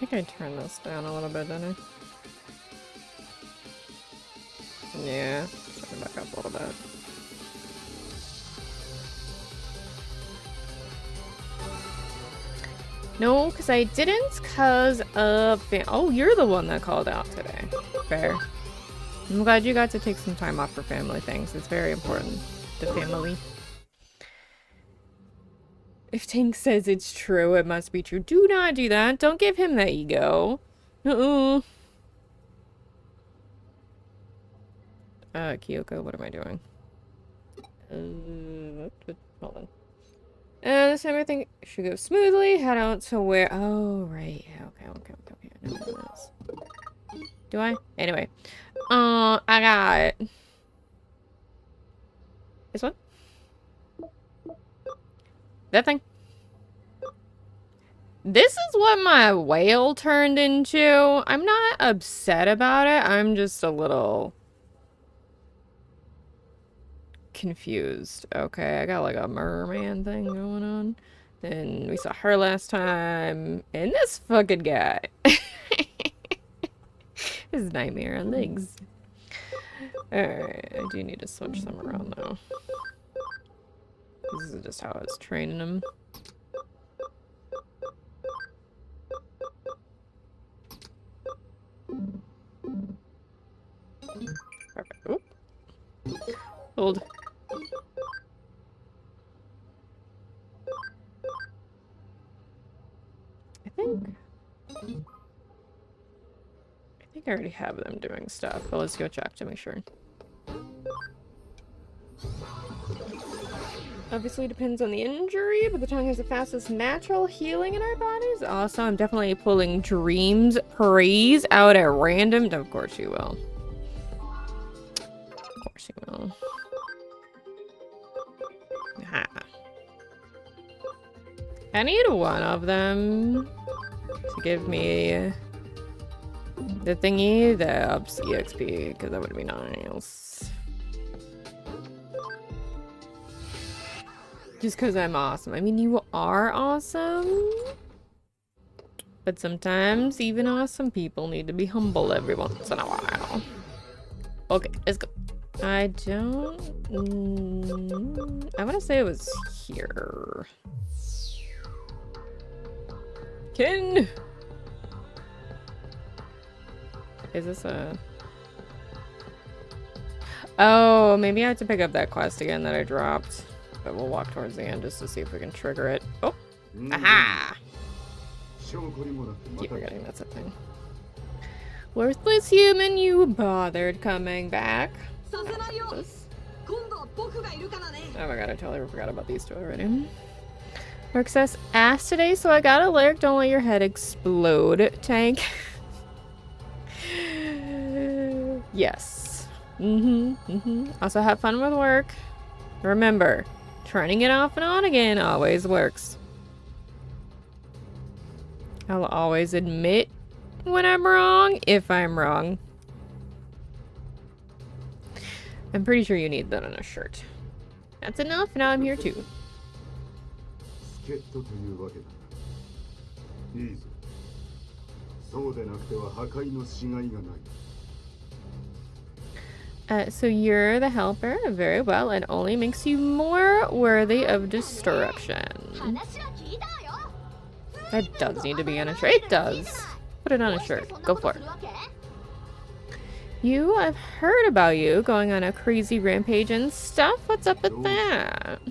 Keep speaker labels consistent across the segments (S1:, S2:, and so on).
S1: think I turned this down a little bit, didn't I? Yeah, turn it back up a little bit. No, because I didn't because of... Oh, you're the one that called out today. Fair. I'm glad you got to take some time off for family things. It's very important. The family. If Tank says it's true, it must be true. Do not do that. Don't give him that ego. Kyoko, what am I doing? Hold on. This time everything should go smoothly. Head out to where... Oh, right. Okay. I know what it is. Do I? Anyway. I got... This one? That thing? This is what my whale turned into. I'm not upset about it. I'm just a little... confused. Okay, I got like a merman thing going on. Then we saw her last time. And this fucking guy. His nightmare on legs. Alright, I do need to switch them around though. This is just how I was training him. Perfect. Oop. Hold. I think I already have them doing stuff, but let's go check to make sure. Obviously depends on the injury, but the tongue has the fastest natural healing in our bodies. Also, I'm definitely pulling dreams praise out at random. Of course you will. Of course you will. Aha. I need one of them to give me the thingy that ups EXP, because that would be nice. Just because I'm awesome. I mean, you are awesome. But sometimes even awesome people need to be humble every once in a while. Okay, let's go. I don't... I want to say it was here. Kin! Is this a... Oh, maybe I have to pick up that quest again that I dropped. But we'll walk towards the end just to see if we can trigger it. Oh! Aha! Keep forgetting that's a thing. Worthless human, you bothered coming back. Oh my god, I totally forgot about these two already. Work says ass today, so I got a lyric. Don't let your head explode, Tank. Yes. Also have fun with work. Remember, turning it off and on again always works. I'll always admit when I'm wrong, if I'm wrong. I'm pretty sure you need that on a shirt. That's enough, now I'm here too. So you're the helper, very well, and only makes you more worthy of destruction. That does need to be on a shirt. It does. Put it on a shirt. Go for it. I've heard about you going on a crazy rampage and stuff. What's up with that?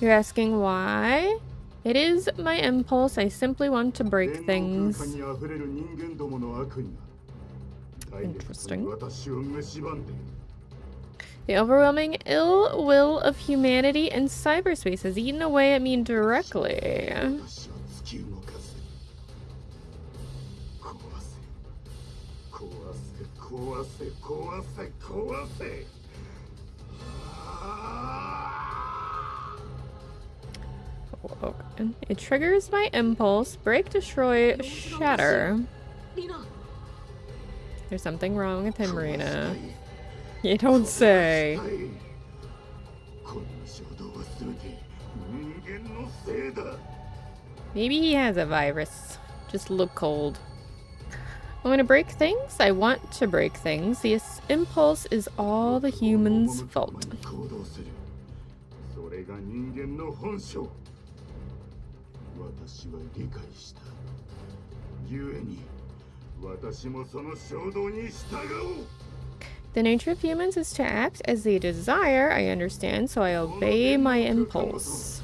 S1: You're asking why? It is my impulse. I simply want to break things. Interesting. The overwhelming ill will of humanity in cyberspace has eaten away at me directly. Okay. It triggers my impulse. Break, destroy, shatter. There's something wrong with him, Marina. You don't say. Maybe he has a virus. Just look cold. I'm gonna break things. I want to break things. This impulse is all the humans' fault. The nature of humans is to act as they desire, I understand, so I obey my impulse.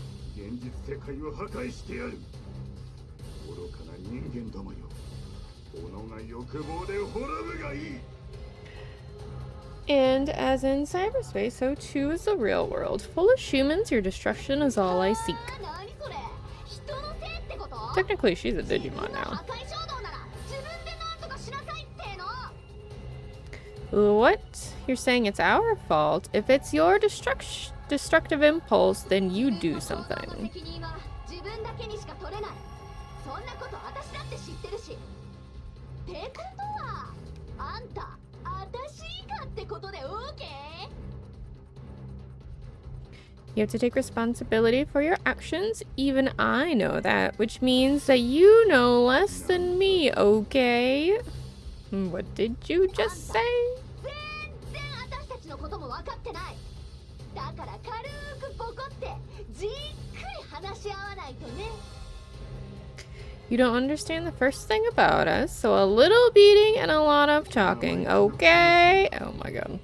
S1: And as in cyberspace, so too is the real world. Full of humans, your destruction is all I seek. Technically, she's a Digimon now. What? You're saying it's our fault? If it's your destructive impulse, then you do something. You have to take responsibility for your actions. Even I know that, which means that you know less than me, okay? What did you just say? You don't understand the first thing about us, so a little beating and a lot of talking, okay? Oh my god.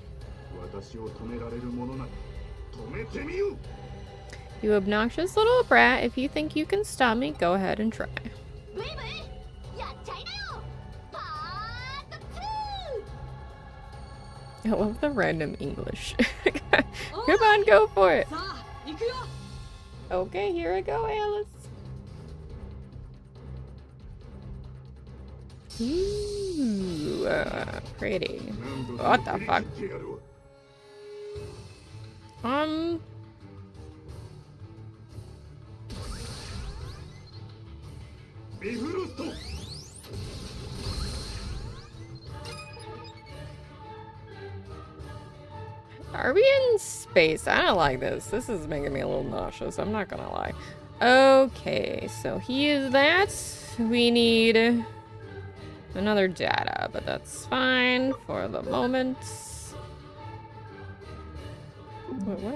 S1: You obnoxious little brat, if you think you can stop me, go ahead and try. I love the random English. Come on, go for it. Okay, here I go, Alice. Ooh, pretty. What the fuck? Are we in space? I don't like this. This is making me a little nauseous. I'm not gonna lie. Okay, so he is that. We need another data, but that's fine for the moment. Wait, what?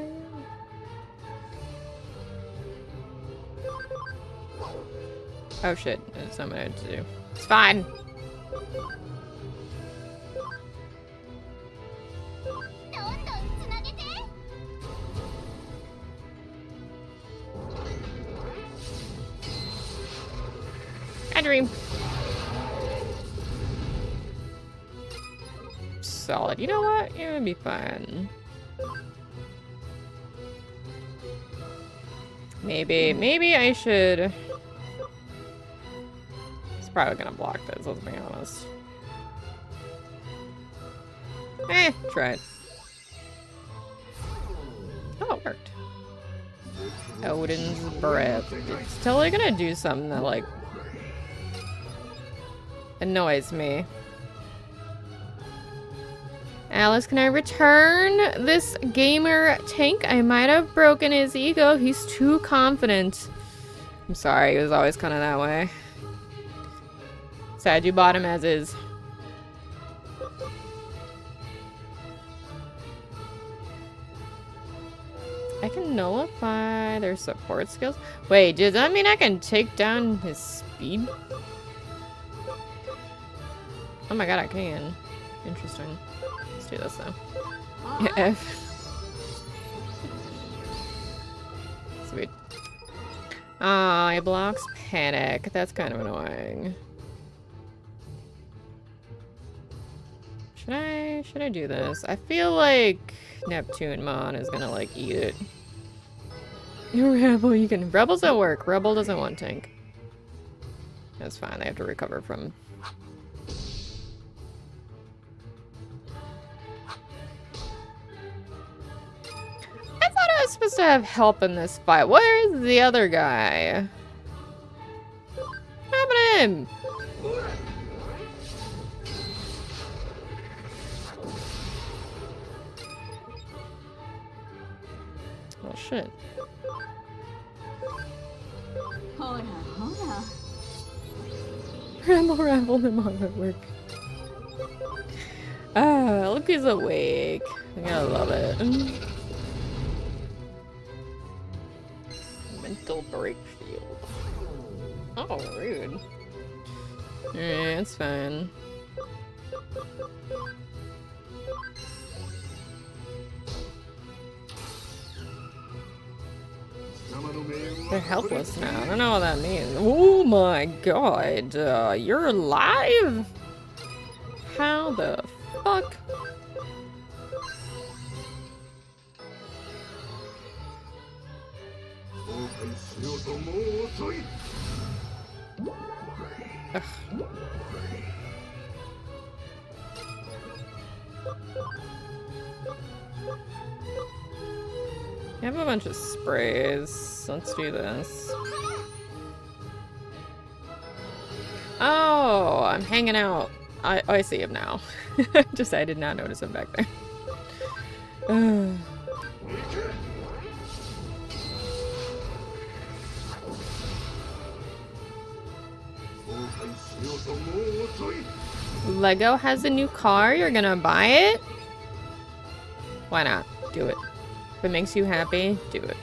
S1: Oh shit, there's something I had to do. It's fine. I dream. Solid. You know what? It would be fine. Maybe I should. It's probably gonna block this, let's be honest. Try it. Oh, it worked. Odin's breath. It's totally gonna do something that, like, annoys me. Alice, can I return this gamer tank? I might have broken his ego. He's too confident. I'm sorry, he was always kind of that way. Sad you bought him as is. I can nullify their support skills. Wait, does that mean I can take down his speed? Oh my god, I can. Interesting. Let's do this though. Yeah. Sweet. Oh, it blocks panic. That's kind of annoying. Should I do this? I feel like Neptunemon is gonna like eat it. Rebel, you can. Rebels don't work. Rebel doesn't want tank. That's fine. They have to recover from. I thought I was supposed to have help in this fight. Where is the other guy? What happened to him? shit. Ramble, ramble, them on at work. Ah, look who's awake. I gotta love it. Mental break field. Oh, rude. Yeah, it's fine. They're helpless now. I don't know what that means. Oh my god. You're alive? How the fuck? Ugh. I have a bunch of sprays. Let's do this. Oh, I'm hanging out. I see him now. Just I did not notice him back there. Lego has a new car. You're gonna buy it? Why not? Do it. If it makes you happy, do it.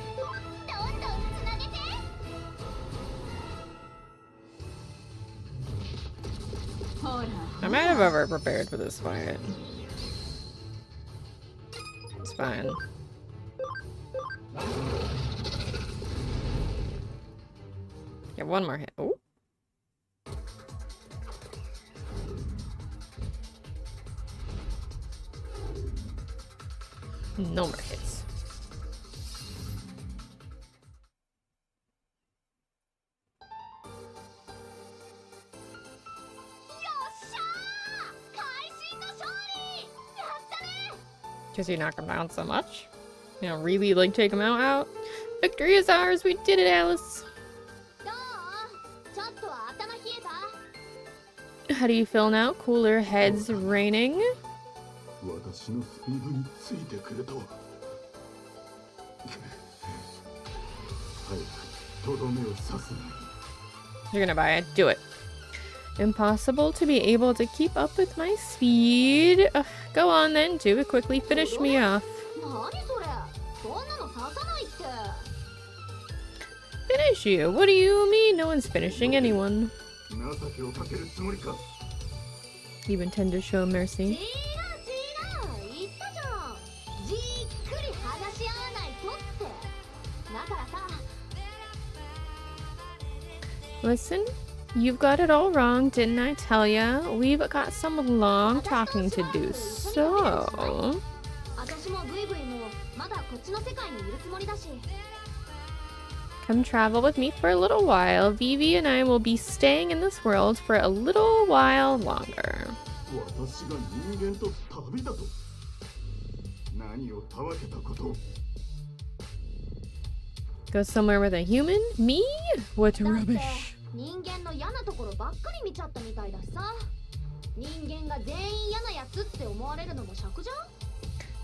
S1: I might have over-prepared for this fight. It's fine. Yeah, one more hit. Oh. No more hits. Because you knock him down so much. You know, really like take him out. Victory is ours. We did it, Alice. How do you feel now? Cooler heads raining. You're gonna buy it. Do it. Impossible to be able to keep up with my speed. Go on then, do it quickly. Finish me off. Finish you? What do you mean? No one's finishing anyone. You intend to show mercy? Listen, you've got it all wrong, didn't I tell ya? We've got some long talking to do, so... Come travel with me for a little while. Vivi and I will be staying in this world for a little while longer. Go somewhere with a human? Me? What rubbish.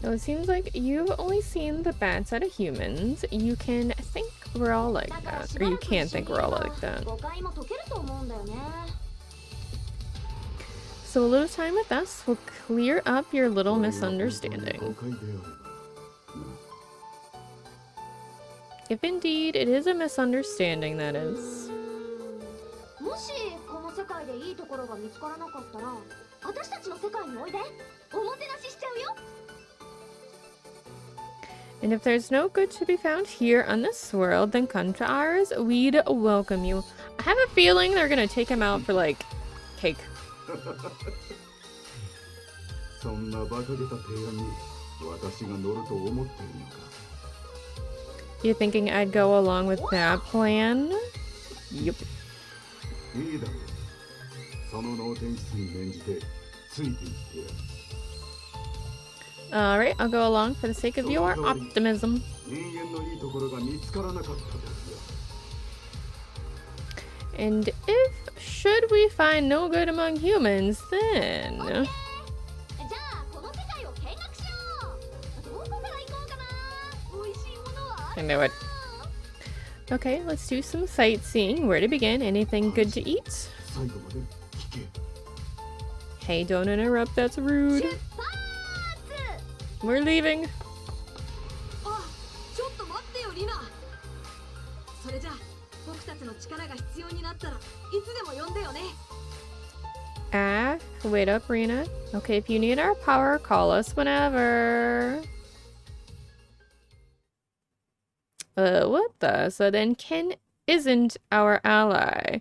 S1: No, it seems like you've only seen the bad side of humans. You can think we're all like that. Or you can't think we're all like that. So a little time with us will clear up your little misunderstanding. If indeed it is a misunderstanding, that is. And if there's no good to be found here on this world, then come to ours. We'd welcome you. I have a feeling they're gonna take him out for, like, cake. You thinking I'd go along with that plan? Yup. Alright, I'll go along for the sake of your optimism. And if, should we find no good among humans, then... I knew it. Okay, let's do some sightseeing. Where to begin? Anything good to eat? Hey, don't interrupt. That's rude. We're leaving. Ah, wait up, Rena. Okay, if you need our power, call us whenever. What the? So then Ken isn't our ally.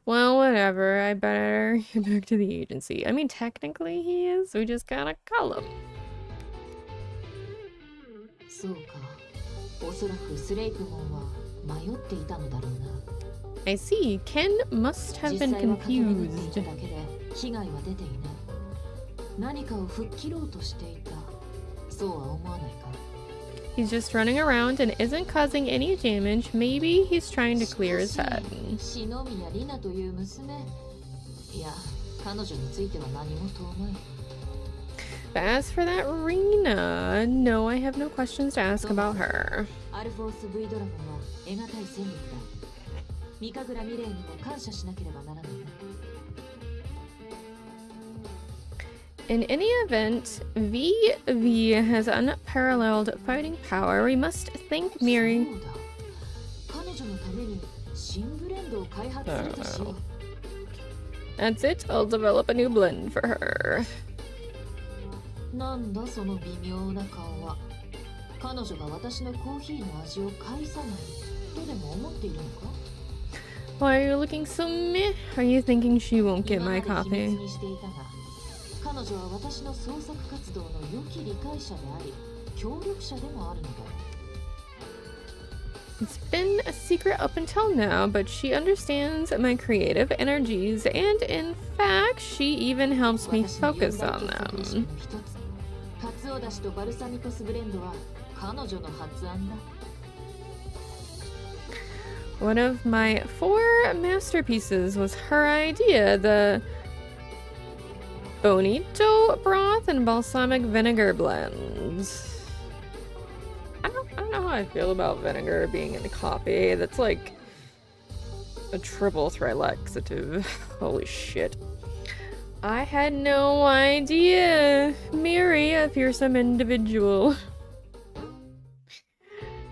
S1: Well, whatever. I better get back to the agency. I mean, technically he is. We just gotta call him. I see. Ken must have been confused. He's just running around and isn't causing any damage. Maybe he's trying to clear his head. But as for that Rena, no, I have no questions to ask about her. In any event, V has unparalleled fighting power. We must thank Miri. Oh. That's it. I'll develop a new blend for her. Why are you looking so meh? Are you thinking she won't get my coffee? It's been a secret up until now, but she understands my creative energies, and in fact, she even helps me focus on them. One of my 4 masterpieces was her idea, the Bonito broth and balsamic vinegar blends. I don't know how I feel about vinegar being in the coffee. That's like a triple threat laxative. Holy shit. I had no idea. Miri, a fearsome individual.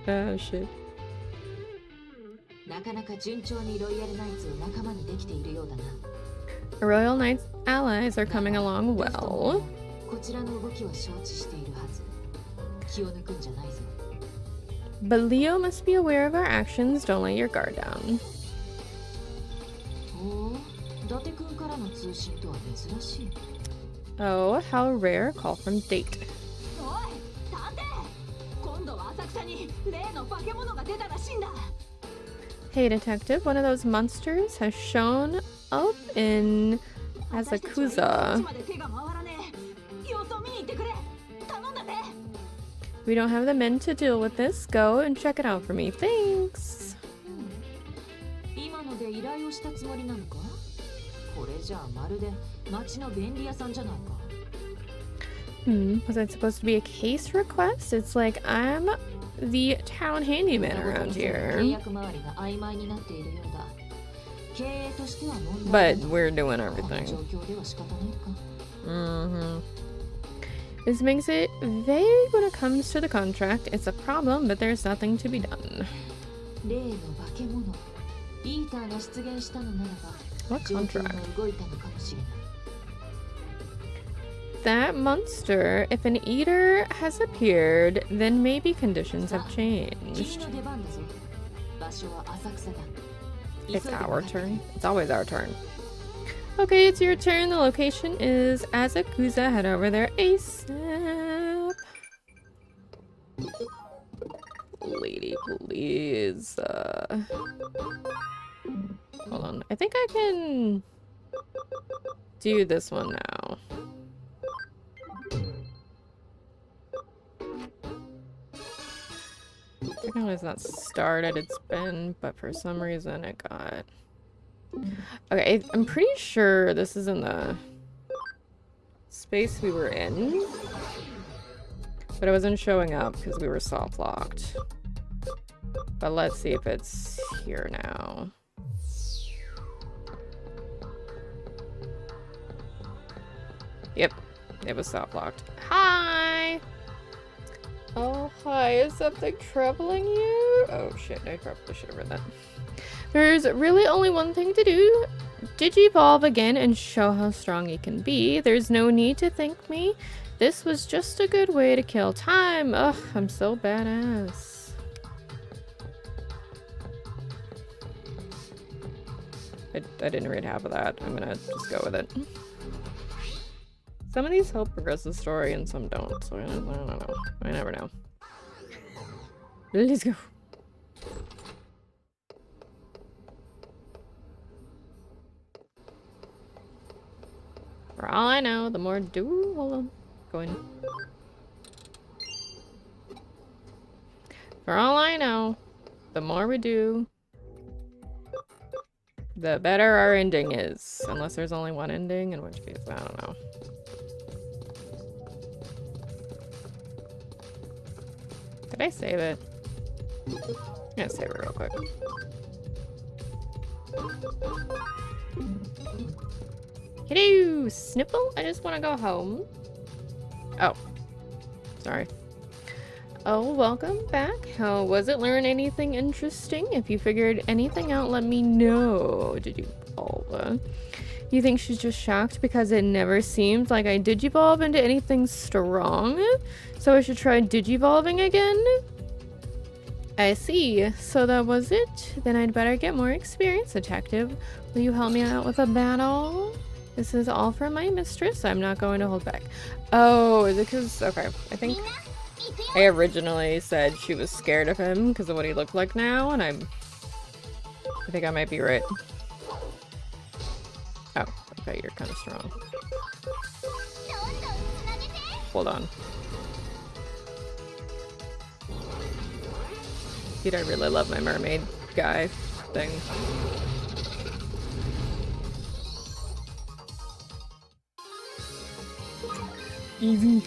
S1: Oh shit. Royal Knight's allies are coming along well. But Leo must be aware of our actions. Don't let your guard down. Oh, how rare. Call from date. Hey detective, one of those monsters has shown up in Asakusa. We don't have the men to deal with this. Go and check it out for me. Thanks. Was it supposed to be a case request? It's like I'm the town handyman around here. But we're doing everything. This makes it vague when it comes to the contract. It's a problem, but there's nothing to be done. What contract? That monster, if an eater has appeared, then maybe conditions have changed. It's our turn. It's always our turn. Okay, it's your turn. The location is Asakusa. Head over there ASAP. Lady, please. Hold on. I think I can do this one now. Technically it's not started, it's been, but for some reason it got... Okay, I'm pretty sure this is in the space we were in, but it wasn't showing up because we were soft locked. But let's see if it's here now. Yep, it was soft locked. Hi! Oh, hi, is something troubling you? Oh shit, I probably should have read that. There's really only one thing to do. Digivolve again and show how strong you can be. There's no need to thank me. This was just a good way to kill time. Ugh, I'm so badass. I didn't read half of that. I'm gonna just go with it. Some of these help progress the story and some don't, so I don't know. I never know. Let's go. For all I know, the more do... Hold on. Go in. For all I know, the more we do, the better our ending is. Unless there's only one ending, in which case, I don't know. Did I save it? I'm gonna save it real quick. Hello, Snipple? I just want to go home. Oh. Sorry. Oh, welcome back. How was it? Learn anything interesting? If you figured anything out, let me know. Did you, Paula? You think she's just shocked because it never seemed like I digivolve into anything strong? So I should try digivolving again? I see. So that was it? Then I'd better get more experience, detective. Will you help me out with a battle? This is all for my mistress. I'm not going to hold back. Oh, is it because... Okay, I think I originally said she was scared of him because of what he looked like now, and I think I might be right. Oh, okay, you're kind of strong. Hold on. Dude, I really love my mermaid guy thing. Easy.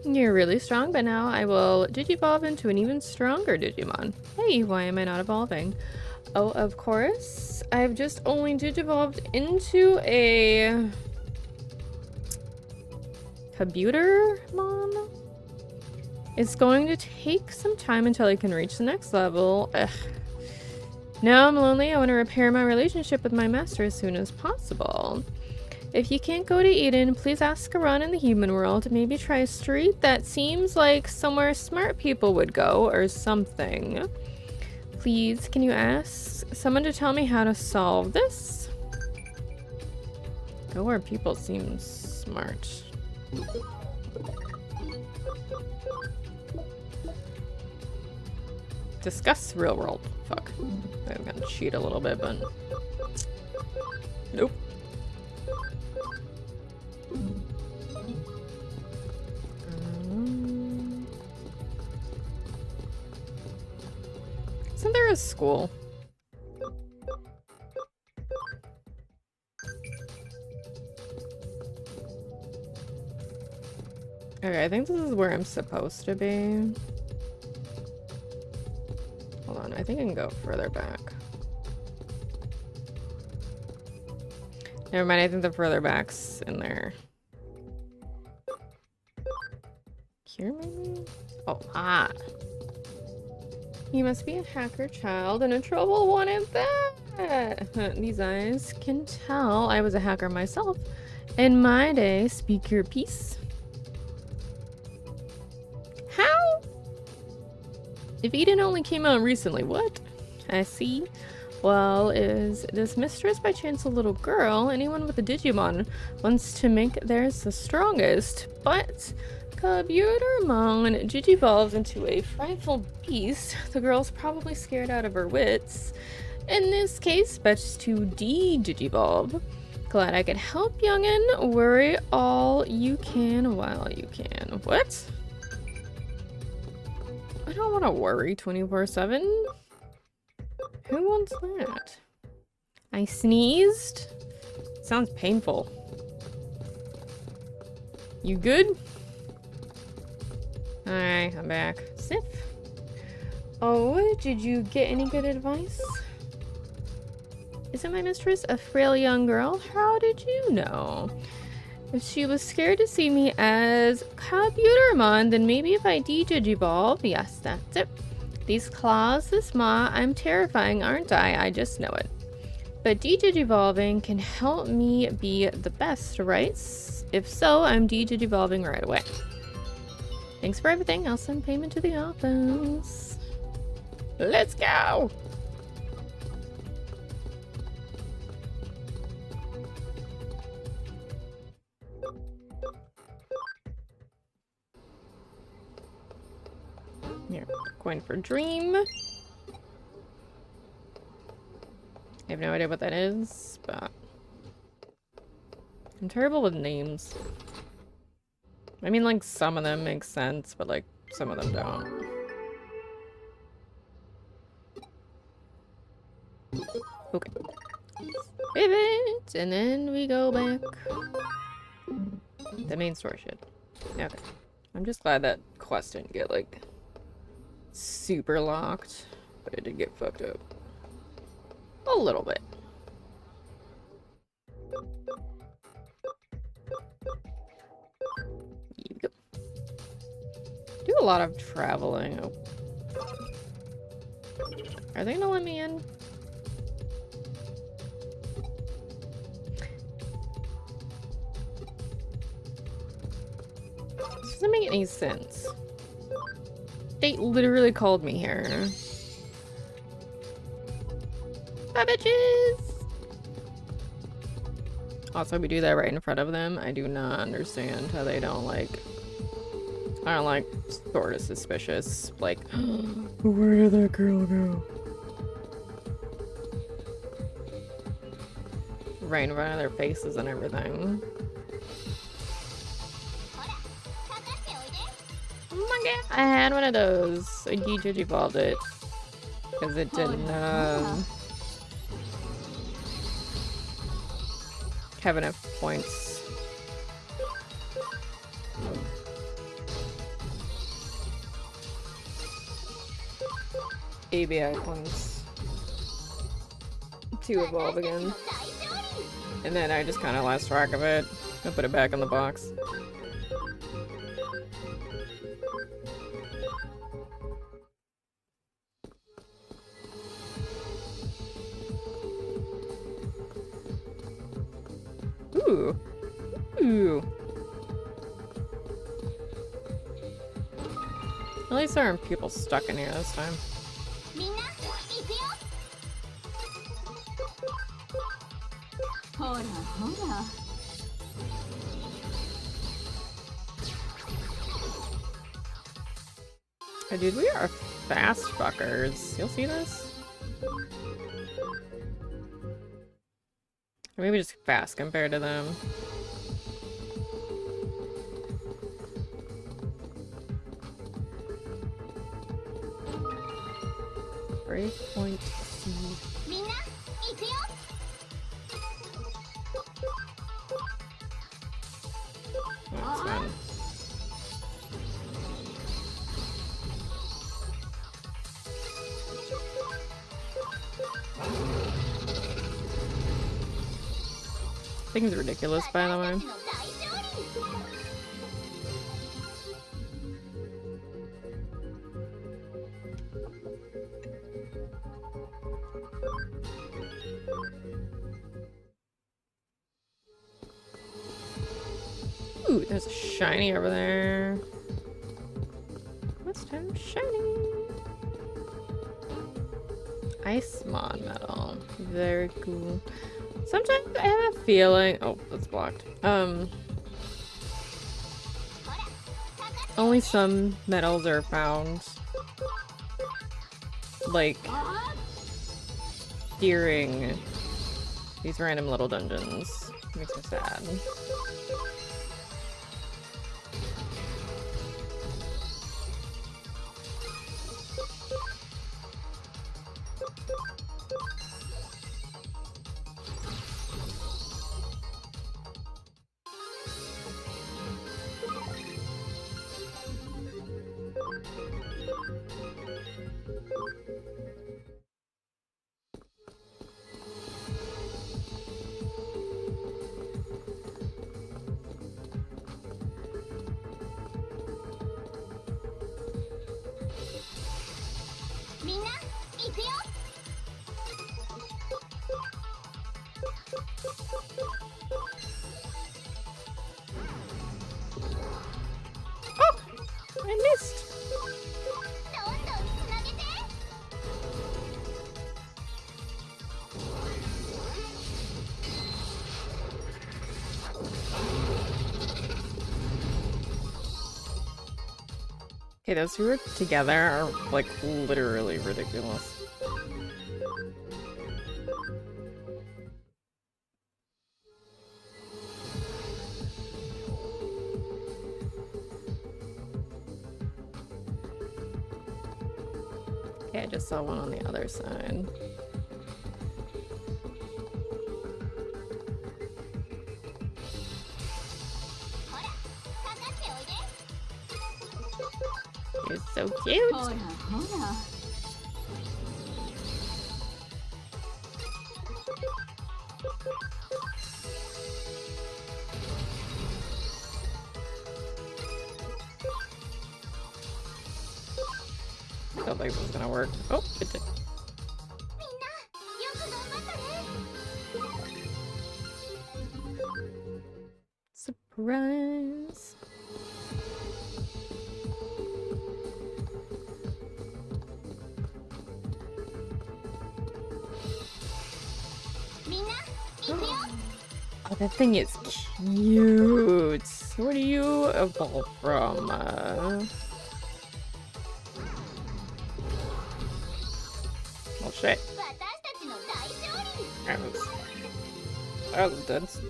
S1: You're really strong, but now I will digivolve into an even stronger Digimon. Hey, why am I not evolving? Oh, of course. I've just only digivolved into a... Computermon? It's going to take some time until I can reach the next level. Ugh. Now I'm lonely. I want to repair my relationship with my master as soon as possible. If you can't go to Eden, please ask around in the human world. Maybe try a street that seems like somewhere smart people would go or something. Please, can you ask someone to tell me how to solve this? Go where people seem smart. Discuss real world. Fuck. I'm gonna cheat a little bit, but... Nope. Isn't there a school? Okay, I think this is where I'm supposed to be. Hold on, I think I can go further back. Never mind, I think the further back's in there. Here, maybe? Oh, ah. You must be a hacker child and a trouble one at that. These eyes can tell I was a hacker myself. In my day, speak your piece. How? If Eden only came out recently, what? I see. Well, is this mistress by chance a little girl? Anyone with a Digimon wants to make theirs the strongest, but Computermon digivolves into a frightful beast. The girl's probably scared out of her wits. In this case, best to de-digivolve. Glad I could help, youngin'. Worry all you can while you can. What? I don't want to worry 24/7. Who wants that? I sneezed? Sounds painful. You good? Alright, I'm back. Sif. Oh, did you get any good advice? Isn't my mistress a frail young girl? How did you know? If she was scared to see me as Computermon, then maybe if I Digivolve. Yes, that's it. These claws, this maw, I'm terrifying, aren't I? I just know it. But Digivolving can help me be the best, right? If so, I'm Digivolving right away. Thanks for everything. I'll send payment to the office. Let's go! Here, coin for dream. I have no idea what that is, but I'm terrible with names. I mean, like, some of them make sense, but, like, some of them don't. Okay. Pivot! And then we go back. The main store shit. Okay. I'm just glad that quest didn't get, like, super locked, but it did get fucked up. A little bit. Yep. Do a lot of traveling. Oh. Are they gonna let me in? This doesn't make any sense. They literally called me here. Bye, bitches! Also, we do that right in front of them. I do not understand how they don't, like... I don't, like, sort of suspicious. Like, where did that girl go? Right in front of their faces and everything. Oh my god! I had one of those. I Digivolved it. Because it didn't, have enough points. ABI points to evolve again. And then I just kind of lost track of it. I put it back in the box. Ooh. Ooh. At least there aren't people stuck in here this time. Oh, dude, we are fast fuckers. You'll see this? Or maybe just fast compared to them. Breakpoint seed. That's fun. Thing's ridiculous, by the way. Ooh, there's a shiny over there. Must have shiny. Ice mod metal. Very cool. Sometimes I have a feeling... Oh, that's blocked. Only some metals are found. Like... during these random little dungeons. Makes me sad. Oh! I missed! Okay, those two are together are like literally ridiculous. Okay, I just saw one on the other side. You're so cute! I don't think this is gonna work. Oh, it did. Surprise! Oh, that thing is cute! Where do you evolve from? Oh shit. That was dense.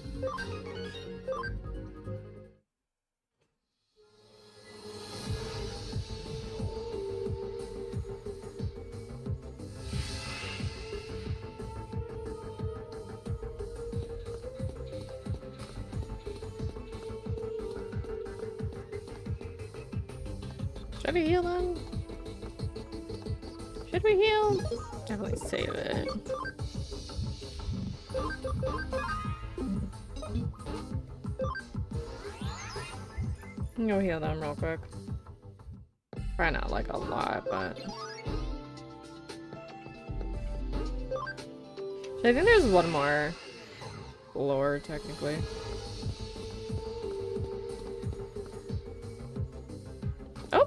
S1: Should we heal them? Should we heal? Definitely save it. I'm gonna heal them real quick. Probably not like a lot, but... I think there's one more lore, technically. Oh!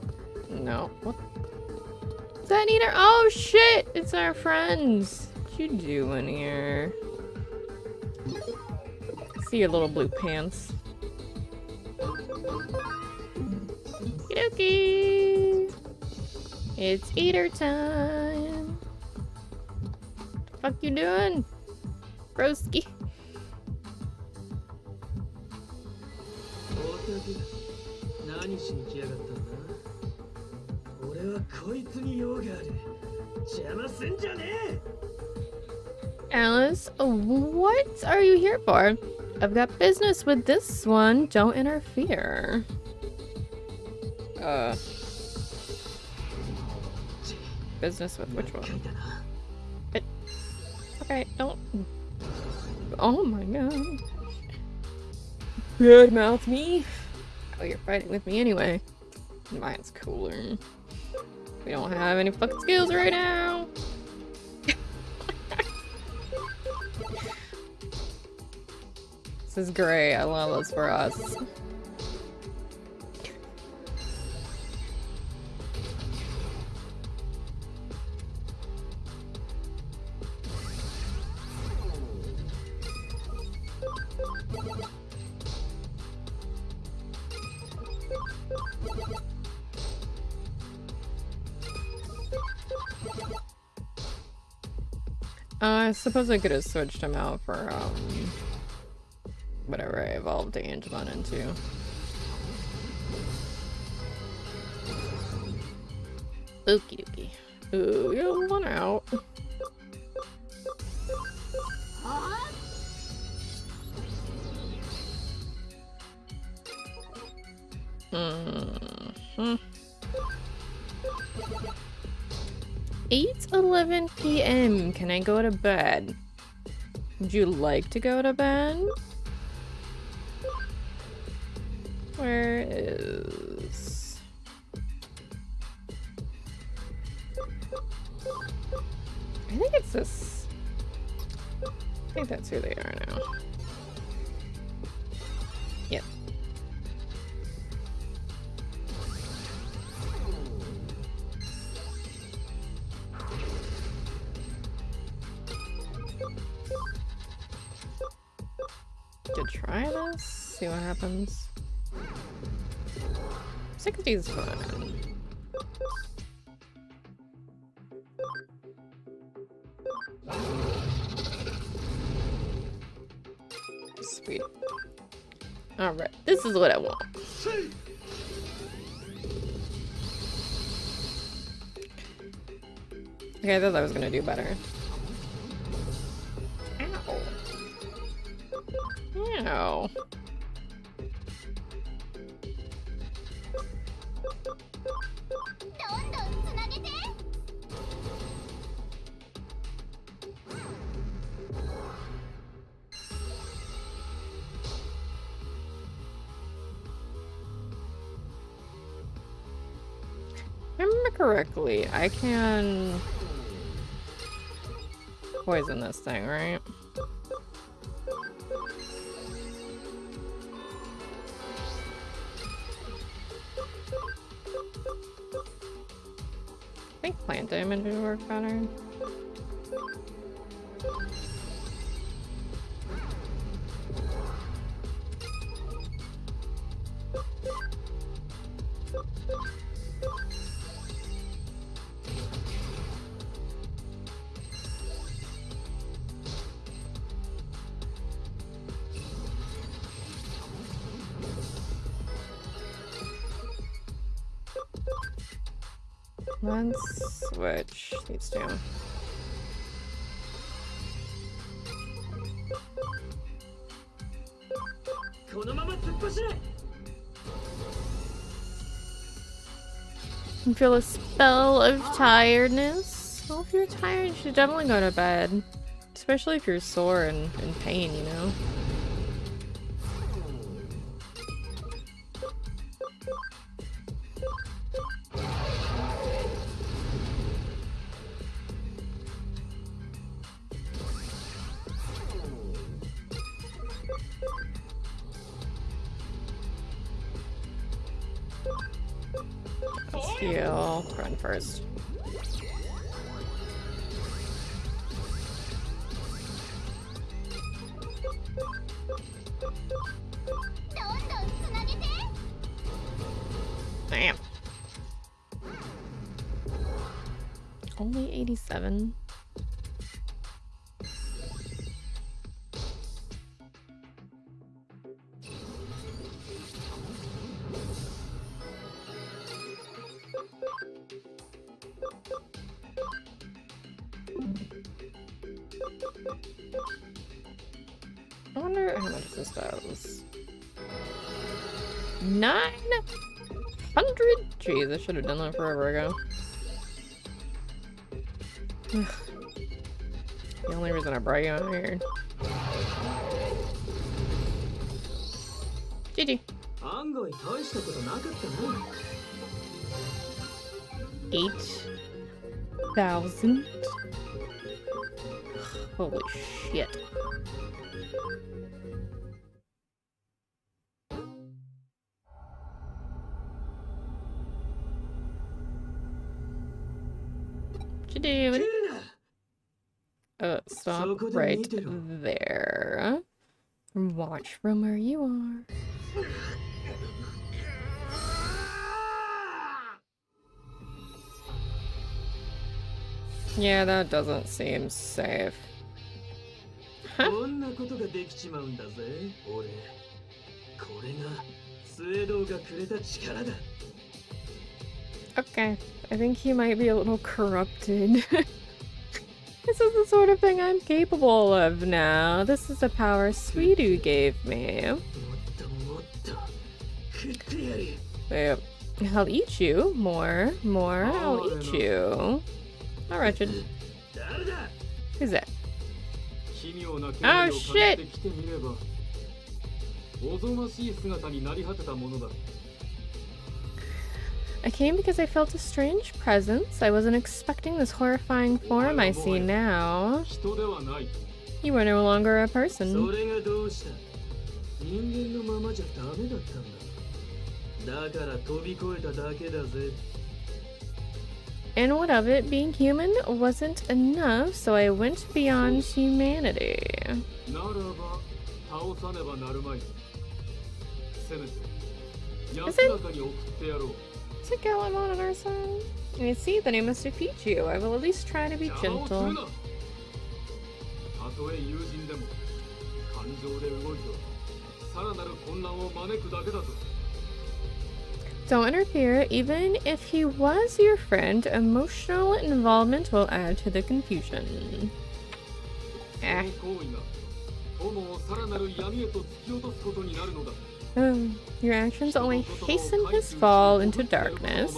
S1: No. What? Is that Eater? Oh shit! It's our friends! What you doing here? See your little blue pants. Okie dokie! It's Eater time! The fuck you doing? Broski. Alice, what are you here for? I've got business with this one. Don't interfere. Business with which one? Okay, don't. Oh my god. Good mouth me. Oh, you're fighting with me anyway. Mine's cooler. We don't have any fucking skills right now. This is great. I love this for us. I suppose I could have switched him out for, whatever I evolved Digimon into. Okie dokie. Ooh, you're one out. Mm-hmm. 8:11 p.m. Can I go to bed? Would you like to go to bed? Where is... I think it's this. think that's who they are now. Yep. To try this, see what happens. 60 is fine. Sweet. Alright, this is what I want. Okay, I thought I was gonna do better. Ow. Ow. If I remember correctly, I can poison this thing, right? I think plant damage would work better. Let's switch these two. You feel a spell of tiredness? Well, if you're tired, you should definitely go to bed. Especially if you're sore and in pain, you know? Let's heal. Run first. Damn. Only 87. I wonder how much this does. 900? Jeez, I should have done that forever ago. The only reason I brought you out here. GG. 8,000? Holy shit. What you doing? Stop right there. Watch from where you are. Yeah, that doesn't seem safe. Huh? Okay, I think he might be a little corrupted. This is the sort of thing I'm capable of now. This is the power Sweetu gave me. Yep. I'll eat you. More. I'll eat you. How wretched. Who's that? Oh shit! I came because I felt a strange presence. I wasn't expecting this horrifying form I see now. You are no longer a person.
S2: それがどうした？人間のままじゃダメだったんだ。だから飛び越えただけだぜ。
S1: And what of it? Being human wasn't enough, so I went beyond humanity.
S2: ならば倒さねばなるまい。せめて安らかに送ってやろう。
S1: Is it Galamon on our side? I see that I must defeat you. I will at least try to be
S2: 邪魔をする
S1: gentle.
S2: な。たとえ友人でも感情で動いてはさらなる混乱を招くだけだぞ。
S1: Don't interfere. Even if he was your friend, emotional involvement will add to the confusion.
S2: その行為が友をさらなる闇へと突き落とすことになるのだ。
S1: Oh, your actions only hasten his fall into darkness.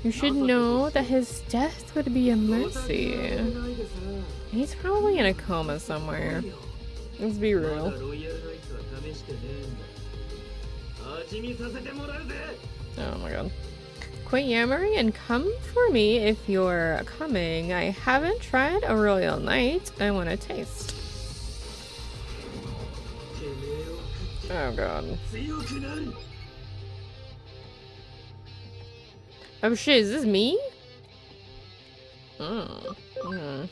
S1: You should know that his death would be a mercy. He's probably in a coma somewhere. Let's be real. Oh my god. Quit yammering and come for me if you're coming. I haven't tried a royal night. I want to taste. Oh god. Oh shit, is this me? Oh. Mm.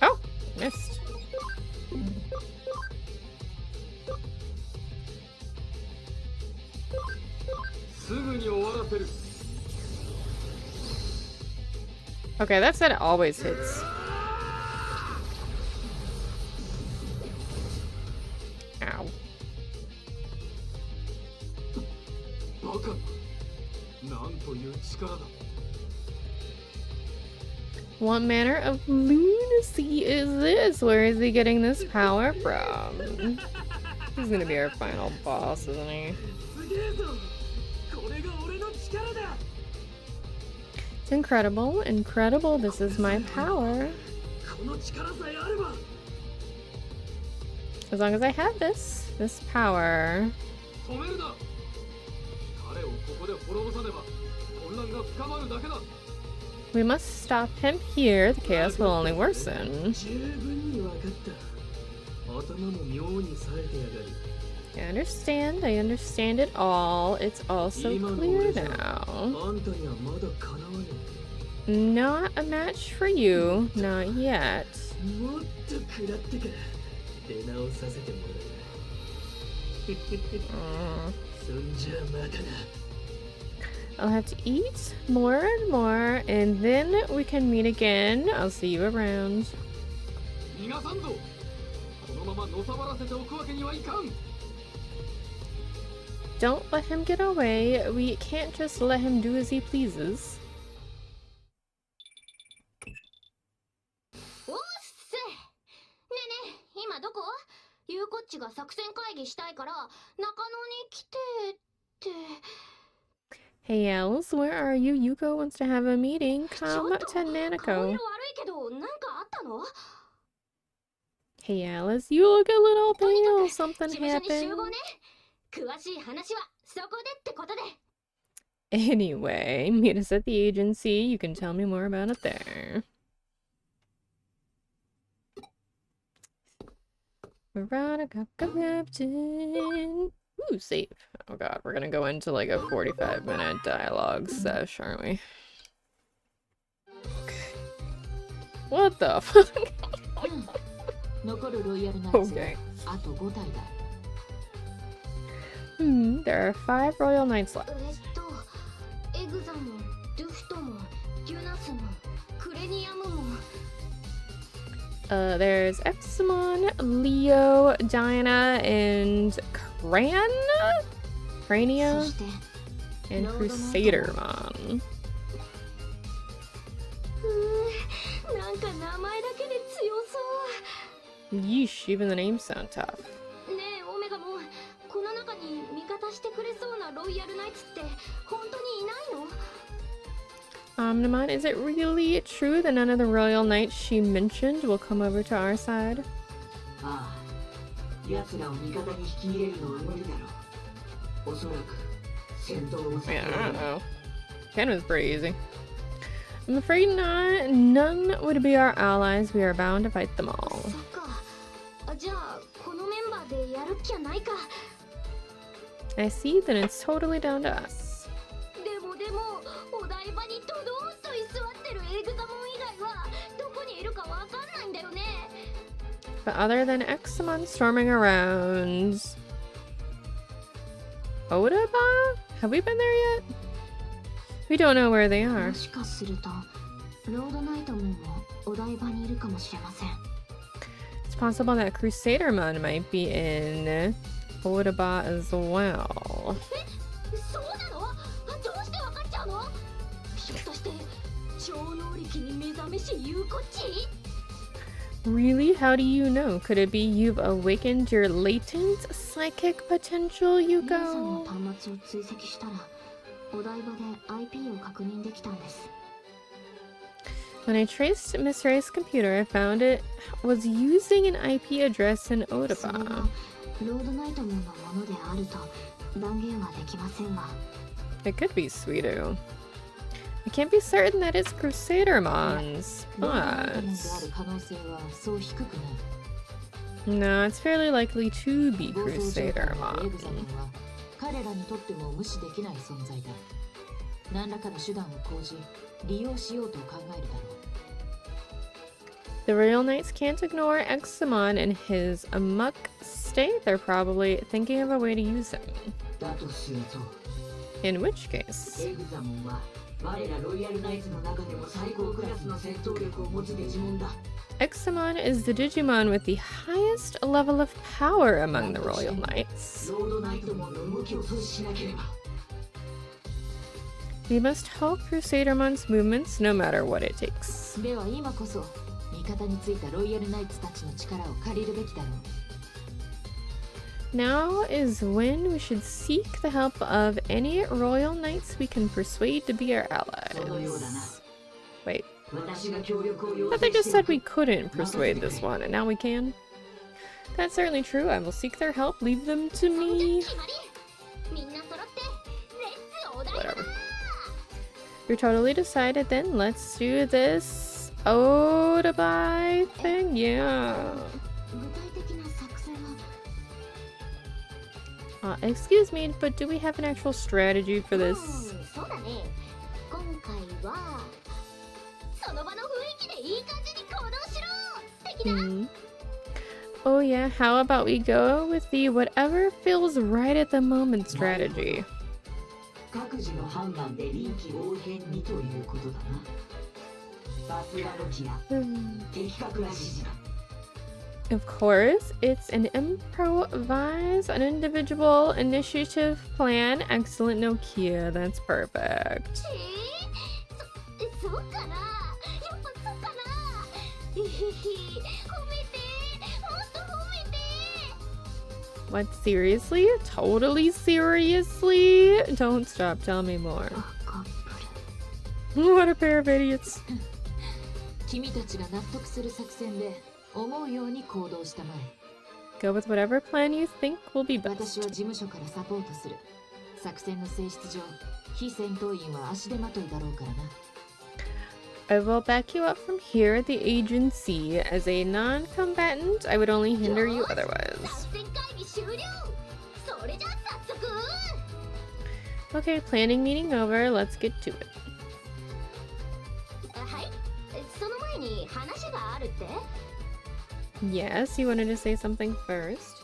S1: Oh, missed. Okay, that said it always hits. Ow. What manner of lunacy is this? Where is he getting this power from? He's gonna be our final boss, isn't he? It's incredible, incredible. This is my power. As long as I have this power. We must stop him here. The chaos will only worsen. I understand it all. It's all so clear now. Not a match for you, not yet. I'll have to eat more and more, and then we can meet again. I'll see you around. Don't let him get away. We can't just let him do as he pleases. Hey Alice, where are you? Yuko wants to have a meeting. Come to Nanako. Hey Alice, you look a little pale. Something happened. Anyway, meet us at the agency. You can tell me more about it there. Veronica Captain. Ooh, save. Oh god, we're gonna go into like a 45-minute dialogue sesh, aren't we? Okay. What the fuck? Okay. There are 5 royal knights left. There's Epsimon, Leo, Diana, and Crania, and Crusadermon. Yeesh, even the names sound tough. Omnimon, is it really true that none of the royal knights she mentioned will come over to our side?
S2: Yeah,
S1: I don't know. Ken was pretty easy. I'm afraid not. None would be our allies. We are bound to fight them all. I see, then it's totally down to us. But other than Examon storming around... Odaba? Have we been there yet? We don't know where they are. It's possible that Crusadermon might be in Odaba as well. Really? How do you know? Could it be you've awakened your latent psychic potential, Yuko? When I traced Miss Ray's computer, I found it was using an IP address in Odaba. It could be Suido. I can't be certain that it's Crusadermon's, but... No, it's fairly likely to be Crusadermon. The Royal Knights can't ignore Examon in his amok state. They're probably thinking of a way to use him. In which case... Examon is the Digimon with the highest level of power among the Royal Knights. We must halt Crusadermon's movements no matter what it takes. Now is when we should seek the help of any Royal Knights we can persuade to be our allies. Wait. But they just said we couldn't persuade this one, and now we can? That's certainly true. I will seek their help. Leave them to me. Whatever. You're totally decided then. Let's do this Odaba thing. Yeah. Excuse me, but do we have an actual strategy for this? Oh yeah, how about we go with the whatever feels right at the moment strategy? Of course, it's an improvise, an individual initiative plan. Excellent, Nokia. That's perfect. What, seriously? Totally seriously? Don't stop, tell me more. What a pair of idiots. Go with whatever plan you think will be best. I will back you up from here at the agency. As a non-combatant, I would only hinder you otherwise. Okay, planning meeting over. Let's get to it. Yes, you wanted to say something first.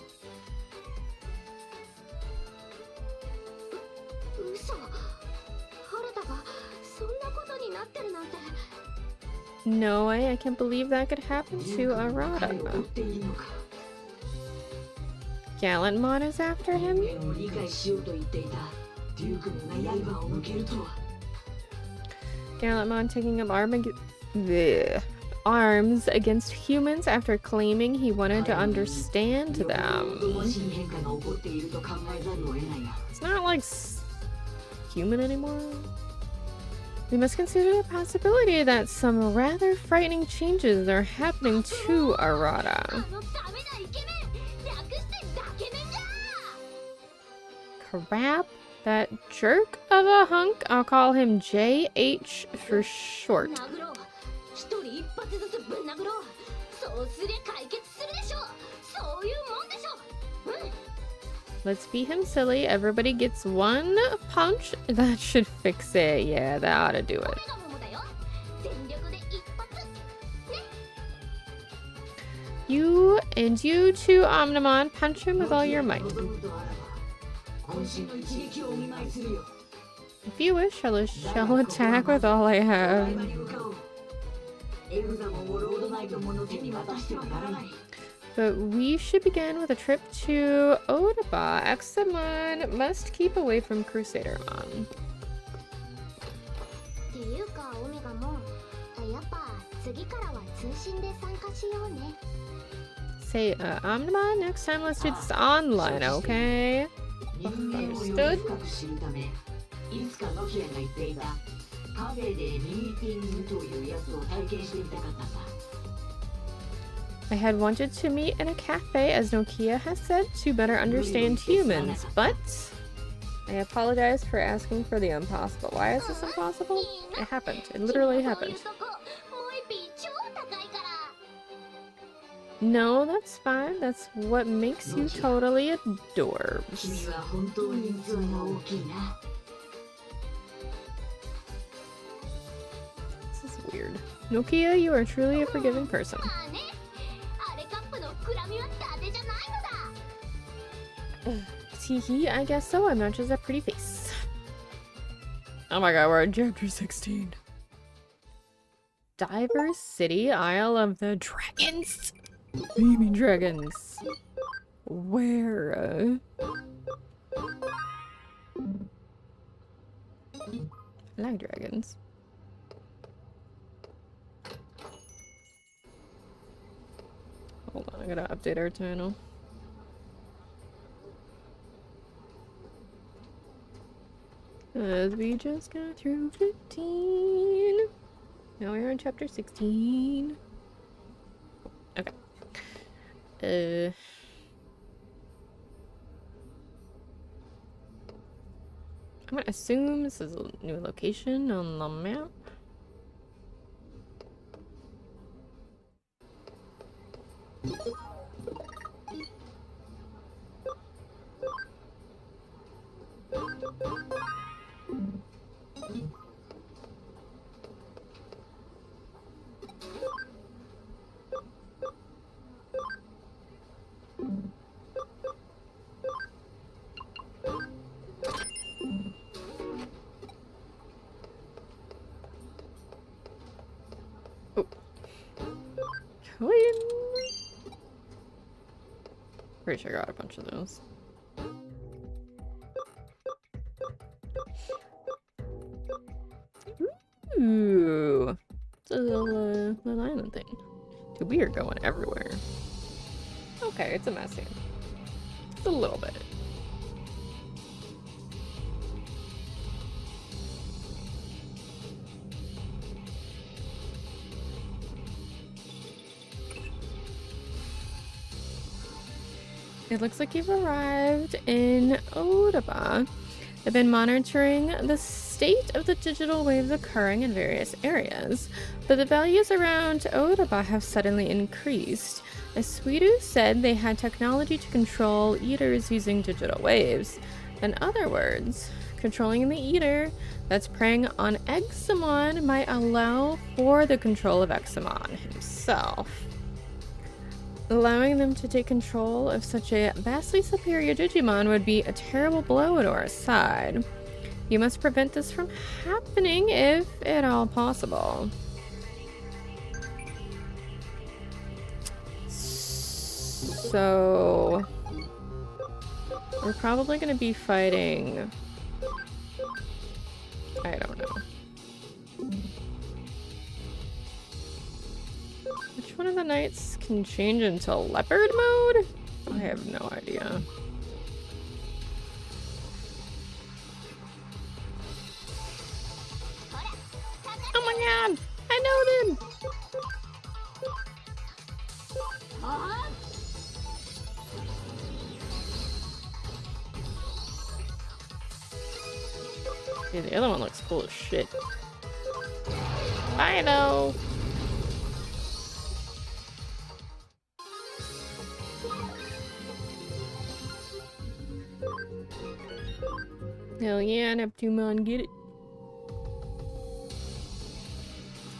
S1: No way, I can't believe that could happen to Arata. Gallantmon is after him? Gallantmon taking up arms against humans after claiming he wanted to understand them. It's not like human anymore. We must consider the possibility that some rather frightening changes are happening to Arata. Crap, that jerk of a hunk, I'll call him JH for short. Let's beat him silly. Everybody gets one punch. That should fix it. Yeah, that ought to do it. You and you too, Omnimon. Punch him with all your might. If you wish, I shall attack with all I have. But we should begin with a trip to Odaba. Examon must keep away from Crusadermon. Say, Omnimon, next time let's do this online, okay? Understood? I had wanted to meet in a cafe, as Nokia has said, to better understand humans, but I apologize for asking for the impossible. Why is this impossible? It happened. It literally happened. No, that's fine. That's what makes you totally adorbs. This is weird. Nokia, you are truly a forgiving person. Teehee, I guess so. I'm not just a pretty face. Oh my god, we're in chapter 16. Diver City, Isle of the Dragons? What do you mean dragons? Where? I like dragons. Hold on, I gotta update our channel. As we just got through 15. Now we're on chapter 16. Okay. I'm gonna assume this is a new location on the map. Pretty sure I got a bunch of those. Ooh, it's a little island thing. Dude, we are going everywhere. Okay, it's a mess here. Just a little bit. It looks like you've arrived in Odaba. I've been monitoring the state of the digital waves occurring in various areas, but the values around Odaba have suddenly increased. As Suiru said, they had technology to control eaters using digital waves. In other words, controlling the eater that's preying on Examon might allow for the control of Examon himself. Allowing them to take control of such a vastly superior Digimon would be a terrible blow to our side. You must prevent this from happening if at all possible. So we're probably going to be fighting, I don't know. Which one of the knights can change into leopard mode? I have no idea. my god! I know them! Yeah, the other one looks cool as shit. I know! Hell yeah, Neptunemon, get it.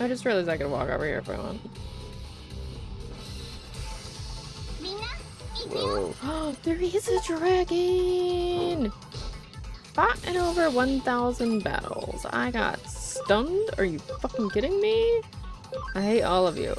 S1: I just realized I could walk over here if I want. Whoa. Oh, there is a dragon! Fought in over 1,000 battles. I got stunned? Are you fucking kidding me? I hate all of you.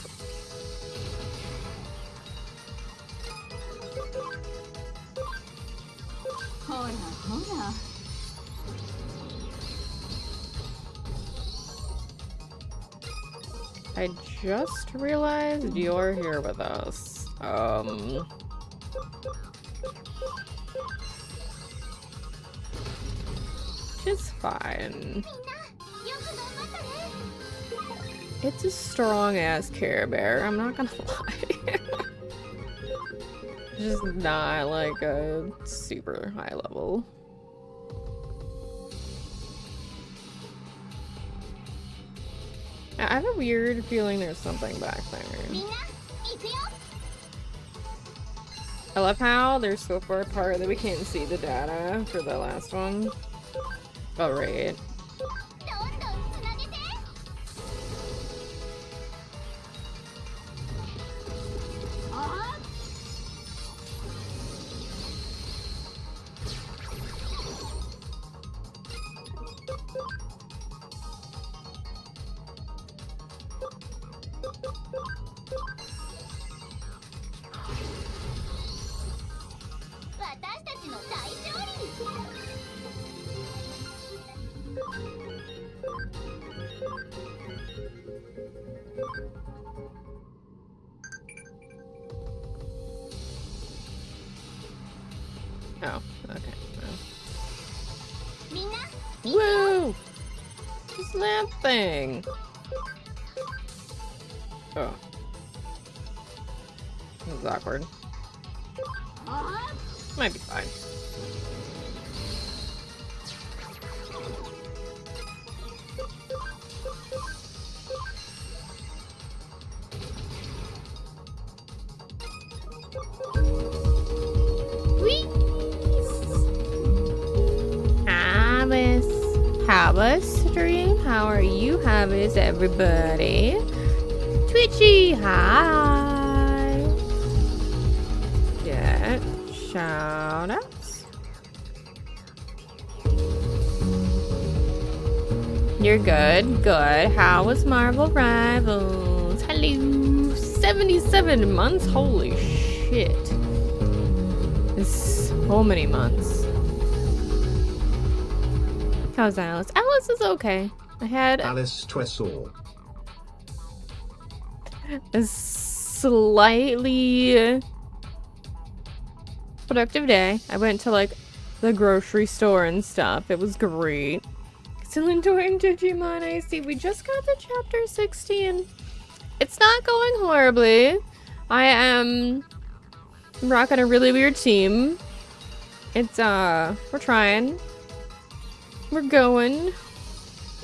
S1: I just realized you're here with us. It's fine. It's a strong-ass Care Bear, I'm not gonna lie. Just not like a super high level. I have a weird feeling there's something back there. I love how there's so far apart that we can't see the data for the last one. Oh, right. Oh, okay. Woo! What's that thing? Oh. This is awkward. Might be fine. Habas stream, how are you, Habas, everybody? Twitchy, hi! Yeah, shout outs. You're good, good. How was Marvel Rivals? Hello! 77 months? Holy shit. It's so many months. How's Alice? Alice is okay. I had
S3: Alice Twessel.
S1: A slightly productive day. I went to like the grocery store and stuff. It was great. Still enjoying Digimon. I see. We just got to chapter 16. It's not going horribly. I am rocking a really weird team. It's we're trying. We're going.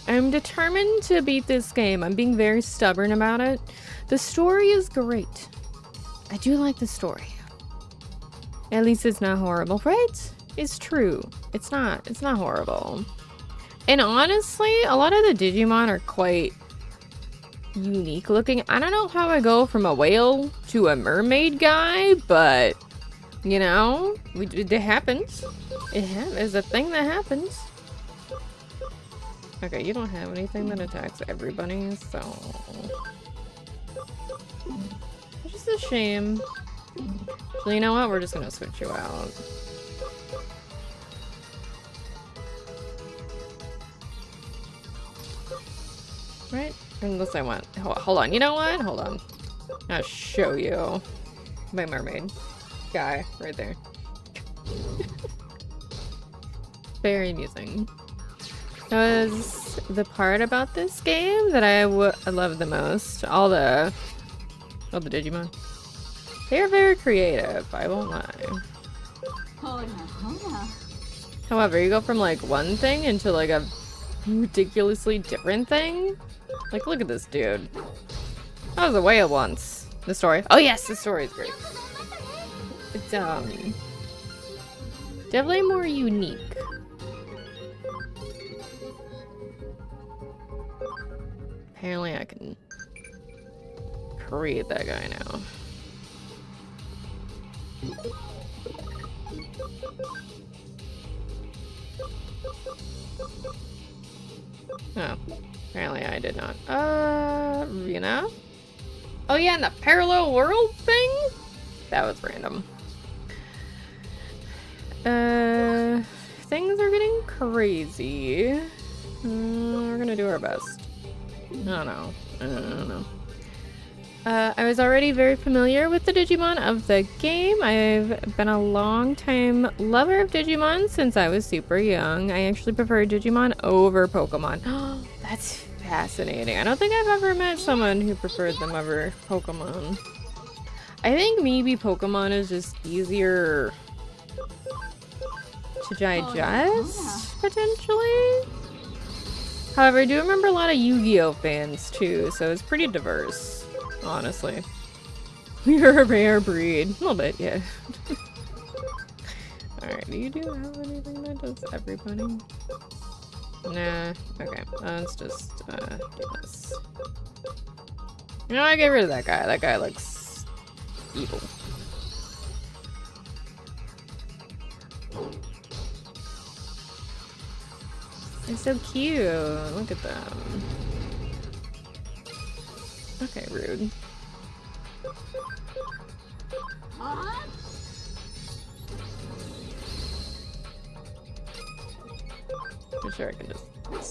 S1: I'm determined to beat this game. I'm being very stubborn about it. The story is great. I do like the story. At least it's not horrible, right? It's true. It's not horrible. And honestly, a lot of the Digimon are quite unique looking. I don't know how I go from a whale to a mermaid guy, but you know, it happens. It's a thing that happens. Okay, you don't have anything that attacks everybody, so... It's just a shame. So you know what? We're just gonna switch you out. Right? Unless I want... Hold on, you know what? Hold on. I'll show you my mermaid guy right there. Very amusing. That was the part about this game that I love the most. All the Digimon. They are very creative, I won't lie. However, you go from like one thing into like a ridiculously different thing. Like, look at this dude. I was a whale once. The story. Oh yes, the story is great. It's definitely more unique. Apparently I can create that guy now. Oh, apparently I did not. You know? Oh yeah, and the parallel world thing? That was random. Things are getting crazy. We're gonna do our best. I don't know. I was already very familiar with the Digimon of the game. I've been a long time lover of Digimon since I was super young. I actually prefer Digimon over Pokemon. Oh, that's fascinating. I don't think I've ever met someone who preferred them over Pokemon. I think maybe Pokemon is just easier to digest, potentially. However, I do remember a lot of Yu-Gi-Oh fans too, so it's pretty diverse, honestly. You're a rare breed. A little bit, yeah. Alright, do you have anything that does everybody? Nah. Okay, let's just do this. You know, I get rid of that guy. That guy looks evil. They're so cute. Look at them. Okay, rude. I'm sure I can just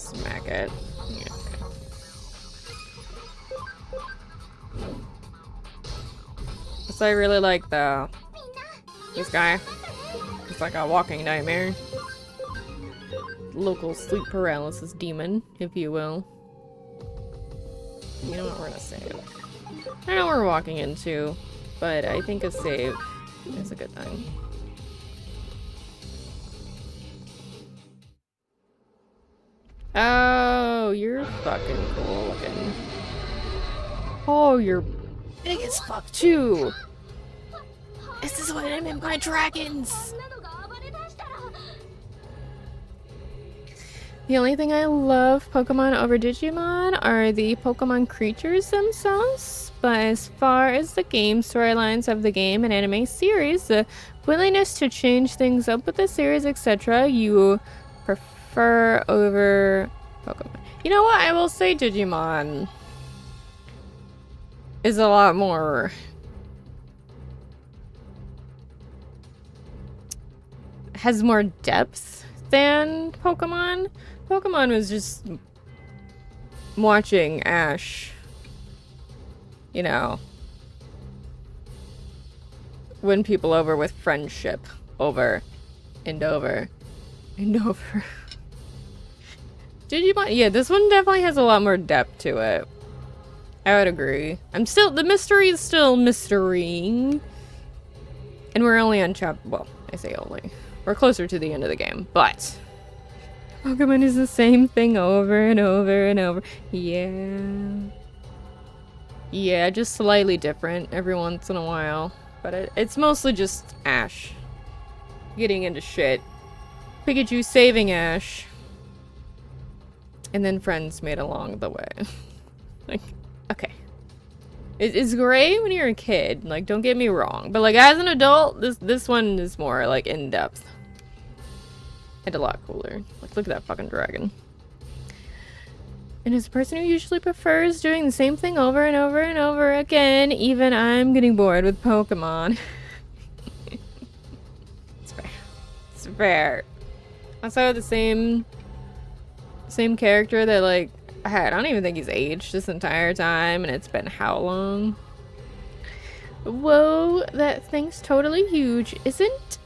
S1: smack it. Yeah, okay. So I really like this guy. It's like a walking nightmare. Local sleep paralysis demon, if you will. You know what, we're gonna save. I don't know what we're walking into, but I think a save is a good thing. Oh, you're fucking cool looking. Oh, you're big as fuck too. This is what I meant by dragons. The only thing I love Pokemon over Digimon are the Pokemon creatures themselves, but as far as the game storylines of the game and anime series, the willingness to change things up with the series, etc., you prefer over Pokemon. You know what? I will say Digimon is a lot more has more depth than Pokemon. Pokemon was just watching Ash, you know, win people over with friendship over and over and over. Digimon, yeah, this one definitely has a lot more depth to it. I would agree. The mystery is still mysterying. And we're only on well, I say only. We're closer to the end of the game, but Pokemon is the same thing over and over and over. Yeah. Yeah, just slightly different every once in a while. But it's mostly just Ash getting into shit. Pikachu saving Ash. And then friends made along the way. Like, okay. It's great when you're a kid, like, don't get me wrong. But, like, as an adult, this one is more, like, in-depth. And a lot cooler. Like, look at that fucking dragon. And as a person who usually prefers doing the same thing over and over and over again, even I'm getting bored with Pokemon. It's fair. It's fair. Also, the same character that, like, I don't even think he's aged this entire time, and it's been how long? Whoa, that thing's totally huge. Isn't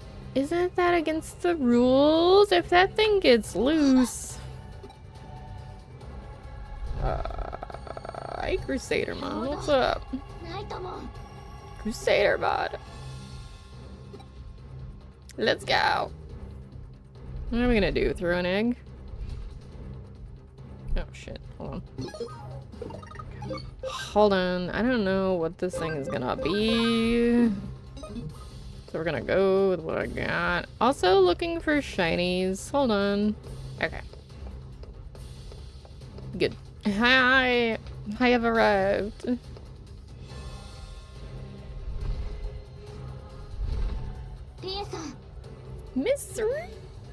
S1: that against the rules? If that thing gets loose... Hey, Crusader Mod, what's up? Crusader Mod. Let's go. What are we gonna do? Throw an egg? Oh shit, hold on. Hold on, I don't know what this thing is gonna be. So we're gonna go with what I got. Also looking for shinies. Hold on. Okay. Good. Hi! I have arrived. Mystery!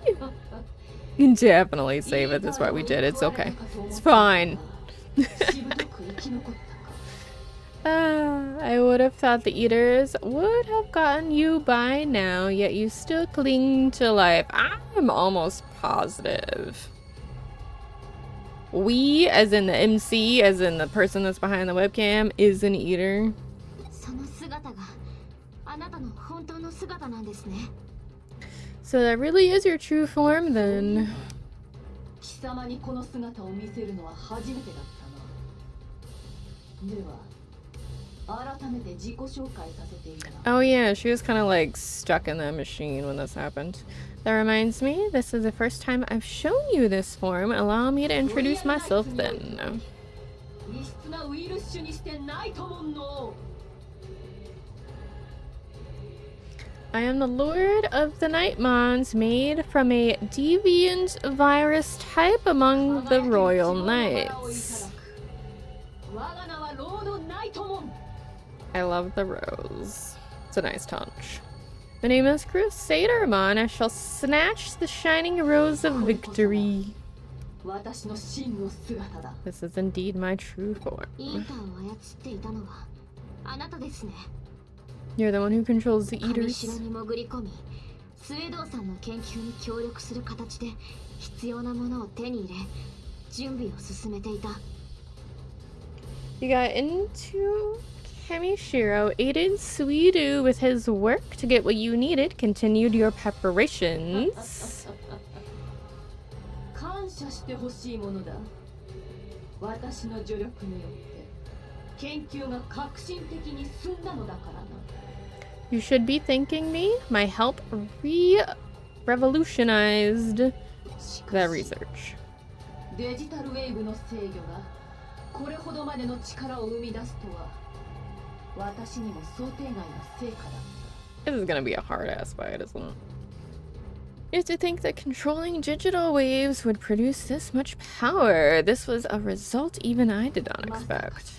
S1: You can definitely save it. That's why we did. It's okay. It's fine. I would have thought the eaters would have gotten you by now, yet you still cling to life. I'm almost positive. We, as in the MC, as in the person that's behind the webcam, is an eater. So that really is your true form, then. Oh yeah, she was kind of like stuck in that machine when this happened. That reminds me, this is the first time I've shown you this form. Allow me to introduce myself then. I am the Lord of the Nightmons, made from a deviant virus type among the Royal Knights. I love the rose. It's a nice touch. My name is Crusadermon. I shall snatch the shining rose of victory. This is indeed my true form. You're the one who controls the eaters. You got into Kamishiro, aided Suidu with his work to get what you needed, continued your preparations. You should be thanking me. My help revolutionized the research. This is gonna be a hard-ass fight, isn't it? You used to think that controlling digital waves would produce this much power. This was a result even I did not expect.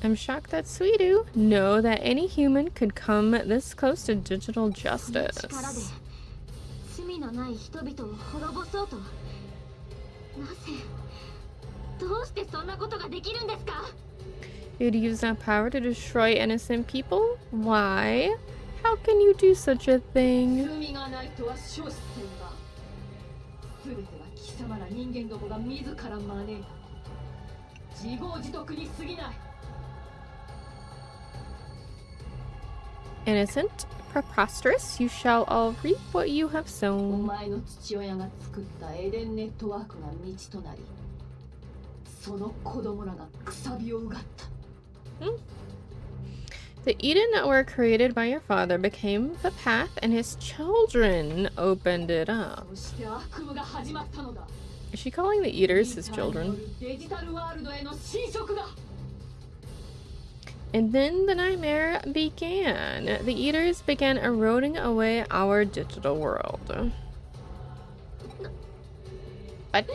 S1: I'm shocked that Suidu know that any human could come this close to digital justice. You'd use that power to destroy innocent people? Why? How can you do such a thing? Innocent, preposterous, you shall all reap what you have sown. The Eden network created by your father became the path, and his children opened it up. Is she calling the eaters his children? And then the nightmare began. The eaters began eroding away our digital world. What?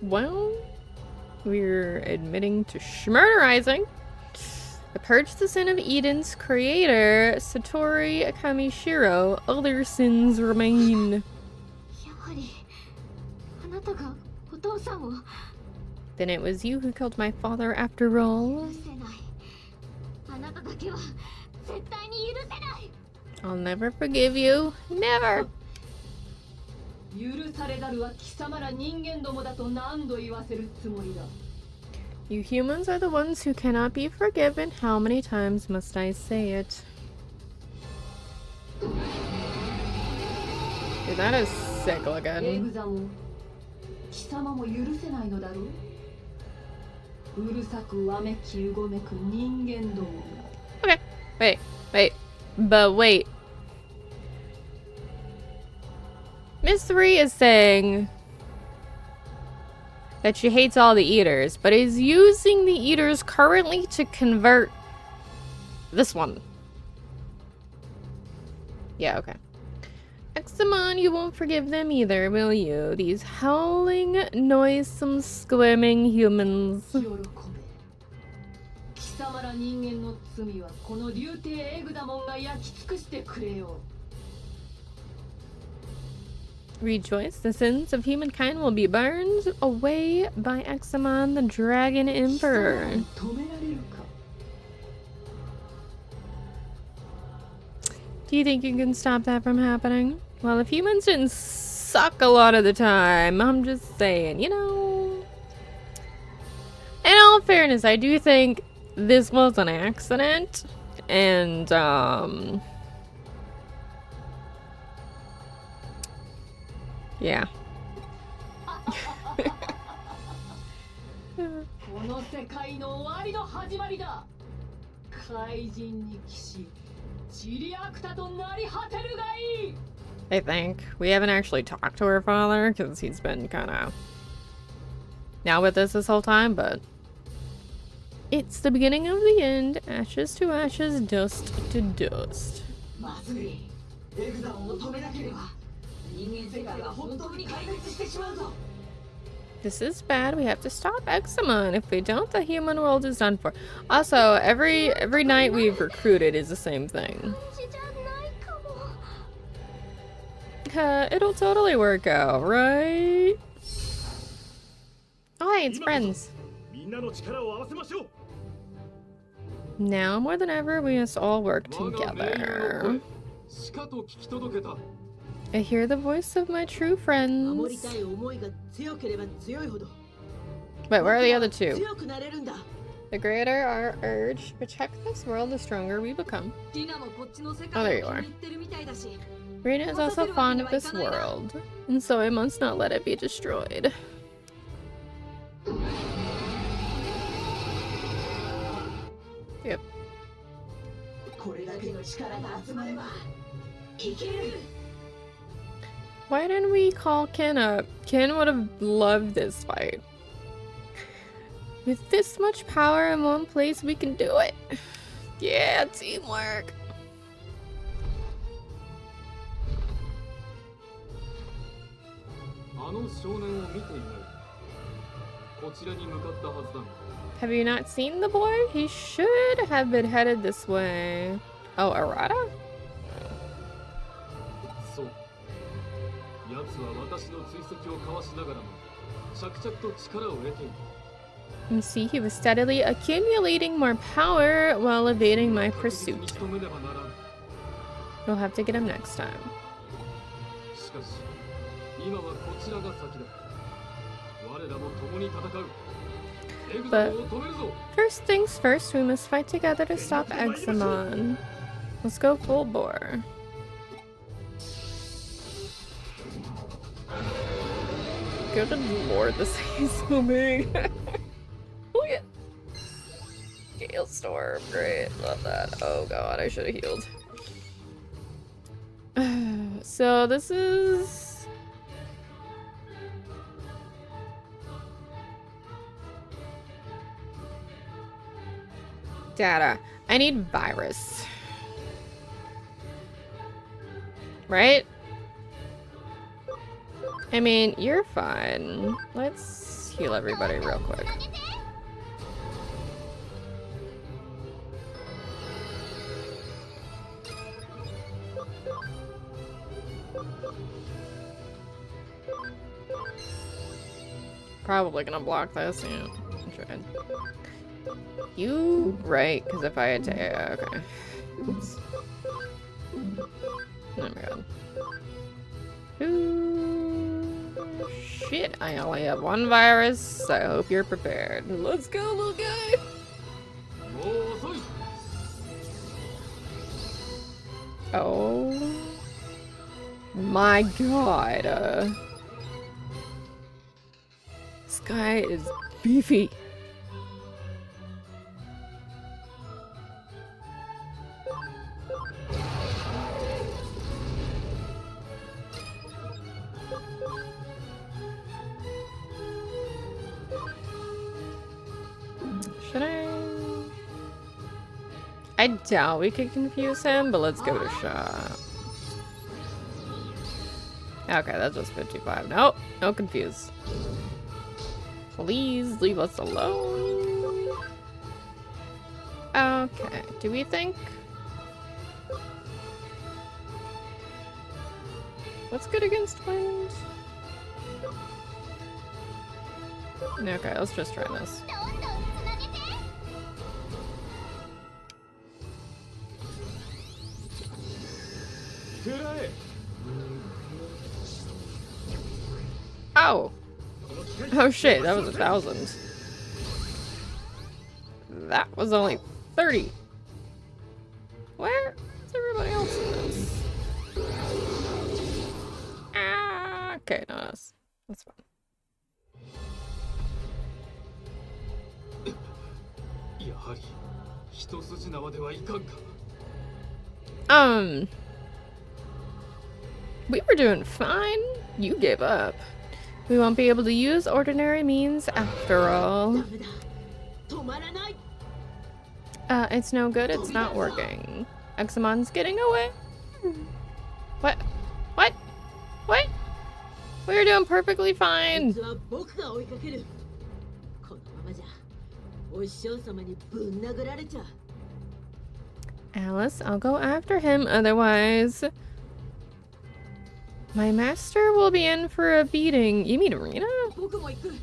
S1: Well, we're admitting to murderizing. I purged the sin of Eden's creator, Satori Kamishiro. Other sins remain. Then it was you who killed my father after all. I'll never forgive you. Never.
S3: 許されざるは貴様ら人間どもだと何度言わせるつもりだ。
S1: You humans are the ones who cannot be forgiven. How many times must I say it? Dude, that is sick
S3: エ
S1: looking.
S3: グザも貴様も許せないのだろう。うるさくわめきうごめく人間どもが。
S1: Okay, but wait. Miss 3 is saying that she hates all the eaters, but is using the eaters currently to convert this one. Yeah, okay. Examon, you won't forgive them either, will you? These howling, noisome, squirming humans.
S3: 喜べ。貴様ら人間の罪はこの竜帝エグザモンが焼き尽くしてくれよ。
S1: Rejoice, the sins of humankind will be burned away by Examon, the Dragon Emperor.
S3: 止められるか。
S1: Do you think you can stop that from happening? Well, if humans didn't suck a lot of the time, I'm just saying, you know. In all fairness, I do think this was an accident, and, yeah.
S3: この世界の終わりの始まりだ。怪人に騎士、チリアクタとなり果てるがいい。
S1: I think. We haven't actually talked to her father, because he's been kind of not with us this whole time, but it's the beginning of the end. Ashes to ashes, dust to dust.
S3: まずい。エグザモンを止めなければ、人間世界は本当に壊滅してしまうぞ。
S1: This is bad. We have to stop Examon. If we don't, the human world is done for. Also, every knight we've recruited is the same thing. It'll totally work out, right? Oh, hey, it's friends.
S2: みんなの力を合わせましょう。
S1: Now more than ever, we must all work
S2: 我が盟友の
S1: together.
S2: 声、しかと聞き届けた。
S1: I hear the voice of my true
S4: 守り
S1: friends.
S4: たい思いが強ければ強いほど
S1: Wait, where are the other two?
S4: 強くなれるんだ。
S1: The greater our urge to protect this world, the stronger we become.
S4: ディナもこっちの世
S1: Oh, there
S4: 界
S1: you
S4: を
S1: are.
S4: 気に入ってるみたいだし、
S1: Rena is also fond of this world, and so I must not let it be destroyed. Yep.
S3: これだけの力が集まればいける。
S1: Why didn't we call Ken up? Ken would have loved this fight. With this much power in one place, we can do it. Yeah, teamwork.
S2: あの少年を見ていない。こちらに向かったはずだが。
S1: Have you not seen the boy? He should have been headed this way. Oh, Arata?
S2: そう。奴は私の追跡をかわしながらも、着々と力を得ている。
S1: You see, he was steadily accumulating more power while evading my
S2: 確実
S1: pursuit.
S2: に仕留めねばならん。
S1: We'll have to get him next time.
S2: しかし、今はこちらが先だ。我らも共に戦う。エグザモンを止めるぞ。
S1: First things first, we must fight together to stop Examon. Let's go full bore. Good lord, this thing is so big. Look at Gale Storm, great, love that. Oh god, I should have healed. So this is... data. I need virus. Right? I mean, you're fine. Let's heal everybody real quick. Probably gonna block this, yeah. Tried. You right, because if I had to, yeah, okay. Oops. Oh my god. Ooh. Shit, I only have one virus. I hope you're prepared. Let's go, little guy.
S2: もう遅い
S1: Oh my god. This guy is beefy. Should I doubt we could confuse him, but let's give it a shot. Okay, that's just 55. Nope, no confuse. Please leave us alone. Okay, do we think? What's good against wind? Okay, let's just try this. Oh! Oh shit, that was 1,000. That was only 30. Where is everybody else in this? Ah, okay, no, that's fine.
S2: やはり一筋縄ではいかんか
S1: We were doing fine. You gave up. We won't be able to use ordinary means after all.
S4: ダメだ。止まらない。
S1: It's no good. It's not working. Eximon's getting away. What? What? What? We were doing perfectly
S4: あい
S1: fine.
S4: つは僕が追いかける。このままじゃ、お師匠様にぶん殴られちゃう。
S1: Alice, I'll go after him. Otherwise, my master will be in for a beating. You mean Arena?
S4: 僕も行く。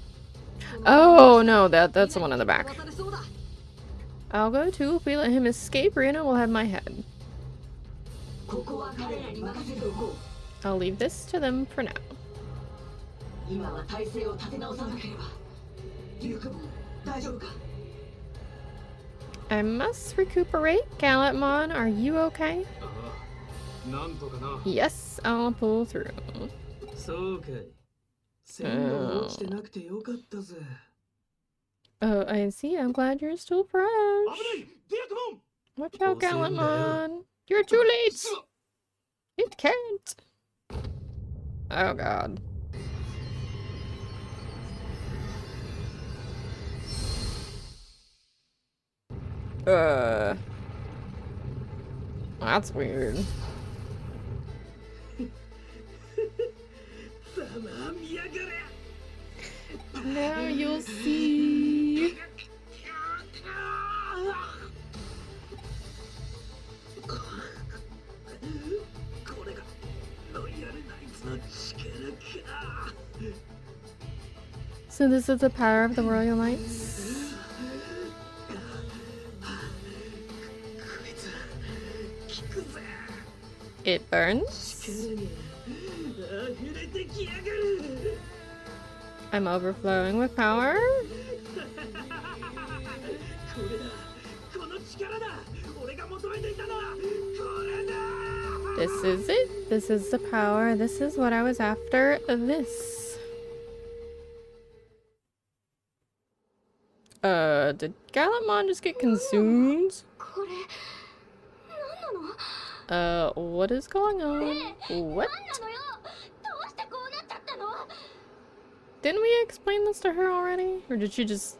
S1: Oh no, that's the one in the back.
S4: 渡れそうだ。
S1: I'll go too. If we let him escape, Rena will have my head.
S4: ここは彼らに任せておこう。
S1: I'll leave this to them for now.
S4: 今は体勢を立て直さなければ。デュークも大丈夫か。
S1: I must recuperate. Gallatmon, are you okay?
S2: ああなんとかな
S1: Yes, I'll pull through.
S2: そうかい線路が落ちてなくてよかったぜ
S1: Oh, I see. I'm glad you're still
S2: 危
S1: fresh.
S2: ないディアクモン
S1: Watch out,
S2: 遅いんだよ。
S1: Gallatmon. You're too late.
S2: すわ
S1: It can't. Oh god. That's weird.
S2: ざまあ見やがれ
S1: Now you'll see.
S2: これがロイヤルナイツの力か
S1: So this is the power of the Royal Knights.
S2: こいつ効くぜ
S1: It burns.
S2: 力に溢れてきやがる
S1: I'm overflowing with power.
S2: これだこの力だ俺が求めていたのはこれだ
S1: This is it. This is the power. This is what I was after. This. Did Gallatmon just get consumed?
S3: これ何なの
S1: What is going on?
S3: ねえ
S1: What?
S3: 何なのよどうしてこうなっちゃったの
S1: Didn't we explain this to her already? Or did she just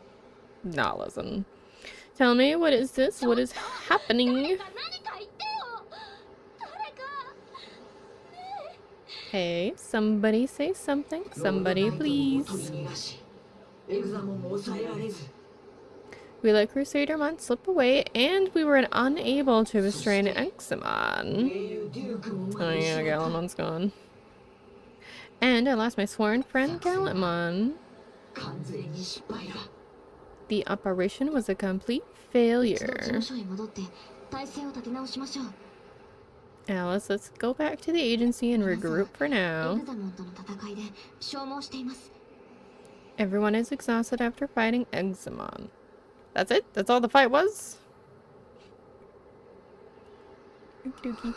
S1: not listen? Tell me, what is this? What is
S3: 誰
S1: happening?
S3: か何か言ってよ誰かね
S1: Hey, somebody say something. Somebody, please.
S4: 取り逃がし、エグザモンも抑えられず。
S1: We let Crusadermon slip away, and we were unable to restrain
S4: 英
S1: Examon.
S4: 雄デュークも
S1: Oh yeah, Gallatmon's gone. And I lost my sworn friend Gallatmon.
S4: 完全に失敗だ。
S1: The operation was a complete
S5: 一度事
S1: failure.
S5: 務所へ戻って体制を立て直しましょう。
S1: Alice, let's go back to the agency and regroup for now.
S5: ザモンとの戦いで消耗しています。
S1: Everyone is exhausted after fighting Examon. That's it? That's all the fight was? Okie dokie.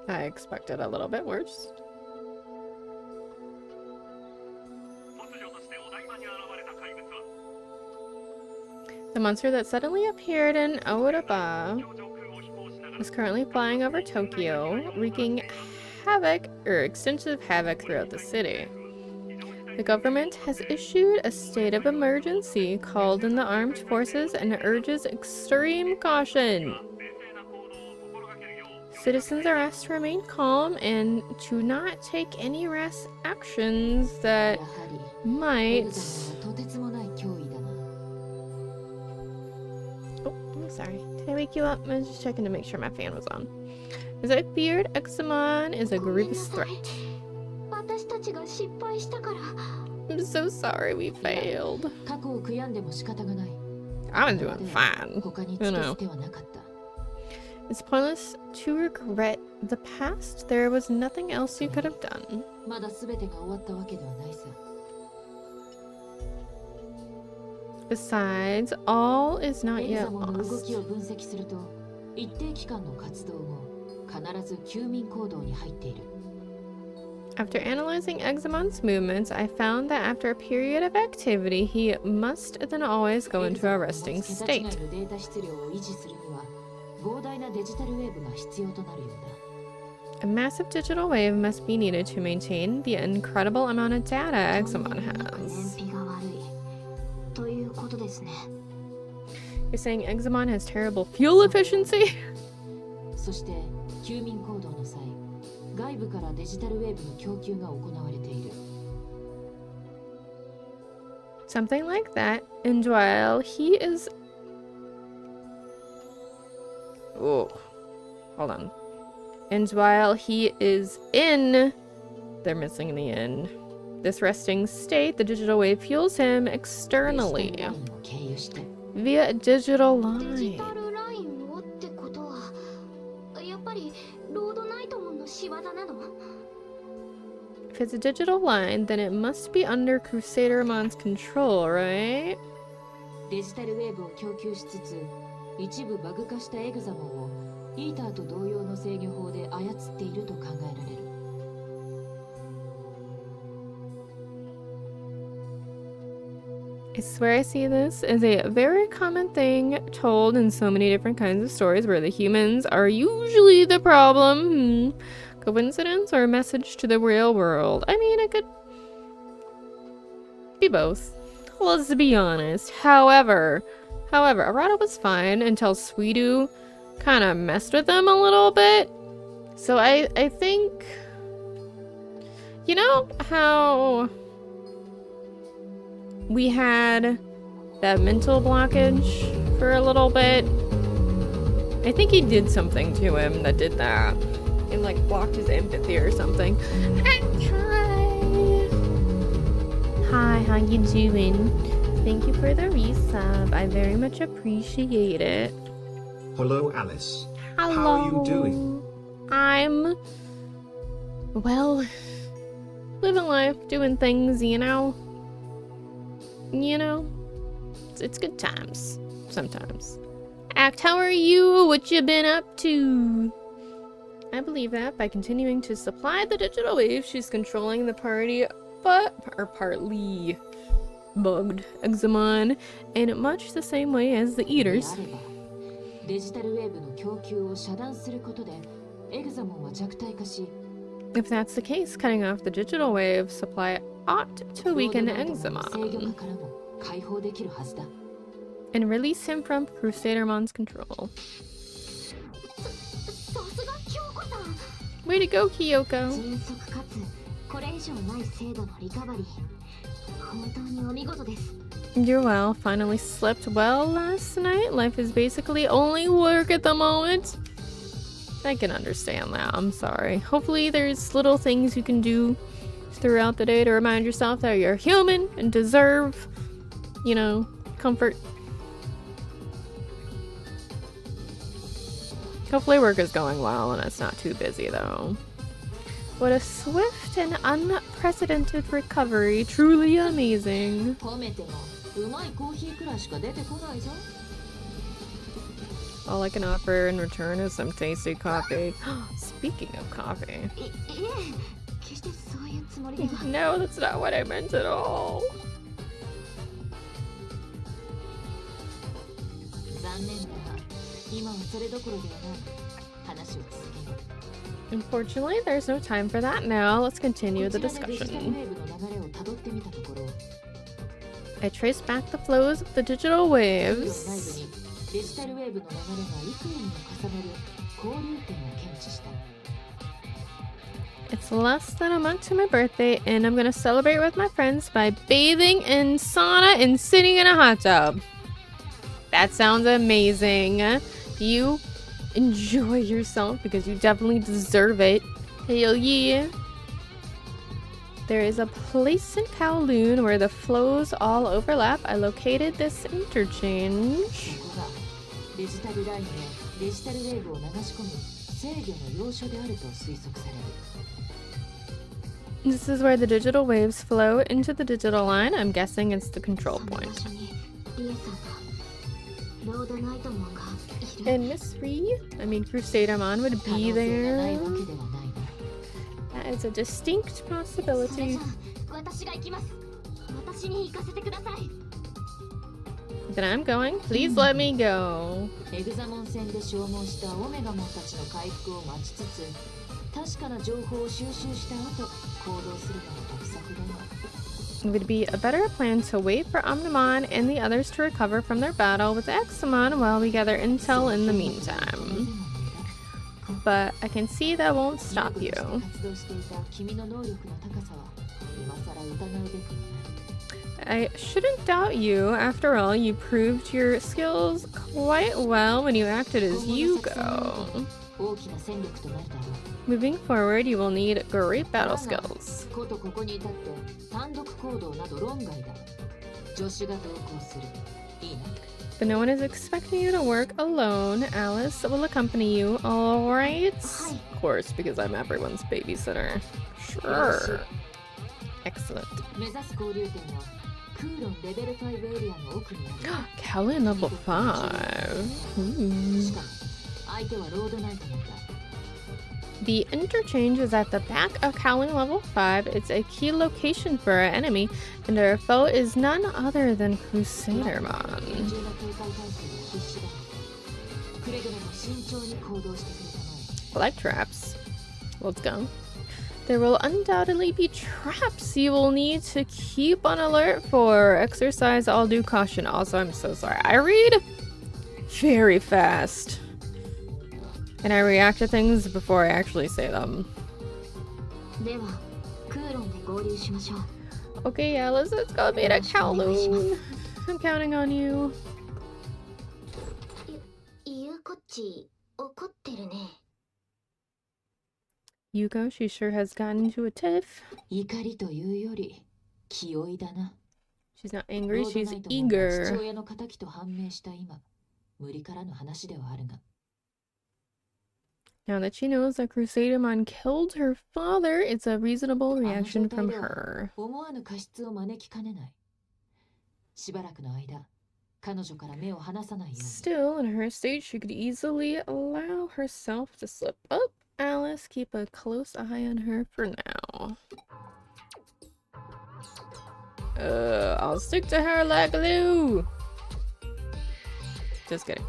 S1: I expected a little bit worse. The monster that suddenly appeared in Odaba is currently flying over Tokyo, wreaking extensive havoc throughout the city. The government has issued a state of emergency, called in the armed forces, and urges extreme caution. Citizens are asked to remain calm and to not take any rash actions that
S4: やはり
S1: might...
S4: ザモンはとてつもない脅威だな。
S1: Oh, I'm sorry. Did I wake you up? I was just checking to make sure my fan was on. As I feared, Examon is a grievous threat.
S5: 私たちが失敗したから。
S1: I'm so sorry we failed.
S4: 過去を悔やんでも仕方がない。
S1: I was doing fine.
S4: 他に
S1: You
S4: 尽く
S1: know.
S4: す手はなかった。
S1: It's pointless to regret the past. There was nothing else you could have done.
S4: まだ全てが終わったわけではないさ。
S1: Besides, all is not
S4: エグ
S1: yet
S4: ザモンの動
S1: lost.
S4: きを分析すると、一定期間の活動後、必ず休眠行動に入っている。
S1: After analyzing Examon's movements, I found that after a period of activity, he must then always go into a resting
S4: 桁違い
S1: state.
S4: のデータ質量を維持するには、膨大なデジタルウェーブが必要となるようだ。
S1: A massive digital wave must be needed to maintain the incredible amount of data Examon
S5: 燃
S1: has.
S5: 費が悪い。ということですね。
S1: You're saying Examon has terrible fuel efficiency?
S4: そして休眠行動の際、外部からデジタルウェーブの供給が行われている。
S1: Something like that. And while he is... Oh, hold on. And while he is in... They're missing the N. This resting state, the digital wave fuels him
S4: デジタル
S1: externally
S4: ラインを経由して、
S1: via a digital
S5: デジ
S1: line.
S5: タルラインをってことは、やっぱりロードナイトモンの仕業なの？
S1: If it's a digital line, then it must be under Crusadermon's control, right?
S4: デジタルウェーブを供給しつつ、一部バグ化したエグザモンをイーターと同様の制御法で操っていると考えられる。
S1: I swear I see this as a very common thing told in so many different kinds of stories where the humans are usually the problem. Coincidence or a message to the real world? I mean, it could be both. Let's be honest. However, Arata was fine until Suidu kind of messed with them a little bit. So I think, you know how we had that mental blockage for a little bit? I think he did something to him that did that. And like blocked his empathy or something. Hi, how you doing? Thank you for the resub. I very much appreciate it.
S6: Hello, Alice.
S1: Hello.
S6: How are you doing?
S1: I'm... well... living life, doing things, you know? You know? It's good times. Sometimes. Act, how are you? What you been up to? I believe that by continuing to supply the digital wave, she's controlling the party, partly bugged Examon in much the same way as the
S4: で
S1: Eaters.
S4: あれば、デジタルウェーブの供給を遮断することで、エグザモンは弱体化し、
S1: If that's the case, cutting off the digital wave supply ought to
S4: ロード
S1: weaken
S4: ナイトモンの制御
S1: Examon
S4: 化からも解放できるはずだ。
S1: and release him from Crusadermon's control.
S5: さすが京子さん。
S1: Way to go, Kyoko!
S5: 迅速かつこれ以上ない精度のリカバリー。本当にお見事です。
S1: You're well. Finally slept well last night. Life is basically only work at the moment. I can understand that. I'm sorry. Hopefully there's little things you can do throughout the day to remind yourself that you're human and deserve, you know, comfort. Hopefully work is going well and it's not too busy though. What a swift and unprecedented recovery. Truly amazing.
S4: 褒めてもうまいコーヒーくらいしか出てこないぞ。
S1: All I can offer in return is some tasty coffee. Speaking of coffee.
S5: いえ決してそういうつもりでは。
S1: No, that's not what I meant at all.
S4: 残念だが、今はそれどころではない。話を続けよう。
S1: Unfortunately, there's no time for that now. Let's continue the
S4: こちらでデジタルウ
S1: discussion.
S4: ェーブの流れをたどってみたところ、
S1: I traced back the flows of the digital
S4: 内部
S1: waves.
S4: にデジタルウェーブの流れが幾重にも重なる交流点を検知した。
S1: It's less than a month to my birthday, and I'm gonna celebrate with my friends by bathing in sauna and sitting in a hot tub. That sounds amazing. You enjoy yourself because you definitely deserve it. Hell yeah. There is a place in Kowloon where the flows all overlap. I located this interchange.
S4: ここがデジタルラインへデジタルウェーブを流し込む制御の要所であると推測される。
S1: This is where the digital waves flow into the digital line. I'm guessing it's the control
S5: その
S1: point.
S5: 場所にリエさんとロードナイトモンがいる。
S1: And Miss Crusadermon would
S4: 可能
S1: be
S4: 性がない
S1: there.
S4: わけではないな。
S1: That is a distinct
S5: それじ
S1: possibility.
S5: ゃあ私が行きます。私に行かせてください。
S1: Then I'm going. Please let me go.
S4: エグザモン戦で消耗したオメガモンたちの回復を待ちつつ、確かな情報を収集した後行動するのが得策だな。
S1: It would be a better plan to wait for Omnimon and the others to recover from their battle with Examon while we gather intel in the meantime. But I can see that won't stop you.
S4: 活動していた君の能力の高さは今更疑うべくもない。
S1: I shouldn't doubt you. After all, you proved your skills quite well when you acted as Yugo.
S4: 大きな戦力となるだろう。
S1: Moving forward, you will need great battle skills.
S4: ことここに至って単独行動など論外だ。助手が同行する。いいな。
S1: But no one is expecting you to work alone. Alice will accompany you, alright? Of course, because I'm everyone's babysitter. Sure. Excellent.
S4: 目指す交流点はクーロンレベル5エリアの奥にある。
S1: Kellen level 5.
S4: しかも相手はロードナイトなんだ。
S1: The interchange is at the back of Cowling level 5. It's a key location for our enemy, and our foe is none other than
S4: 厳
S1: Crusadermon.
S4: 重な警戒態勢は必至だ。くれぐれも慎重に行動してくれたまえ。
S1: Like traps. Let's go. There will undoubtedly be traps you will need to keep on alert for. Exercise all due caution. Also, I'm so sorry. I read very fast. And I react to things before I actually say them.
S5: ではクーロンで合流しましょう。
S1: Okay, yeah, let's go meet at Kowloon. I'm counting on you.
S5: ゆうこっち怒ってるね。
S1: Yuko, she sure has gotten into a tiff.
S4: 怒りというより気負いだな。
S1: She's not angry,
S4: ロード
S1: she's
S4: ナイトモンが父
S1: eager.
S4: 親の仇と判明した今、無理からの話ではあるが。
S1: Now that she knows that Crusadermon killed her father, it's a reasonable reaction from her.
S4: 思わぬ過失を招きかねない。しばらくの間、彼女から目を離さないように。
S1: Still, in her state, she could easily allow herself to slip up. Alice, keep a close eye on her for now. I'll stick to her like glue. Just kidding.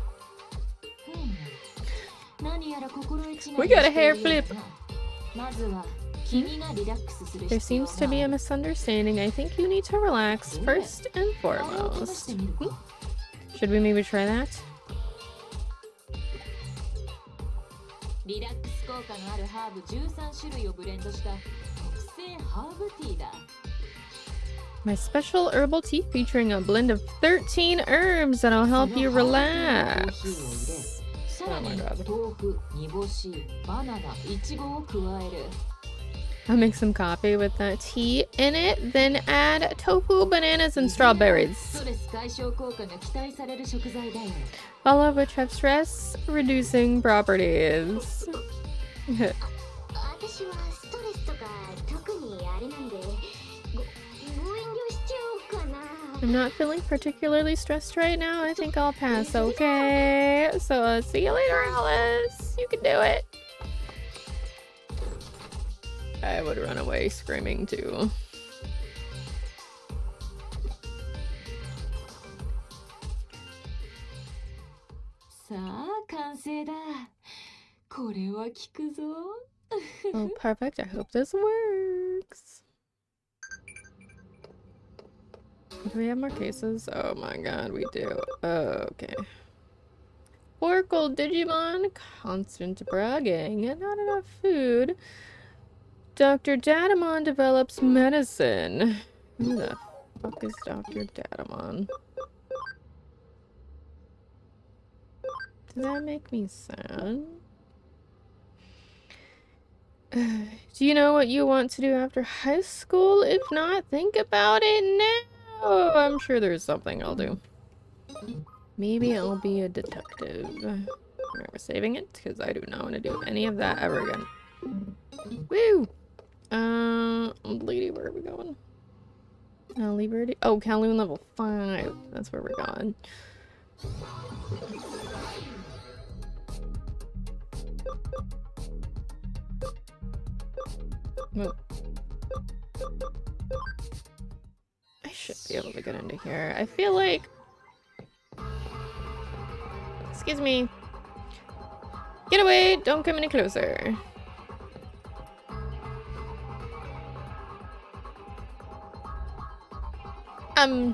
S4: 何やら心得違いをしている
S1: We got a hair
S4: ようだ
S1: flip.
S4: な。まずは君がリラックスする
S1: There
S4: 必要
S1: seems to be
S4: が
S1: a misunderstanding. I think you need to relax first and
S4: あれを試し
S1: foremost.
S4: てみるか。
S1: Should we maybe try that?
S4: リラックス効果のあるハーブ13種類をブレンドした特製ハーブティーだ。
S1: My special herbal tea featuring a blend of 13 herbs that'll help you
S4: そのハーブティーにコーヒーを入れ、
S1: relax.
S4: ささらに
S1: Oh my god.
S4: 豆腐、煮干し、バナナ、イチゴを加える。
S1: I'll make some coffee with that tea in it, then add tofu, bananas, and strawberries.
S4: ストレス解消効果が期待される食材だよ。
S1: All of which have stress-reducing properties.
S5: 私はストレスとか特にあれなんでご遠慮しちゃおうかな。
S1: I'm not feeling particularly stressed right now. I think I'll pass, okay? So, see you later, Alice. You can do it. I would run away screaming too.
S4: さあ完成だ。これは効くぞ。
S1: Oh, perfect. I hope this works. Do we have more cases? Oh my god, we do. Okay. Oracle Digimon, constant bragging, and not enough food. Dr. Datamon develops medicine. Who the fuck is Dr. Datamon? Does that make me sad? Do you know what you want to do after high school? If not, think about it now. I'm sure there's something I'll do. Maybe I'll be a detective. Remember saving it, because I do not want to do any of that ever again. Woo! Lady, where are we going? Liberty. Oh, Kowloon level 5. That's where we're going. Whoa. I should be able to get into here. I feel like... Excuse me. Get away! Don't come any closer. Huh?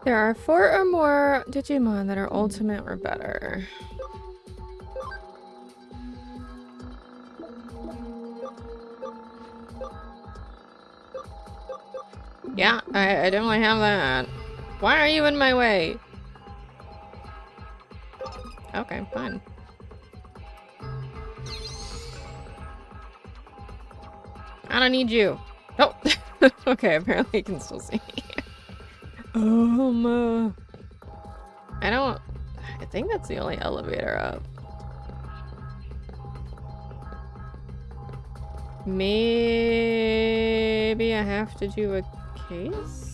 S1: There are 4 or more Digimon that are ultimate or better. Yeah, I definitely have that. Why are you in my way? Okay, fine. I don't need you. Oh, okay, apparently you can still see me. I think that's the only elevator up. Maybe I have to do a case?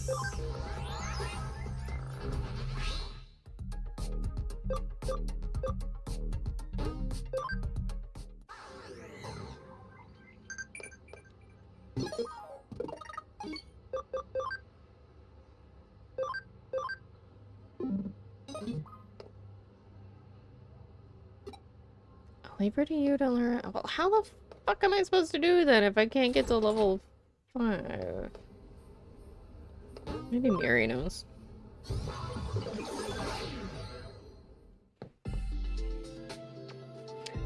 S1: Labor to you to learn. Well, how the fuck am I supposed to do that if I can't get to level 5? Maybe Mary knows.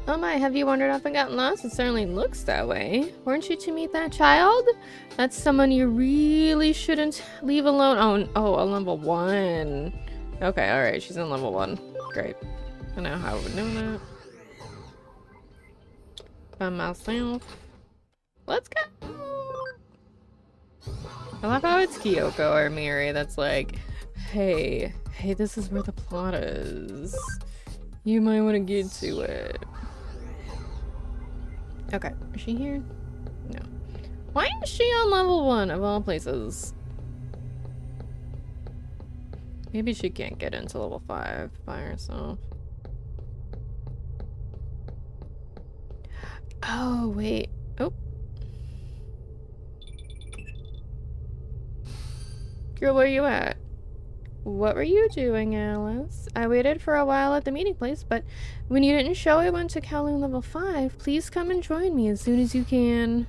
S1: Oh my, have you wandered off and gotten lost? It certainly looks that way. Weren't you to meet that child? That's someone you really shouldn't leave alone. Oh, a level 1. Okay, alright, she's in level 1. Great. I know how I would know that. By myself. Let's go! I love how it's Kyoko or Miri that's like, hey, this is where the plot is. You might want to get to it. Okay, is she here? No. Why is she on level 1 of all places? Maybe she can't get into level 5 by herself. Oh, wait. Oh. Girl, where you at? What were you doing, Alice? I waited for a while at the meeting place, but when you didn't show, I went to Kowloon level 5. Please come and join me as soon as you can.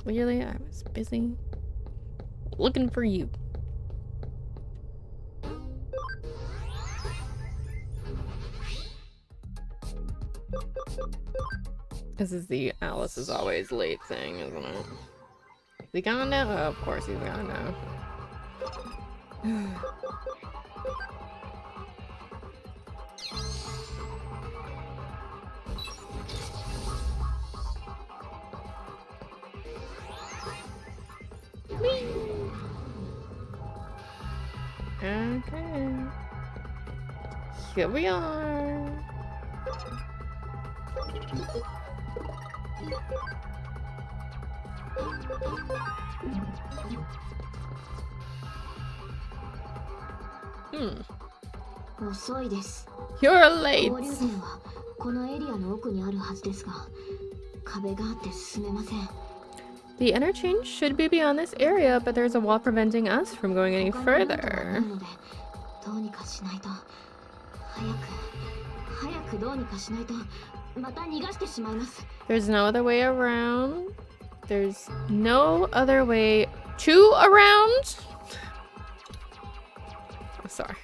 S1: Clearly, I was busy looking for you. This is the Alice is always late thing, isn't it? Is he gone now? Oh, of course he's gone now. Okay. Here we are.
S5: 遅いです。
S1: You're late.
S5: 交流点はこのエリアの奥にあるはずですが、壁があって進めません。
S1: The interchange should be beyond this area, but there's a wall preventing us from going any
S5: 他にルートはない
S1: further.
S5: ので、どうにかしないと。早くどうにかしないと、また逃がしてしまいます。
S1: There's no other way around. There's no other way to around. I'm sorry.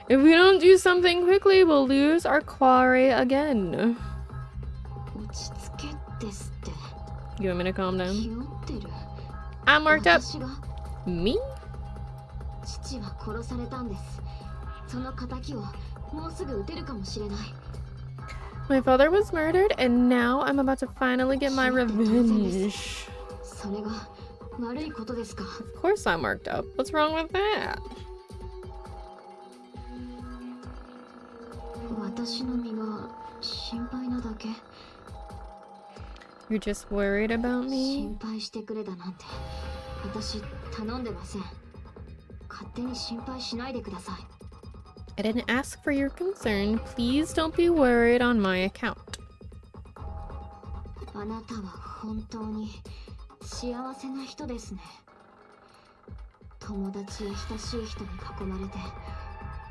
S1: If we don't do something quickly, we'll lose our quarry again.
S5: 落ち着けですって。
S1: You want me to calm down?
S5: 気負ってる。
S1: I'm worked up.
S5: 私が
S1: Me?
S5: 父は殺されたんです。その仇をもうすぐ撃てるかもしれない。
S1: My father was murdered, and now I'm about to finally get my revenge.
S5: それが悪いことですか。
S1: Of course I'm worked up. What's wrong with that?
S5: 私の身が心配なだけ。
S1: You're just worried about me?
S5: 心配してくれだなんて私頼んでません。勝手に心配しないでください。
S1: I didn't ask for your concern. Please don't be worried on my account.
S5: あなたは本当に幸せな人ですね。友達や親しい人に囲まれて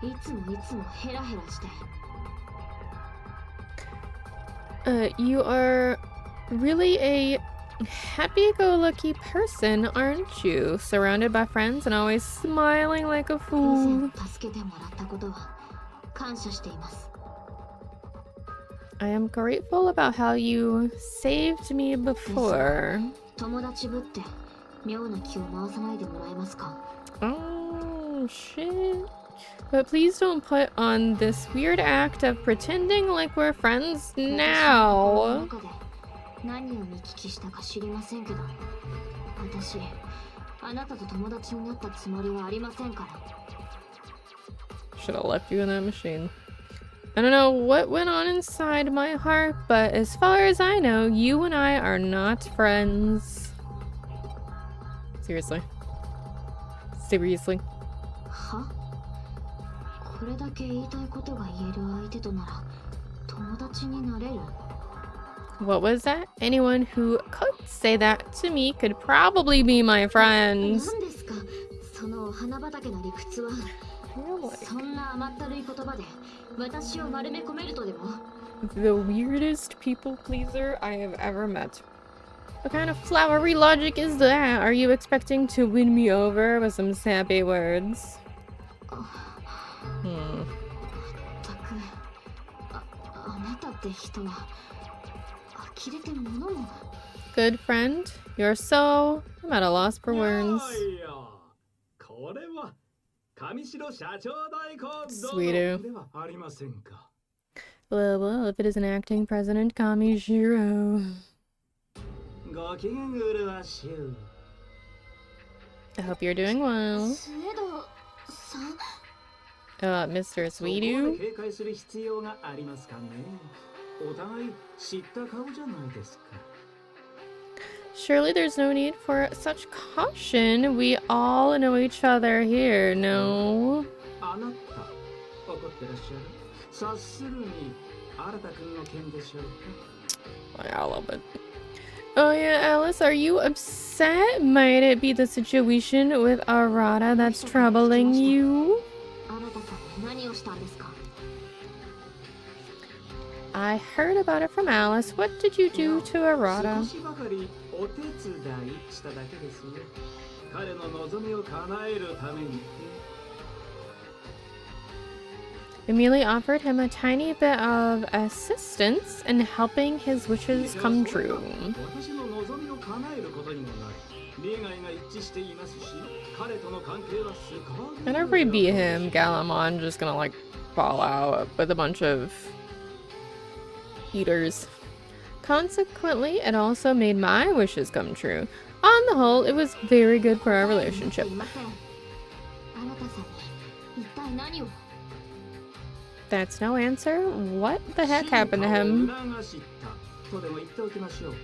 S5: いつもヘラヘラして。
S1: You are really a happy-go-lucky person, aren't you? Surrounded by friends and always smiling like a
S5: 以
S1: fool.
S5: 前助けてもらったことは感謝しています。
S1: I am grateful about how you saved me before.
S5: 友達ぶって妙な気を回さないでもらえますか。
S1: Oh, shit. But please don't put on this weird act of pretending like we're friends
S5: 私の
S1: now.
S5: 中で何を見聞きしたか知りませんけど、私あなたと友達になったつもりはありませんから。
S1: Should have left you in that machine. I don't know what went on inside my heart, but as far as I know, you and I are not friends. Seriously. Seriously.
S5: は？これだけ言いたいことが言える相手となら友達になれる？
S1: What was that? Anyone who could say that to me could probably be my friends.
S5: 何ですかそのお花畑の理屈は。
S1: Really?
S5: そんな甘ったるい言葉で私を丸め込めるとでも？
S1: The weirdest people pleaser I have ever met. What kind of flowery logic is that? Are you expecting to win me over with some sappy words?
S5: たくあなたって人は呆れて物も。
S1: Good friend, you're so... I'm at a loss for words.
S2: いやこれは上白社長代行
S1: Sweeto.
S2: ではありませんか。
S1: Well, if it is an acting president, Kami Shiro.
S2: ご機嫌うるわしゅう。
S1: I hope you're doing well.
S5: スエドさん。
S1: Mr.
S2: そこまで
S1: Sweetu?
S2: 警戒する必要がありますかね。お互い知った顔じゃないですか。
S1: Surely there's no need for such caution. We all know each other here, no?
S2: あなた怒ってらっしゃる。察するに新田君の件でしょうか。
S1: Yeah, a little bit. Oh yeah, Alice, are you upset? Might it be the situation with Arata that's troubling you?
S5: あなたさん何をしたんですか？
S1: I heard about it from Alice. What did you do to Arata?
S2: 少しばかりお手伝いしただけですよ。彼の望みを叶えるために。
S1: I merely offered him a tiny bit of assistance in helping his wishes come true.
S2: 私の望みを叶えることにもなる。利害が一致していますし、彼との関係はすごく。
S1: Whenever we beat him, Galamon just gonna like fall out with a bunch of eaters. Consequently, it also made my wishes come true. On the whole, it was very good for our relationship.
S5: すいません。あなたさんに一体何を？
S1: That's no answer. What the heck happened to him?
S2: 促したとでも言っておきましょうか。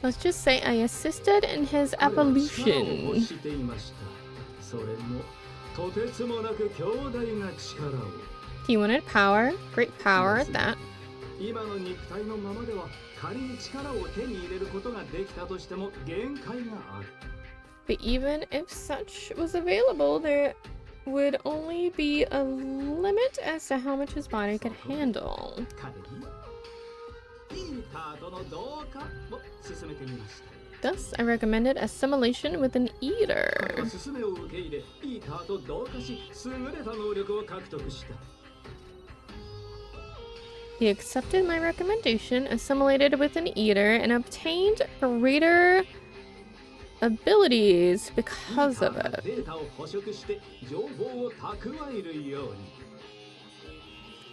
S1: Let's just say I assisted in his
S2: 彼は力を欲
S1: evolution.
S2: していました。それもとてつもなく強大な力を。
S1: He wanted power. Great power at that.
S2: 今の肉体のままでは仮に力を手に入れることができたとしても限界がある。
S1: But even if such was available, there would only be a limit as to how much his body could handle.
S2: 彼にイーターとの同化を進めてみました。
S1: Thus, I recommended assimilation with an
S2: 彼
S1: eater.
S2: は勧めを受け入れ、イーターと同化し、優れた能力を獲得した。
S1: He accepted my recommendation, assimilated with an eater, and obtained greater abilities because of
S2: イーターが
S1: it.
S2: データを捕食して情報を蓄えるように。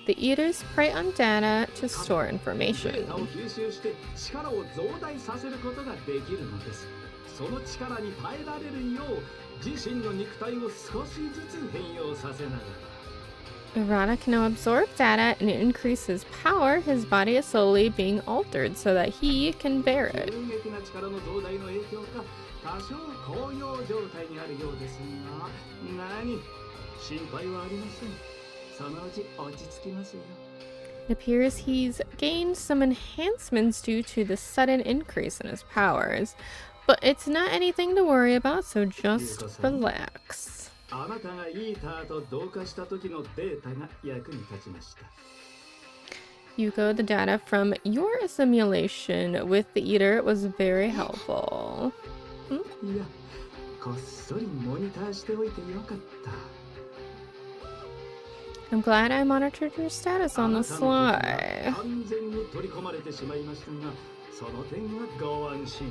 S1: The eaters prey on data to store
S2: デ
S1: information.
S2: ータを吸収して力を増大させることができるのです。その力に耐えられるよう自身の肉体を少しずつ変容させながら。
S1: Arata can now absorb data and increase his power. His body is slowly being altered so that he can bear it.
S2: 急激な力の増大の影響か多少高揚状態にあるようですが、何心配はありません。そのうち落ち着きますよ。
S1: It appears he's gained some enhancements due to the sudden increase in his powers, but it's not anything to worry about, so just relax.
S2: あなたがイーターと同化した時のデータが役に立ちました。
S1: Yuko, the data from your assimilation with the eater was very helpful.
S2: いや、こっそりモニターしておいてよかった。
S1: I'm glad I monitored your status on the
S2: あなたの時は
S1: sly.
S2: 完全に取り込まれてしまいましたが、その点はご安心を。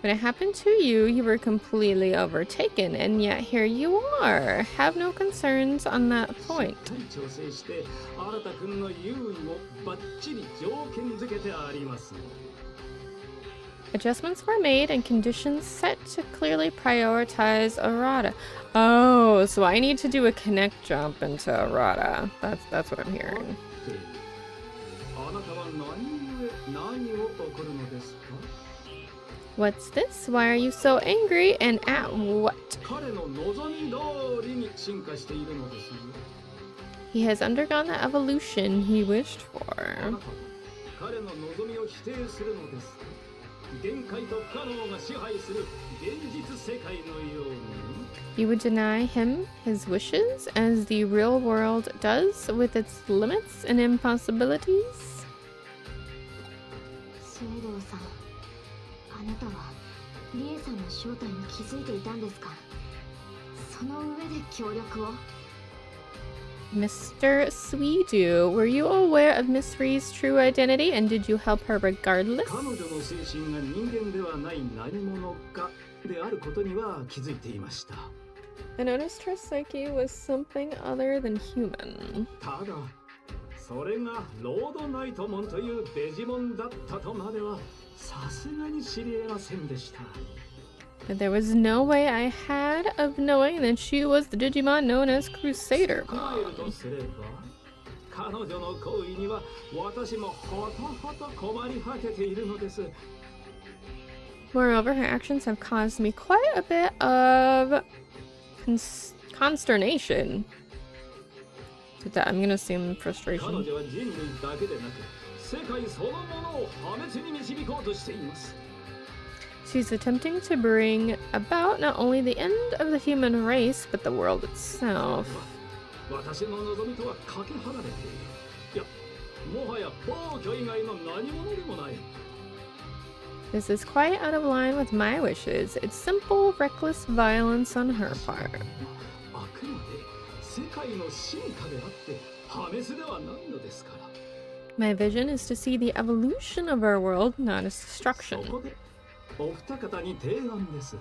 S1: When it happened to you, you were completely overtaken, and yet here you are. Have no concerns on that
S2: し
S1: point.
S2: っかり調整して、新田君の優位をバッチリ条件付けてあります。
S1: Adjustments were made and conditions set to clearly prioritize Arata. Oh, so I need to do a connect jump into Arata. That's what I'm hearing.
S2: あなたは何を起こるのですか？
S1: What's this? Why are you so angry and at what?
S2: 彼の望み通りに進化しているのですよ。
S1: He has undergone the evolution he wished
S2: あ
S1: for.
S2: なたは彼の望みを否定するのですか？限界と不可能が支配する現実世界のように。
S1: You would deny him his wishes as the real world does with its limits and impossibilities?
S5: スウェドウさん、あなたはリエさんの正体に気づいていたんですか？その上で協力を？
S1: Mr. Sweedu, were you aware of Miss Ree's true identity and did you help her regardless?
S2: 彼女の精神が人間ではない何者かであることには気づいていました。
S1: I noticed her psyche was something other than human.
S2: ただ、それがロードナイトモンというデジモンだったとまではさすがに知り得ませんでした。
S1: But there was no way I had of knowing that she was the Digimon known as Crusader
S2: 考えると
S1: Mom.
S2: すれば、彼女の行為には私もほとほと困り果てているのです。
S1: Moreover, her actions have caused me quite a bit of consternation. I'm gonna assume
S2: 彼
S1: frustration.
S2: 女は人類だけでなく、世界そのものを破滅に導こうとしています。
S1: She's attempting to bring about not only the end of the human race, but the world itself.
S2: 私の望みとはかけ離れている。いや、もはや暴挙以外の何者でもない。
S1: This is quite out of line with my wishes. It's simple, reckless violence on her part.
S2: あくまで世界の進化であって破滅ではないのですから。
S1: My vision is to see the evolution of our world, not its
S2: そ
S1: destruction.
S2: こでお二方に提案です。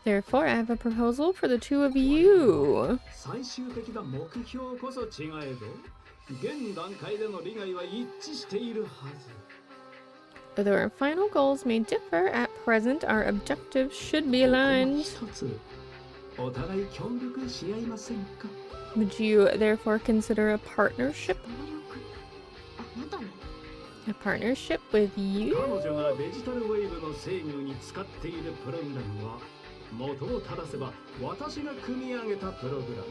S1: Therefore, I have a proposal for the two of you.
S2: 最終的な目標こそ違えど、現段階での利害は一致しているはず。
S1: Although our final goals may differ, at present our objectives should be
S2: この
S1: aligned.
S2: 一つ、お互い協力し合いませんか？
S1: Would you therefore consider a partnership?
S5: あなたに
S1: A partnership with
S2: 彼
S1: you?
S2: 女がデジタルウェーブの制御に使っているプログラムは、元を正せば私が組み上げたプログラム。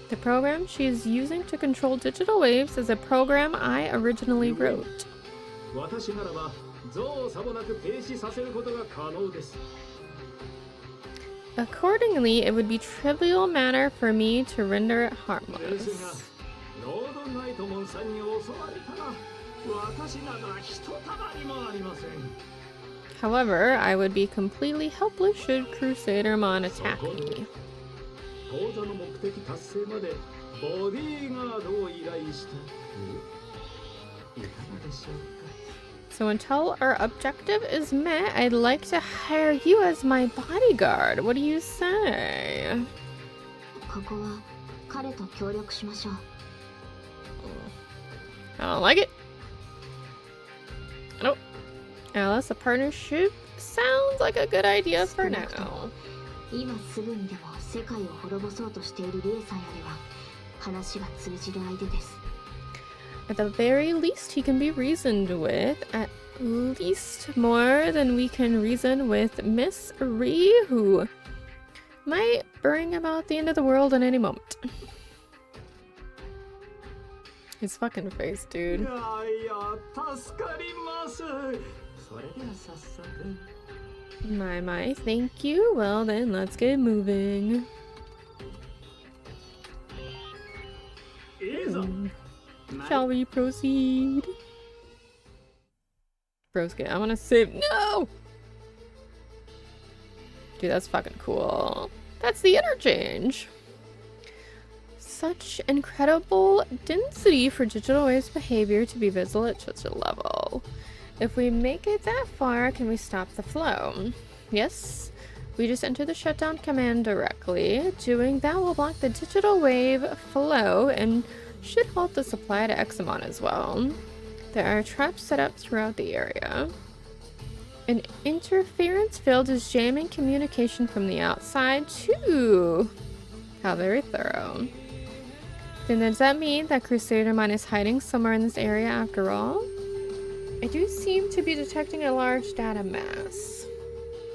S1: The program she is using to control digital waves is a program I originally wrote.
S2: 私ならば象をさもなく停止させることが可能です。
S1: Accordingly, it would be trivial matter for me to render it
S2: ですが、
S1: harmless.
S2: ロードナイトモンさんに襲われたら、私などはひとたまりもありません。
S1: However, I would be completely helpless should Crusadermon attack
S2: そこで
S1: me.
S2: 講座の目的達成までボディーガードを依頼したく、いかがでしょうか？
S1: So until our objective is met, I'd like to hire you as my bodyguard. What do you say?
S5: ここは彼と協力しましょう。
S1: I don't like it. Nope. Alice, a partnership sounds like a good idea for now.
S5: 今すぐにでも世界を滅ぼそうとしているリエさんよりは話が通じる相手です。
S1: At the very least, he can be reasoned with. At least more than we can reason with Miss Ree, who might bring about the end of the world at any moment. His fucking face,
S2: い
S1: dude.
S2: やいや、助かります。それでは早速。
S1: My, thank you. Well then, let's get moving.
S2: いいぞ。
S1: Shall we proceed? Broski, I want to save. No! Dude, that's fucking cool. That's the interchange. Such incredible density for digital waves behavior to be visible at such a level. If we make it that far, can we stop the flow? Yes. We just enter the shutdown command directly. Doing that will block the digital wave flow and should halt the supply to Examon as well. There are traps set up throughout the area. An interference field is jamming communication from the outside too. How very thorough. Then does that mean that Crusadermon is hiding somewhere in this area after all? I do seem to be detecting a large data mass.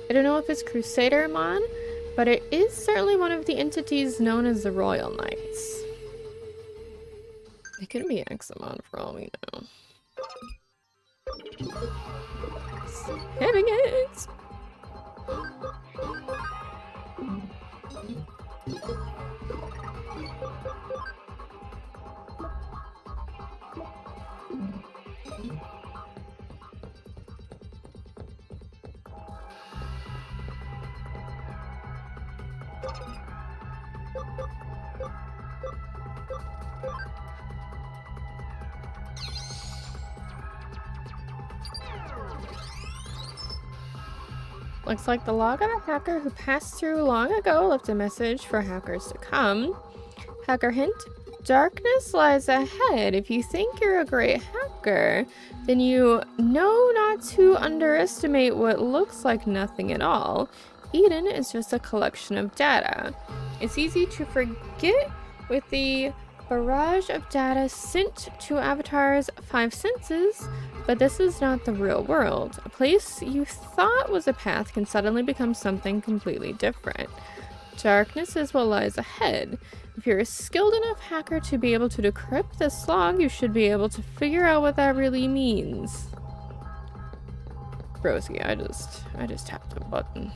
S1: I don't know if it's Crusadermon, but it is certainly one of the entities known as the Royal Knights. It could be Examon for all we know. Having it! Looks like the log of a hacker who passed through long ago left a message for hackers to come. Hacker hint: darkness lies ahead. If you think you're a great hacker, then you know not to underestimate what looks like nothing at all. Eden is just a collection of data. It's easy to forget with the barrage of data sent to Avatar's 5 senses, but this is not the real world. A place you thought was a path can suddenly become something completely different. Darkness is what lies ahead. If you're a skilled enough hacker to be able to decrypt this log, you should be able to figure out what that really means. Broski, I just tapped a button.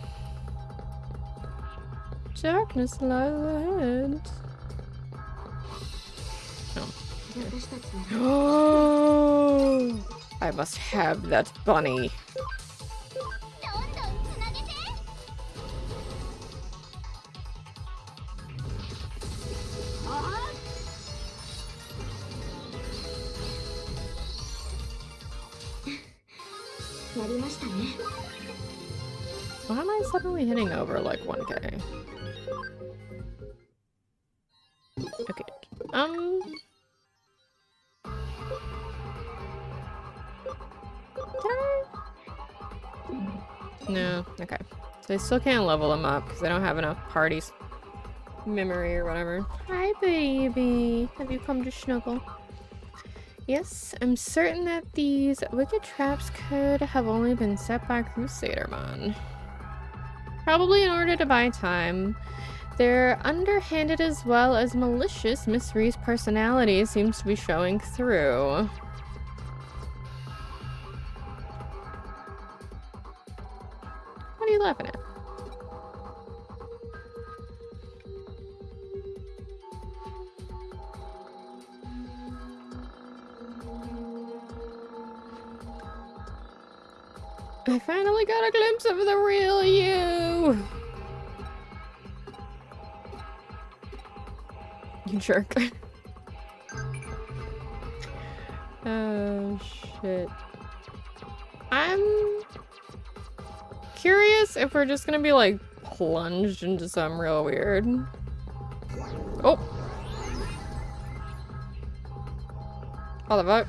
S1: darkness lies ahead. Oh.
S5: 私たちの
S1: Oh, I must have that bunny.
S5: どんどんつなげて。やりましたね。
S1: Why am I suddenly hitting over like 1k? Okay. Did I? No. Okay. So I still can't level them up because I don't have enough parties memory or whatever. Hi, baby. Have you come to snuggle? Yes, I'm certain that these wicked traps could have only been set by Crusadermon. Probably in order to buy time. Their underhanded as well as malicious Miss personality seems to be showing through. What are you laughing at? I finally got a glimpse of the real you! You jerk. Oh, shit. I'm curious if we're just gonna be, like, plunged into some real weird... Oh! What the fuck?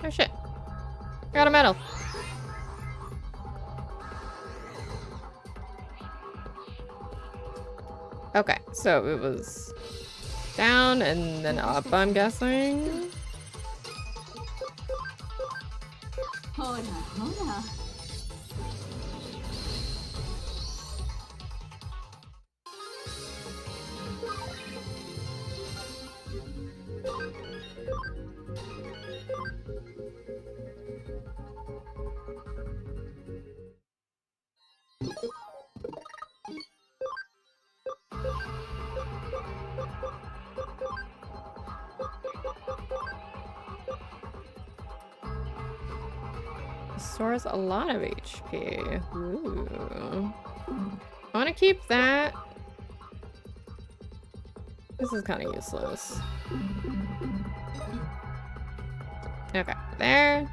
S1: Oh shit. I got a medal. Okay, so it was down and then up, I'm guessing.
S3: ほらほら
S1: Stores a lot of HP. Ooh. I want to keep that. This is kind of useless. Okay, there.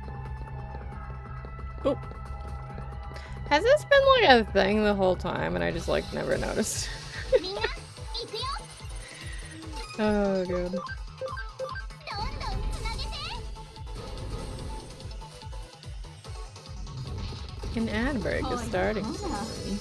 S1: Oh. Has this been like a thing the whole time and I just like never noticed? Oh, good. An ad break is starting soon.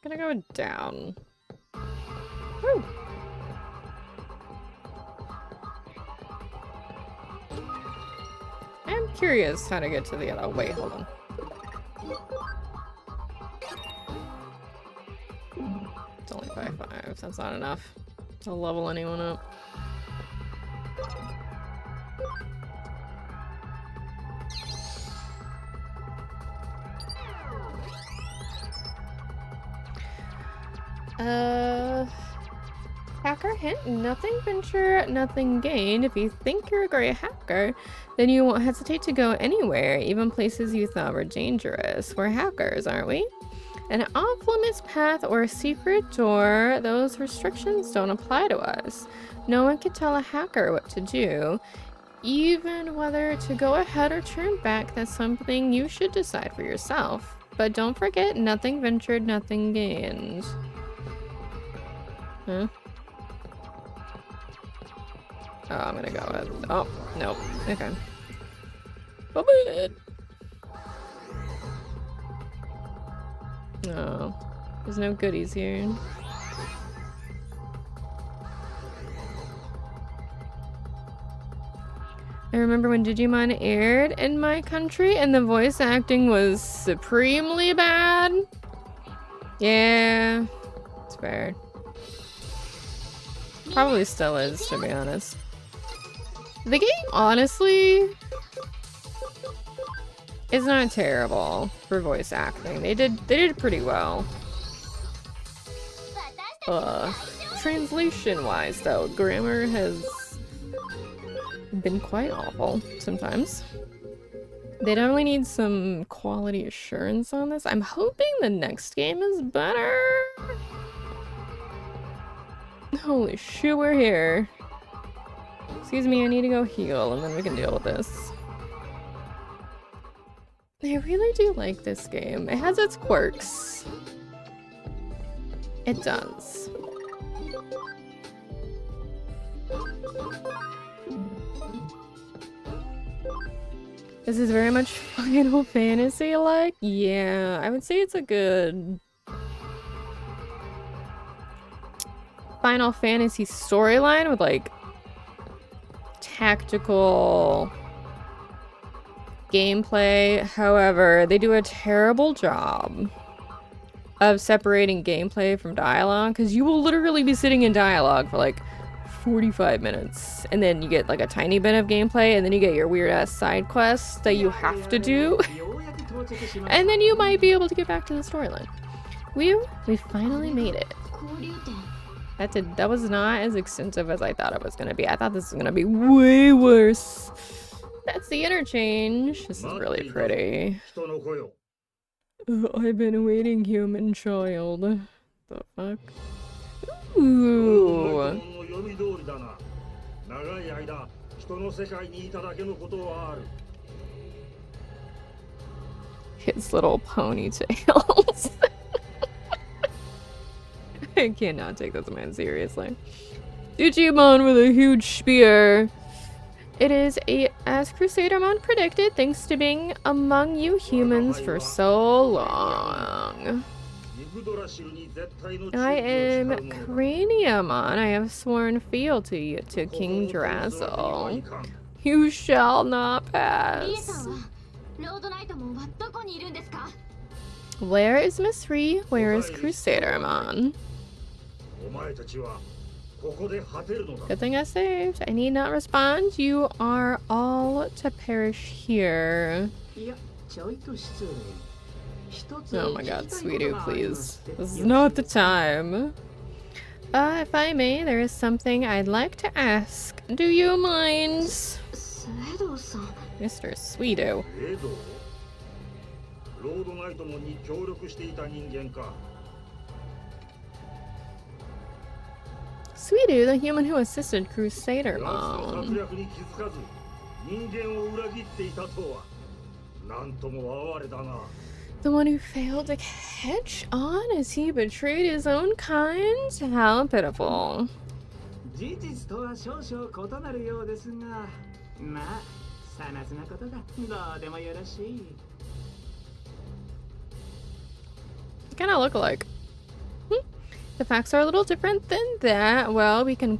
S1: Gonna go down. Woo. I'm curious how to get to the other. Wait, hold on. It's only 5-5. That's not enough to level anyone up. Hacker hint, nothing venture, nothing gained. If you think you're a great hacker, then you won't hesitate to go anywhere, even places you thought were dangerous. We're hackers, aren't we? An off-limits path or a secret door, those restrictions don't apply to us. No one can tell a hacker what to do. Even whether to go ahead or turn back, that's something you should decide for yourself. But don't forget, nothing ventured, nothing gained. Huh? Oh, I'm gonna go with... Oh, nope. Okay. No. There's no goodies here. I remember when Digimon aired in my country and the voice acting was supremely bad. Yeah, it's fair. Probably still is, to be honest. The game, honestly, is not terrible for voice acting. They did pretty well. Translation-wise, though, grammar has been quite awful sometimes. They definitely need some quality assurance on this. I'm hoping the next game is better. Holy shit, we're here. Excuse me, I need to go heal and then we can deal with this. I really do like this game. It has its quirks. It does. This is very much Final Fantasy-like. Yeah, I would say it's a good Final Fantasy storyline with like tactical gameplay. However, they do a terrible job of separating gameplay from dialogue, because you will literally be sitting in dialogue for like 45 minutes and then you get like a tiny bit of gameplay and then you get your weird ass side quests that you have to do and then you might be able to get back to the storyline. We finally made it. That was not as extensive as I thought it was gonna be. I thought this was gonna be way worse. That's the interchange. This is really pretty. I've been waiting, human child. The fuck? Ooh. His little ponytails. I cannot take this man seriously. Digimon with a huge spear. It is as Crusadermon predicted, thanks to being among you humans for so long. I am Craniamon. I have sworn fealty to King Drazzle. You shall not pass. Where is Miss Ree? Where is Crusadermon? Good thing I saved. I need not respond. You are all to perish here. Oh my god, Sweetie, please. This is not the time. If I may, there is something I'd like to ask. Do you mind? Mr. Sweeto. Sweeto, the human who assisted Crusadermon. The one who failed to catch on as he betrayed his own kind? How pitiful. Kinda look alike. The facts are a little different than that. Well, we can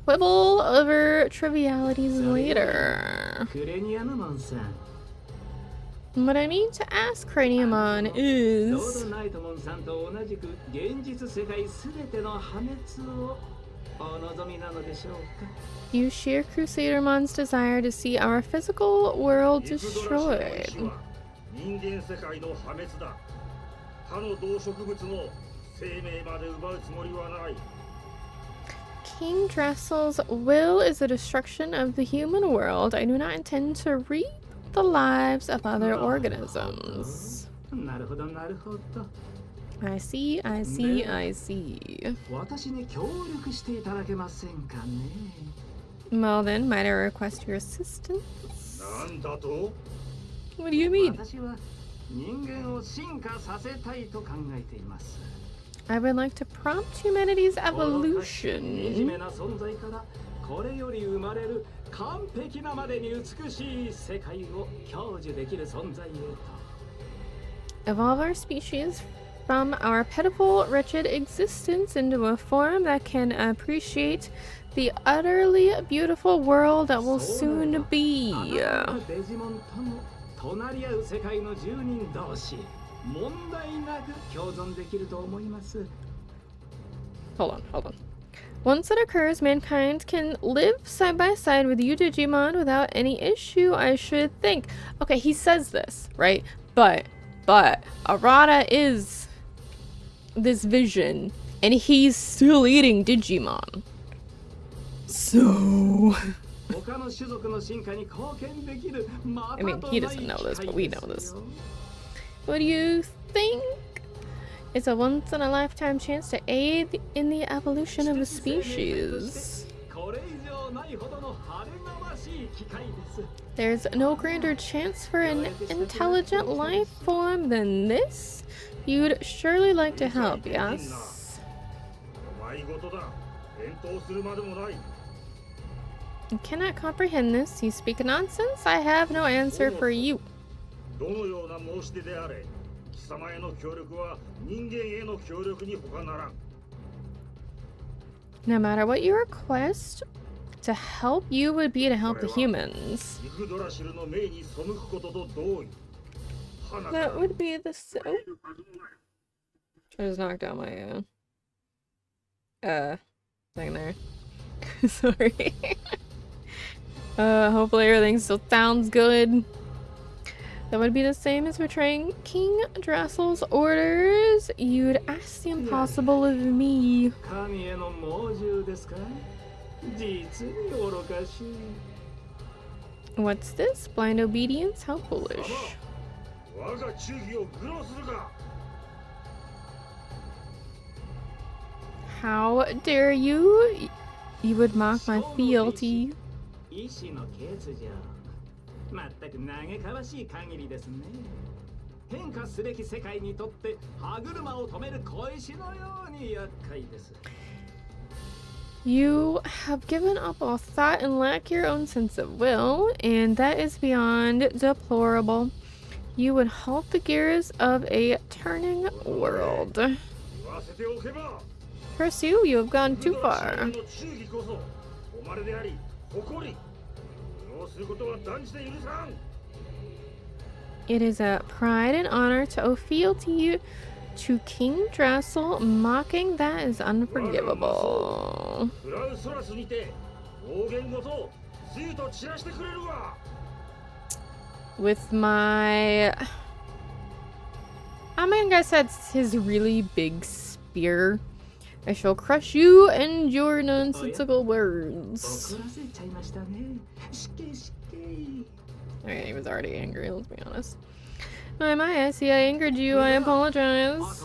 S1: quibble over trivialities later. What I mean to ask Craniamon is... You share Crusadermon's desire to see our physical world destroyed. King Drazzle's will is the destruction of the human world. I do not intend to reap the lives of other organisms. I see, I see, I see. Well then, might I request your assistance? What do you mean? I would like to prompt humanity's evolution. Evolve our species from our pitiful, wretched existence into a form that can appreciate the utterly beautiful world that will soon be.
S2: デジモンとも隣り合う世界の住人同士問題なく共存できると思います。
S1: Hold on. Once it occurs, mankind can live side by side with you, Digimon, without any issue, I should think. Okay, he says this, right? But Arata is this vision, and he's still eating Digimon. So... I mean, he doesn't know this, but we know this. What do you think? It's a once-in-a-lifetime chance to aid in the evolution of a species. There's no grander chance for an intelligent life form than this. You'd surely like to help, yes? I cannot comprehend this. You speak nonsense? I have no answer for you. No matter what you request, to help you would be to help the humans. That would be the I just knocked out my thing there. Sorry. Hopefully everything still sounds good. That would be the same as betraying King Drassel's orders. You'd ask the impossible of me. What's this? Blind obedience? How foolish. How dare you? You would mock my fealty. 全く嘆かわしい限りですね。変化すべき世界にとって歯車を止める小石のように厄介です。You have given up all thought and lack your own sense of will, and that is beyond deplorable. You would halt the gears of a turning world. Pursue, you have gone too far. It is a pride and honor to owe fealty to King Drassel. Mocking that is unforgivable. With my... I mean, I guess that's his really big spear. I shall crush you and your nonsensical words. Alright, he was already angry, let's be honest. I see I angered you, I apologize.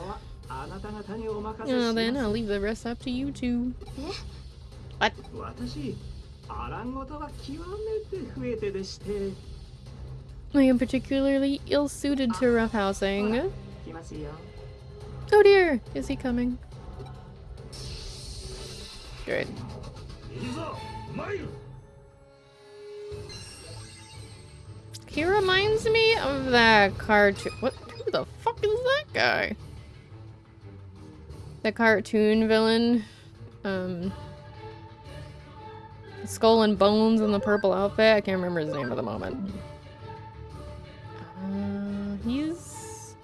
S1: Oh, then I'll leave the rest up to you two. What? I am particularly ill-suited to roughhousing. Oh dear, is he coming? Good. He reminds me of that cartoon. What? Who the fuck is that guy? The cartoon villain. Skull and bones in the purple outfit. I can't remember his name at the moment. He's...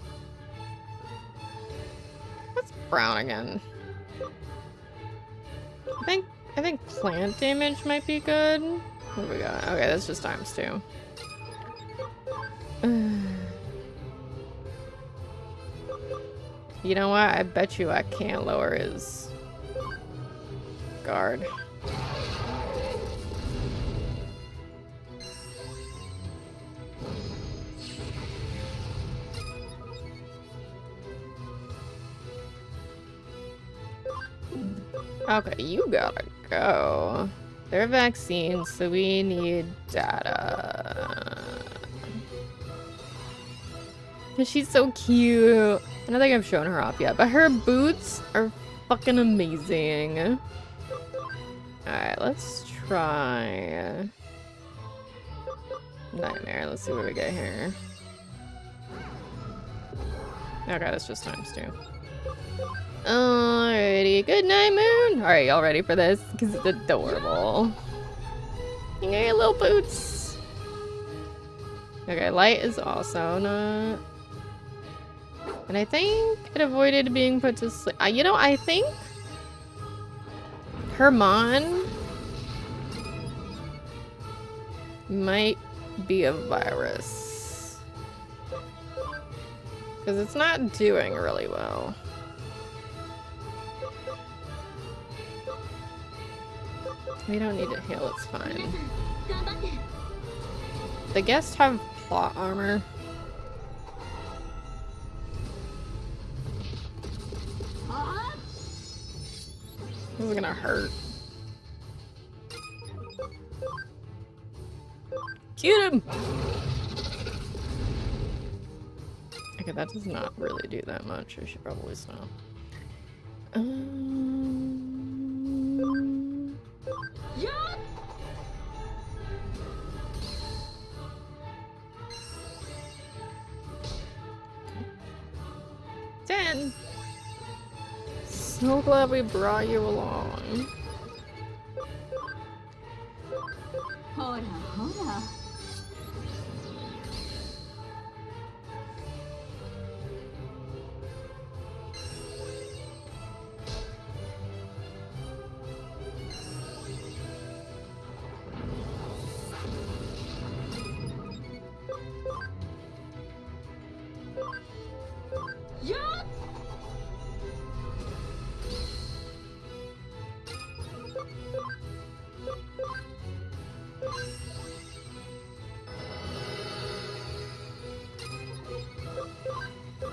S1: What's brown again? I think plant damage might be good. What do we got? Okay, that's just ×2. You know what? I bet you I can't lower his guard. Okay, you gotta go. They're vaccines, so we need data. She's so cute. I don't think I've shown her off yet, but her boots are fucking amazing. Alright, let's try Nightmare. Let's see what we get here. Okay, that's just ×2. Alrighty, good night, Moon. Alright, y'all ready for this? Because it's adorable. Hey, little boots. Okay, light is also not. And I think it avoided being put to sleep. You know, I think Hermon might be a virus. Because it's not doing really well. We don't need to heal, it's fine. The guests have plot armor. This is gonna hurt. Cute him! Okay, that does not really do that much. I should probably stop. Ten. So glad we brought you along.
S4: ほらほら。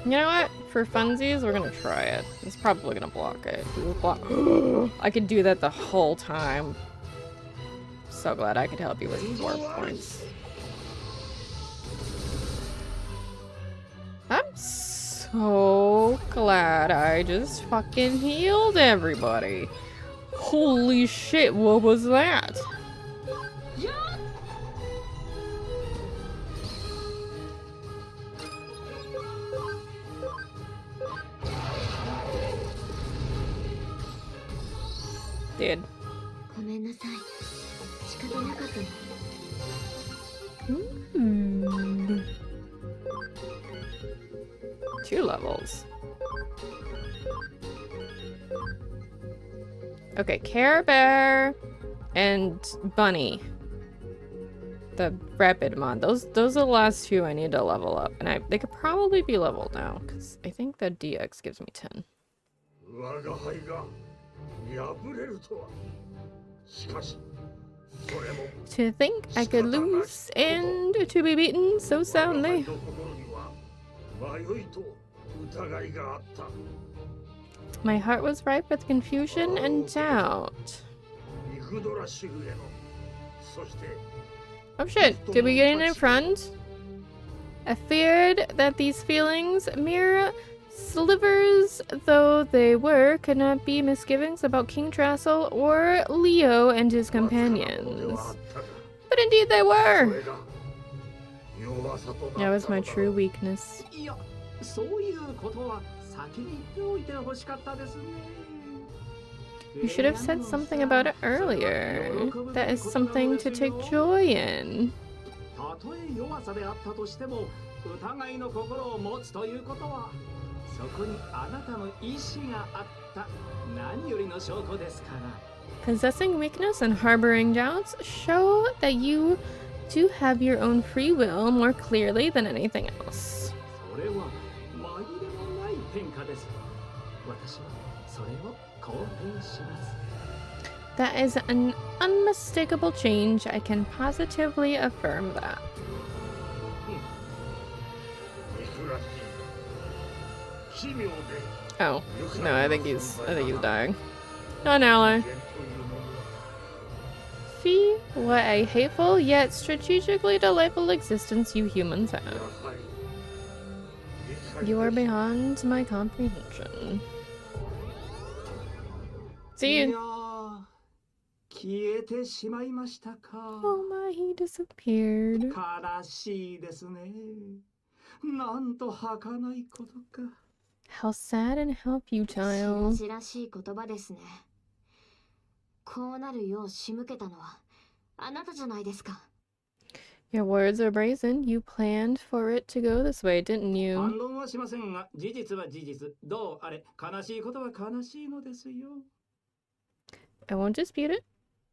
S1: You know what? For funsies, we're gonna try it. It's probably gonna block it. We'll block. I could do that the whole time. So glad I could help you with 4 points. I'm so glad I just fucking healed everybody. Holy shit, what was that? Dude.
S5: ごめんなさい。仕方なかったの。
S1: 2 levels. Okay, Care Bear and Bunny. The Rapidmon. Those are the last 2 I need to level up. And they could probably be leveled now, because I think the DX gives me 10. To think I could lose and to be beaten so soundly. My heart was ripe with confusion and doubt. Oh shit, did we get in in front? I feared that these feelings, mere slivers though they were, could not be misgivings about King Trassel or Leo and his companions. But indeed they were! That was my true weakness.
S2: いや、そういうことは先に言っておいてほしかったですね。
S1: You should have said something about it earlier. That is something to take joy in.
S2: たとえ弱さであったとしても、疑いの心を持つということは、そこにあなたの意志があった何よりの証拠ですから。
S1: Possessing weakness and harboring doubts show that you do have your own free will more clearly than anything else.
S2: それは紛れもない変化です。私はそれを肯定します。
S1: That is an unmistakable change. I can positively affirm that. Oh, no, I think he's dying. Not an ally. Fee, what a hateful yet strategically delightful existence you humans have. You are beyond my comprehension. See you.
S2: 消えてしまいましたか。
S1: Oh my, he disappeared.
S2: 悲しいですね。なんと儚いことか。
S1: How sad and how
S5: しら
S1: futile.
S5: じらしい言葉ですね。こうなるよう仕向けたのはあなたじゃないですか。
S1: Your words are brazen. You planned for it to go this way, didn't
S2: 反
S1: you?
S2: 論はしませんが、事実は事実。どうあれ、悲しいことは悲しいのですよ。
S1: I won't dispute it.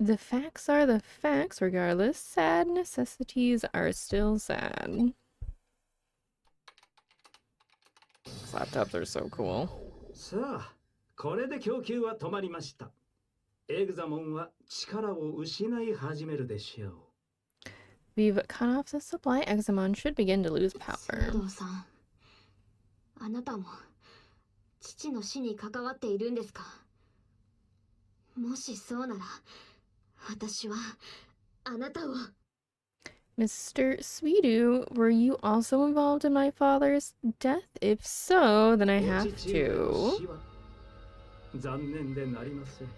S1: The facts are the facts, regardless. Sad necessities are still sad. These laptops are so cool.
S2: さあ、これで供給は止まりました。エグザモンは力を失い始めるでしょう。
S1: We've cut off the supply. Examon should begin to lose
S5: 須
S1: power.
S5: 藤さん、あなたも父の死に関わっているんですか？もしそうなら、私はあなたを。
S1: Mr. Sweetu, were you also involved in my father's death? If so, then I
S2: お
S1: have
S2: 父上の
S1: to.
S2: 死は残念でなりません。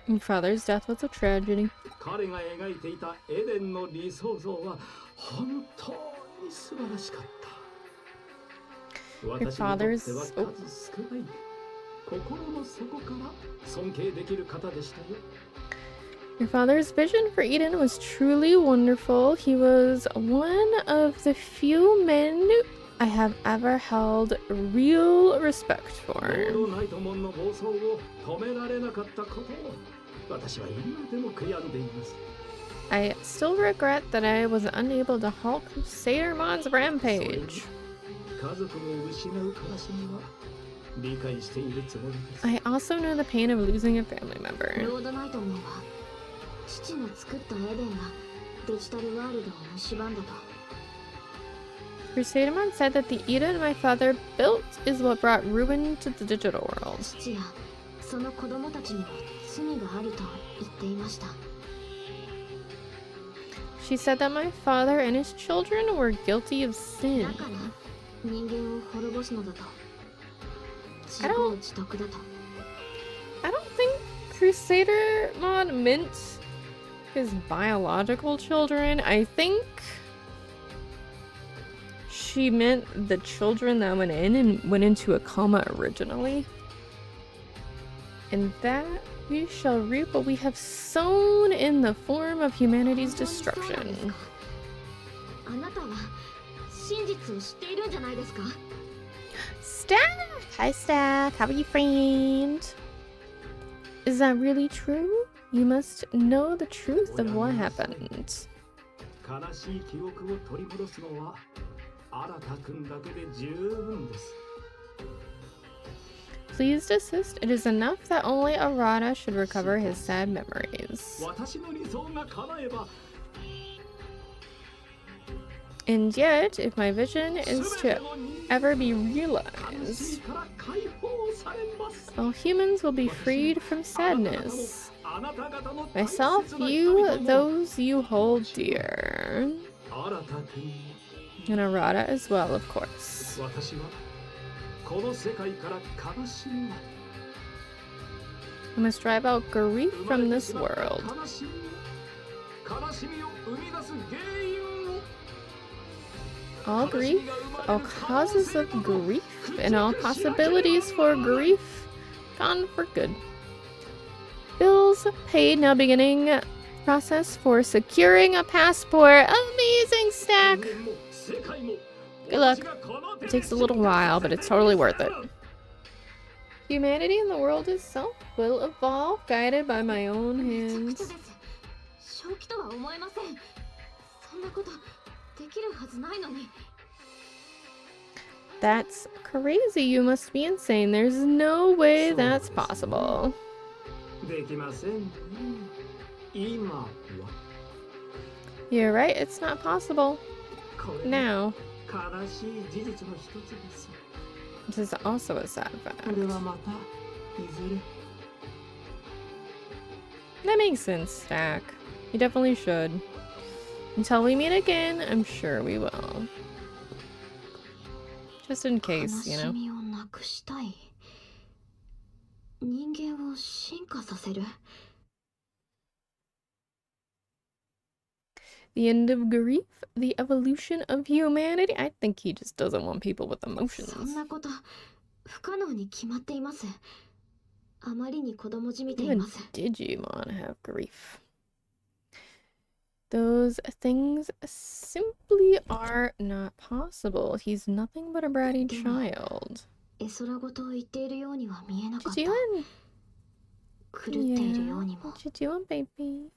S1: My father's death was a tragedy.
S2: 彼が描いていたエデンの理想像は本当に素晴らしかった。
S1: Your
S2: 私にとって
S1: father's...
S2: は
S1: Oh,
S2: 数少ない心の底から尊敬できる方でしたよ。
S1: your father's vision for Eden was truly wonderful. He was one of the few men I have ever held real respect
S2: ロ
S1: for.
S2: ードナイトモンの暴走を止められなかったことを私は今でも悔やんでいます。
S1: I still regret that I was unable to halt Crusadermon's rampage.
S2: 家族を失う悲しみは理解しているつもりです。
S1: I also know the pain of losing a family member.
S5: ロードナイトモンは父の作ったエデンがデジタルワールドを蝕んだと。
S1: Crusadermon said that the Eden my father built is what brought ruin to the digital world.
S5: 父やその子供たちにも罪があると言っていました。
S1: She said that my father and his children were guilty of
S5: だ
S1: sin.
S5: から人間を滅ぼすのだと。
S1: I don't-
S5: 自業自得だと。
S1: I don't think Crusadermon meant his biological children. I think she meant the children that went in and went into a coma originally. And that we shall reap what we have sown in the form of humanity's
S5: 本当にそうなんです
S1: destruction.
S5: か？あなたは真実を知っているんじゃないですか？
S1: Stack! Hi, Stack. How are you, friend? Is that really true? You must know the truth of what happened.
S2: 悲しい記憶を取り戻すのは新田くんだけで十分です。
S1: Please desist. It is enough that only Arata should recover his sad memories.
S2: 私の理想が叶えば
S1: And yet, if my vision is
S2: 全
S1: to
S2: ての人
S1: ever be
S2: 悲し
S1: realized,
S2: みから解放されます。
S1: all humans will be freed from sadness.
S2: あなた方の大切
S1: Myself,
S2: な人
S1: you,
S2: 々も
S1: those you hold dear.
S2: 新田くん
S1: And Arata as well, of course.
S2: 私はこの世界から悲しみが
S1: I must drive out grief
S2: 生まれ
S1: from
S2: て
S1: this
S2: しまった
S1: world.
S2: 悲しみを生み出す原因を
S1: All grief, all causes of grief, and all possibilities for grief gone for good. Bills paid, now beginning process for securing a passport. Amazing, Stack!
S2: 人間も世界も
S1: Good luck.
S2: 私がこの手
S1: It
S2: で
S1: takes a little while, but it's totally worth it.
S2: させてやる
S1: Humanity and the world itself will evolve, guided by my own
S5: めちゃく
S1: hands.
S5: ちゃです。正気とは思えません。そんなことできるはずないのに。
S1: That's crazy. You must be insane. There's no way that's possible.
S2: できませんね。今は
S1: You're right, it's not possible.
S2: これ
S1: Now,
S2: 悲しい事実の一つです。
S1: this is also a sad
S2: こ
S1: fact.
S2: れはまたいずれ
S1: That makes sense, Stack. You definitely should. Until we meet again, I'm sure we will. Just in
S5: 悲
S1: case, you
S5: し
S1: know.
S5: みをなくしたい。人間を進化させる。
S1: The end of grief, the evolution of humanity. I think he just doesn't want people with
S5: そん
S1: emotions.
S5: なこと不可能に決まっています。あまりに子供じみてい
S1: Even
S5: ます。
S1: Digimon have grief. Those things simply are not possible. He's nothing but a bratty child.
S5: 絵空事を言っているようには見えなかっ
S1: What
S5: た。
S1: you doing?
S5: 狂っているよ
S1: Yeah,
S5: うにも。
S1: what you doing, baby?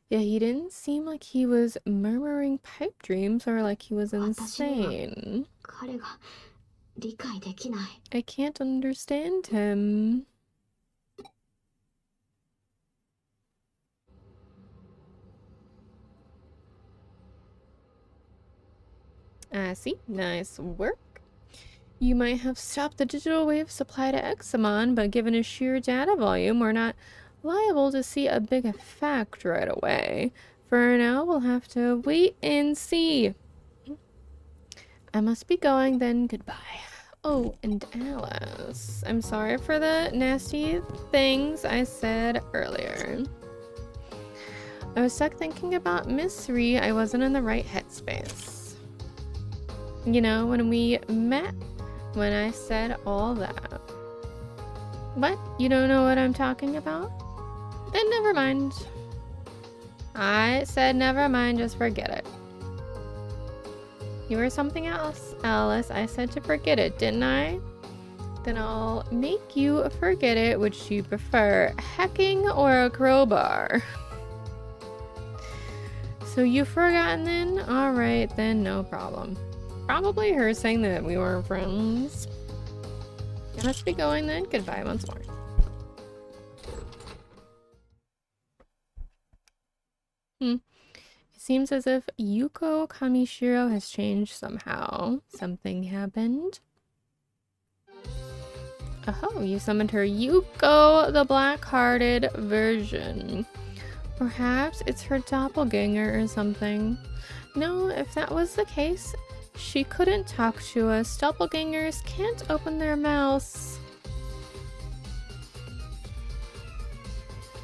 S1: Yeah, he didn't seem like he was murmuring pipe dreams or like he was insane.
S5: 彼が理解できない。
S1: I can't understand him. I see. Nice work. You might have stopped the digital wave supply to Examon, but given his sheer data volume, we're not liable to see a big effect right away. For now, we'll have to wait and see. I must be going then. Goodbye. Oh, and Alice. I'm sorry for the nasty things I said earlier. I was stuck thinking about Miss Ree. I wasn't in the right headspace. You know, when we met, when I said all that. What? You don't know what I'm talking about? Then never mind. I said never mind, just forget it. You were something else, Alice. I said to forget it, didn't I? Then I'll make you forget it. Which you prefer, hacking or a crowbar? So you've forgotten then? Alright, then no problem. Probably her saying that we weren't friends. I must be going then. Goodbye once more. It seems as if Yuko Kamishiro has changed somehow. Something happened. Oh, you summoned her Yuko, the black-hearted version. Perhaps it's her doppelganger or something. No, if that was the case, she couldn't talk to us. Doppelgangers can't open their mouths.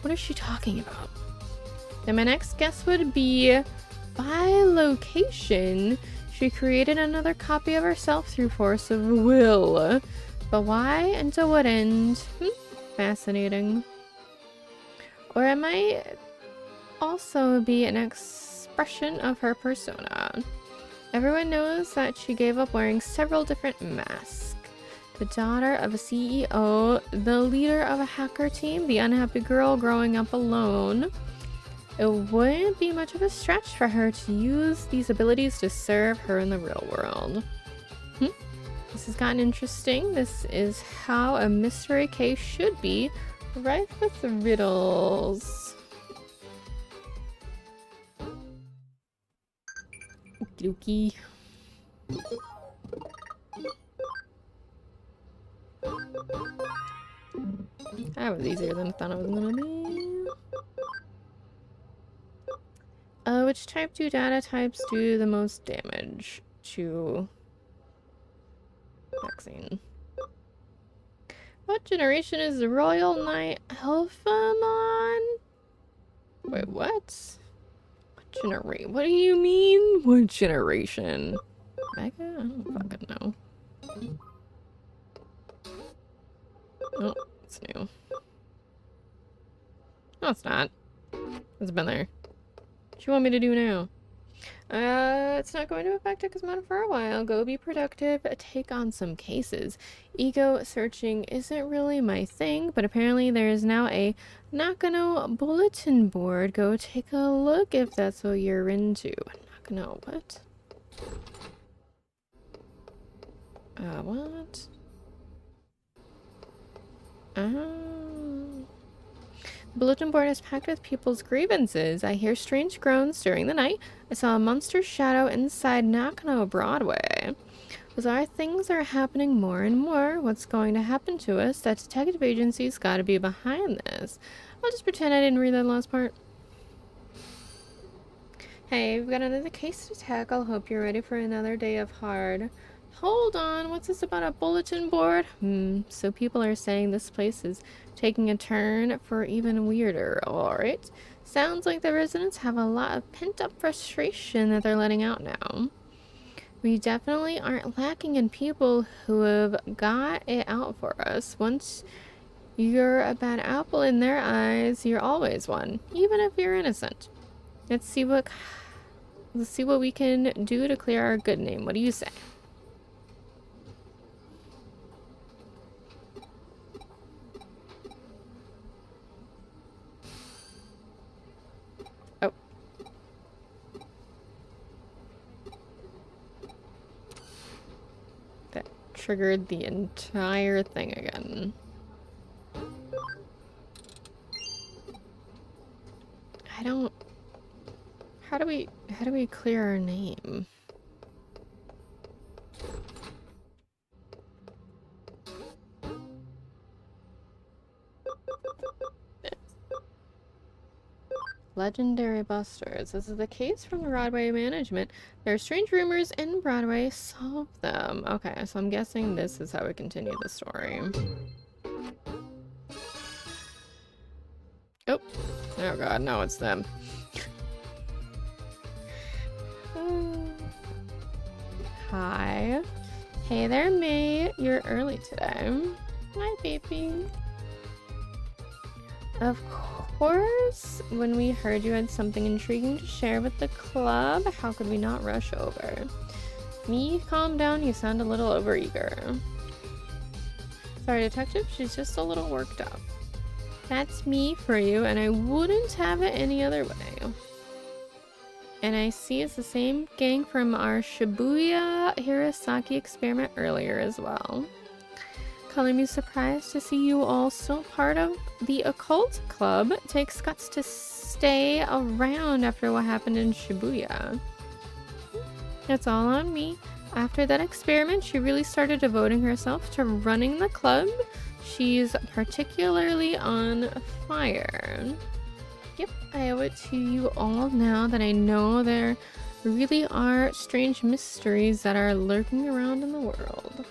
S1: What is she talking about? Then my next guess would be, by location, she created another copy of herself through force of will. But why and to what end? Fascinating. Or it might also be an expression of her persona. Everyone knows that she gave up wearing several different masks. The daughter of a CEO, the leader of a hacker team, the unhappy girl growing up alone. It wouldn't be much of a stretch for her to use these abilities to serve her in the real world. This has gotten interesting. This is how a mystery case should be, rife with riddles. Okie dokie. That was easier than I thought it was gonna be. Which type do data types do the most damage to vaccine? What generation is the Royal Knight Alphamon? Wait, what? What generation? What do you mean? What generation? Mega? I don't fucking know. Oh, it's new. No, it's not. It's been there. What do you want me to do now? It's not going to affect Examon for a while. Go be productive, take on some cases. Ego searching isn't really my thing, but apparently there is now a Nakano bulletin board. Go take a look if that's what you're into. Nakano, what? What? Bulletin board is packed with people's grievances. I hear strange groans during the night. I saw a monster shadow inside Nakano Broadway. Bizarre things are happening more and more. What's going to happen to us? That detective agency's got to be behind this. I'll just pretend I didn't read that last part. Hey, we've got another case to tackle. Hope you're ready for another day of hard. Hold on, what's this about a bulletin board? So people are saying this place is taking a turn for even weirder. Alright. Sounds like the residents have a lot of pent-up frustration that they're letting out now. We definitely aren't lacking in people who have got it out for us. Once you're a bad apple in their eyes, you're always one, even if you're innocent. Let's see what we can do to clear our good name. What do you say? Oh. That triggered the entire thing again. I don't... How do we clear our name? Legendary Busters. This is the case from the Broadway management. There are strange rumors in Broadway. Solve them. Okay, so I'm guessing this is how we continue the story. Oh. Oh god, no, it's them. Hi. Hey there, May. You're early today. Hi, baby. Of course, when we heard you had something intriguing to share with the club, how could we not rush over? Me, calm down, you sound a little overeager. Sorry, detective, she's just a little worked up. That's me for you, and I wouldn't have it any other way. And I see it's the same gang from our Shibuya Hirosaki experiment earlier as well. Calling me surprised to see you all still part of the occult club. It takes guts to stay around after what happened in Shibuya. It's all on me. After that experiment, she really started devoting herself to running the club. She's particularly on fire. Yep, I owe it to you all now that I know there really are strange mysteries that are lurking around in the world.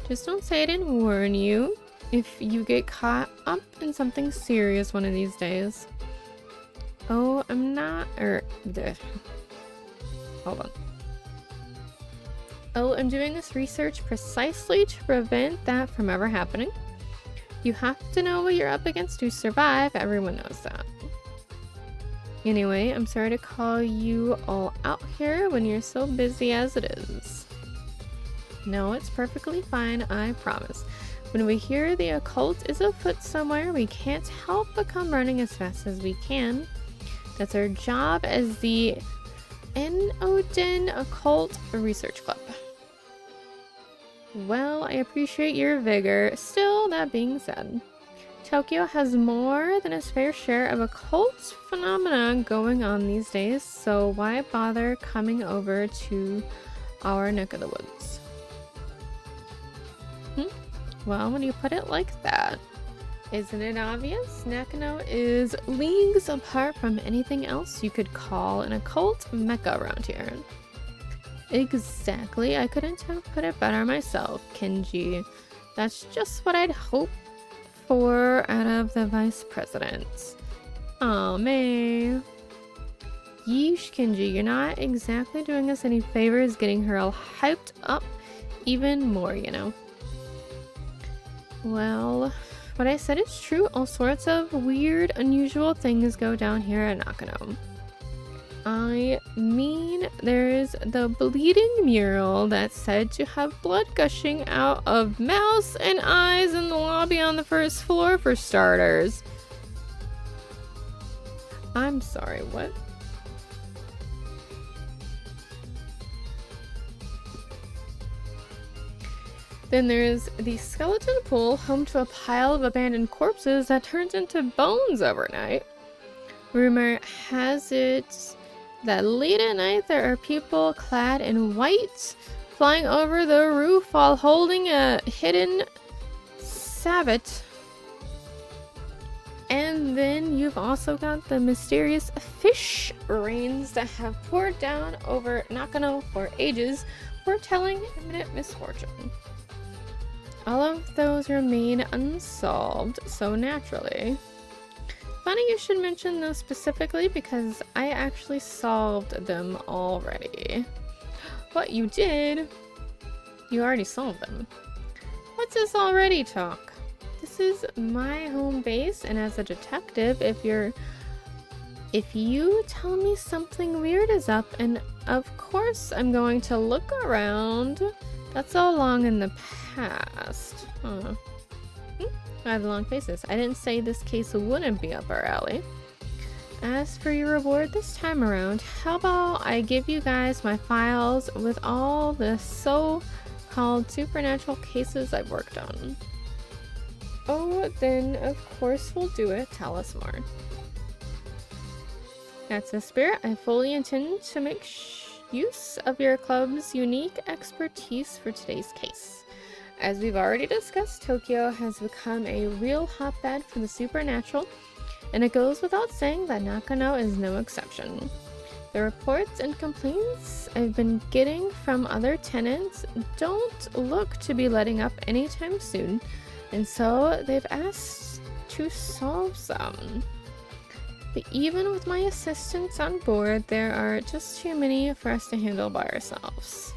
S1: Just don't say I didn't warn you if you get caught up in something serious one of these days. Oh, I'm not, hold on. Oh, I'm doing this research precisely to prevent that from ever happening. You have to know what you're up against to survive. Everyone knows that. Anyway, I'm sorry to call you all out here when you're so busy as it is. No, it's perfectly fine, I promise. When we hear the occult is afoot somewhere, we can't help but come running as fast as we can. That's our job as the Enoden Occult Research Club. Well, I appreciate your vigor. Still, that being said, Tokyo has more than its fair share of occult phenomena going on these days, so why bother coming over to our neck of the woods? Well, when you put it like that, isn't it obvious? Nakano is leagues apart from anything else you could call an occult mecca around here. Exactly, I couldn't have put it better myself, Kenji. That's just what I'd hope for out of the vice president. Aw, May. Yeesh, Kenji, you're not exactly doing us any favors getting her all hyped up even more, you know. Well, what I said is true. All sorts of weird, unusual things go down here at Nakano. I mean, there's the bleeding mural that's said to have blood gushing out of mouths and eyes in the lobby on the first floor, for starters. I'm sorry, what? Then there's the skeleton pool, home to a pile of abandoned corpses that turns into bones overnight. Rumor has it that late at night there are people clad in white flying over the roof while holding a hidden sabbat. And then you've also got the mysterious fish rains that have poured down over Nakano for ages, foretelling imminent misfortune. All of those remain unsolved, so naturally. Funny you should mention those specifically because I actually solved them already. What, you did? You already solved them. What's this already talk? This is my home base, and as a detective, if you tell me something weird is up, and of course I'm going to look around. That's all long in the past. Huh. I have long faces. I didn't say this case wouldn't be up our alley. As for your reward this time around, how about I give you guys my files with all the so-called supernatural cases I've worked on? Oh, then of course we'll do it. Tell us more. That's the spirit. I fully intend to make use of your club's unique expertise for today's case. As we've already discussed, Tokyo has become a real hotbed for the supernatural, and it goes without saying that Nakano is no exception. The reports and complaints I've been getting from other tenants don't look to be letting up anytime soon, and so they've asked to solve some. But even with my assistants on board, there are just too many for us to handle by ourselves.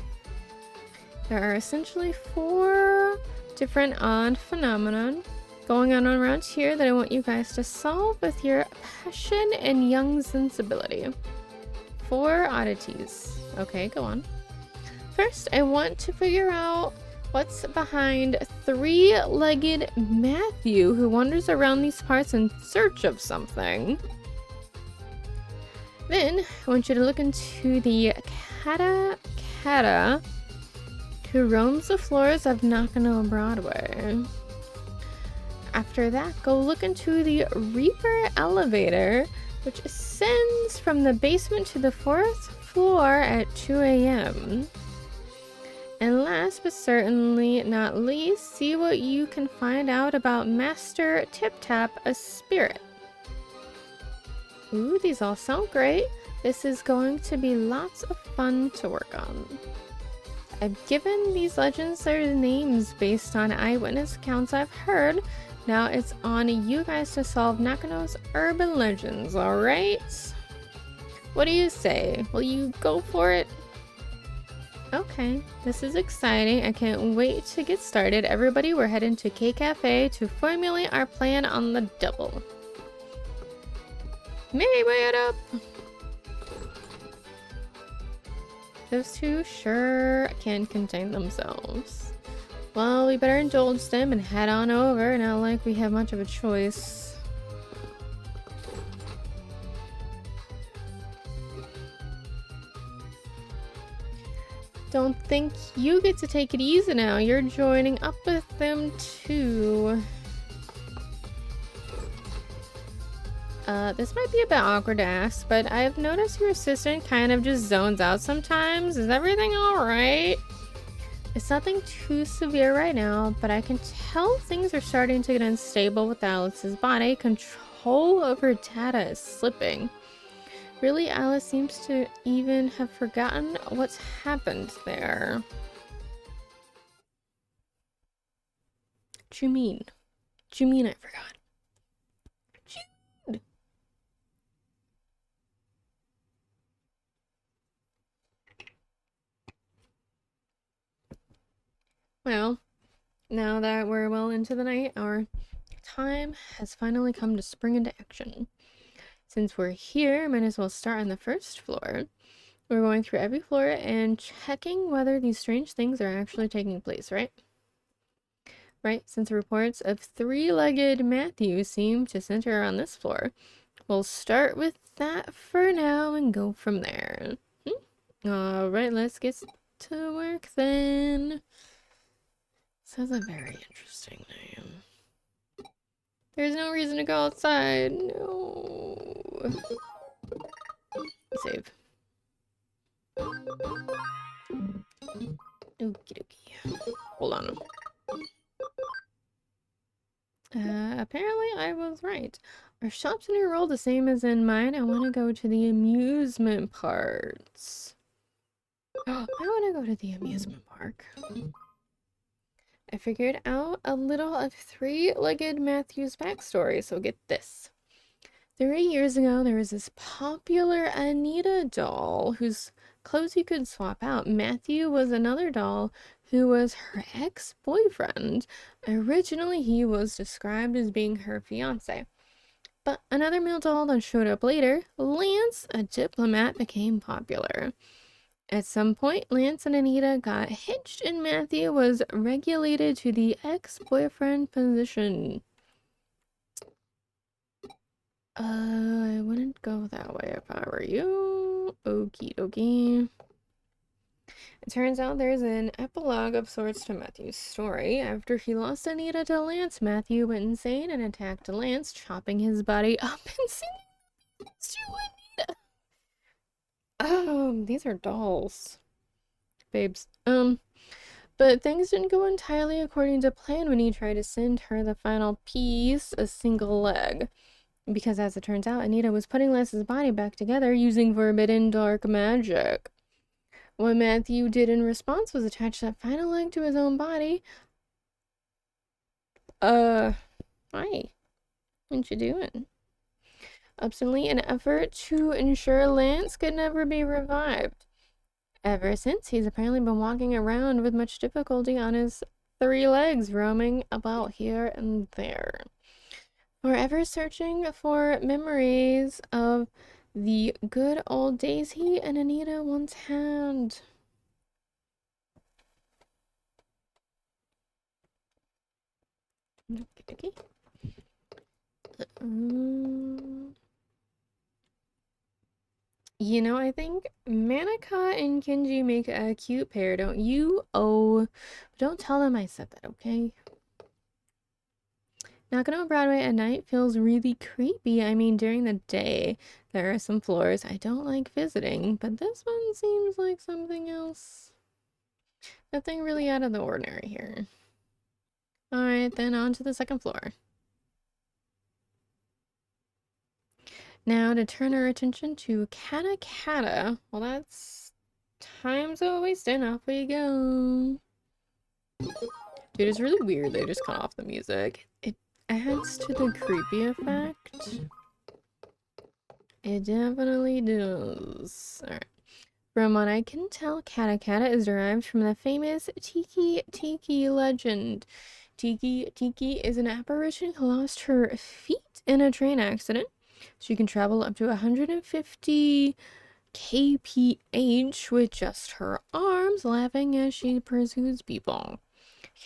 S1: There are essentially 4 different odd phenomena going on around here that I want you guys to solve with your passion and young sensibility. 4 oddities. Okay, go on. First, I want to figure out what's behind 3-legged Matthew who wanders around these parts in search of something. Then, I want you to look into the Kata who roams the floors of Nakano Broadway. After that, go look into the Reaper elevator, which ascends from the basement to the 4th floor at 2 a.m. And last but certainly not least, see what you can find out about Master Tip Tap, a spirit. Ooh, these all sound great. This is going to be lots of fun to work on. I've given these legends their names based on eyewitness accounts I've heard. Now it's on you guys to solve Nakano's urban legends, alright? What do you say? Will you go for it? Okay, this is exciting. I can't wait to get started. Everybody, we're heading to K Cafe to formulate our plan on the double. Maybe it up! Those two sure can contain themselves. Well, we better indulge them and head on over. Not like we have much of a choice. Don't think you get to take it easy now. You're joining up with them too. This might be a bit awkward to ask, but I've noticed your assistant kind of just zones out sometimes. Is everything alright? It's nothing too severe right now, but I can tell things are starting to get unstable with Alice's body. Control over data is slipping. Really, Alice seems to even have forgotten what's happened there. What do you mean? What do you mean I forgot? Jude! Well, now that we're well into the night, our time has finally come to spring into action. Since we're here, might as well start on the 1st floor. We're going through every floor and checking whether these strange things are actually taking place, right? Right, since reports of 3-legged Matthew seem to center around this floor. We'll start with that for now and go from there. Alright, let's get to work then. Sounds a very interesting name. There's no reason to go outside. No. Save. Okie dokie. Hold on. Apparently I was right. Are shops in your role the same as in mine? I want to go to the amusement parts. I want to go to the amusement park. I figured out a little of 3-legged Matthew's backstory, so get this. 3 years ago, there was this popular Anita doll whose clothes you could swap out. Matthew was another doll who was her ex-boyfriend. Originally, he was described as being her fiance. But another male doll that showed up later, Lance, a diplomat, became popular. At some point, Lance and Anita got hitched and Matthew was regulated to the ex-boyfriend position. I wouldn't go that way if I were you. Okie dokie. It turns out there's an epilogue of sorts to Matthew's story. After he lost Anita to Lance, Matthew went insane and attacked Lance, chopping his body up and singing to Anita. These are dolls. Babes. But things didn't go entirely according to plan when he tried to send her the final piece, a single leg. Because as it turns out, Anita was putting Lance's body back together using forbidden dark magic. What Matthew did in response was attach that final leg to his own body. Hi. What you doing? Obstinately, an effort to ensure Lance could never be revived. Ever since, he's apparently been walking around with much difficulty on his 3 legs, roaming about here and there. Forever searching for memories of the good old days he and Anita once had. Okay. You know, I think Manika and Kenji make a cute pair, don't you? Oh, don't tell them I said that, okay? Knocking on Broadway at night feels really creepy. I mean, during the day, there are some floors I don't like visiting, but this one seems like something else. Nothing really out of the ordinary here. Alright, then on to the second floor. Now, to turn our attention to Kata Kata. Well, that's time's a wasting. Off we go. Dude, it's really weird they just cut off the music. It adds to the creepy effect. It definitely does. Alright. From what I can tell, Kata Kata is derived from the famous Tiki Tiki legend. Tiki Tiki is an apparition who lost her feet in a train accident. She can travel up to 150 kph with just her arms, laughing as she pursues people.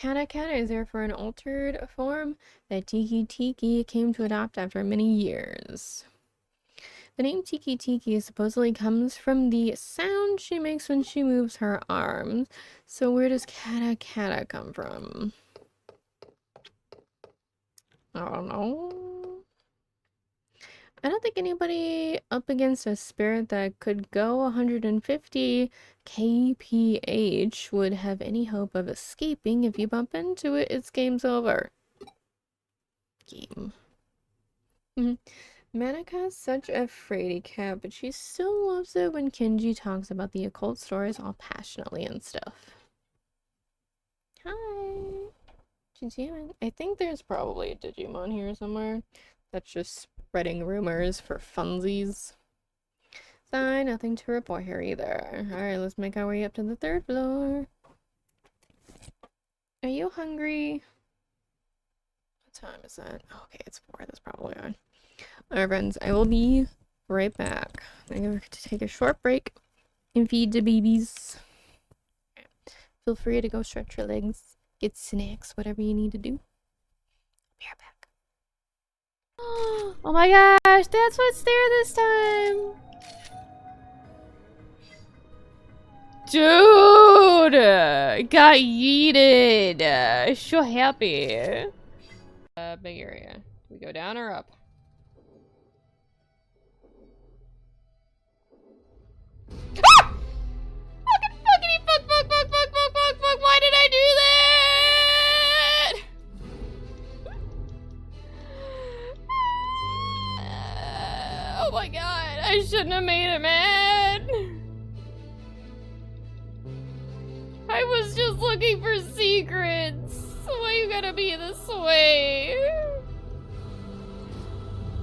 S1: Kata Kata is therefore an altered form that Tiki Tiki came to adopt after many years. The name Tiki Tiki supposedly comes from the sound she makes when she moves her arms. So where does Kata Kata come from? I don't know. I don't think anybody up against a spirit that could go 150 kph would have any hope of escaping. If you bump into it, it's game's over. Game. Manaka's such a fraidy cat, but she still loves it when Kenji talks about the occult stories all passionately and stuff. Hi. What you doing? I think there's probably a Digimon here somewhere. That's just spreading rumors for funsies. Sigh, nothing to report here either. Alright, let's make our way up to the 3rd floor. Are you hungry? What time is that? Okay, it's 4. That's probably on. Alright, friends, I will be right back. I'm going to take a short break and feed the babies. Feel free to go stretch your legs, get snacks, whatever you need to do. Be right back. Oh my gosh, that's what's there this time! Dude! Got yeeted! So happy. Big area. Do we go down or up? Ah! Fuck, why did I do that? Oh my god, I shouldn't have made it mad. I was just looking for secrets. Why you gotta be this way?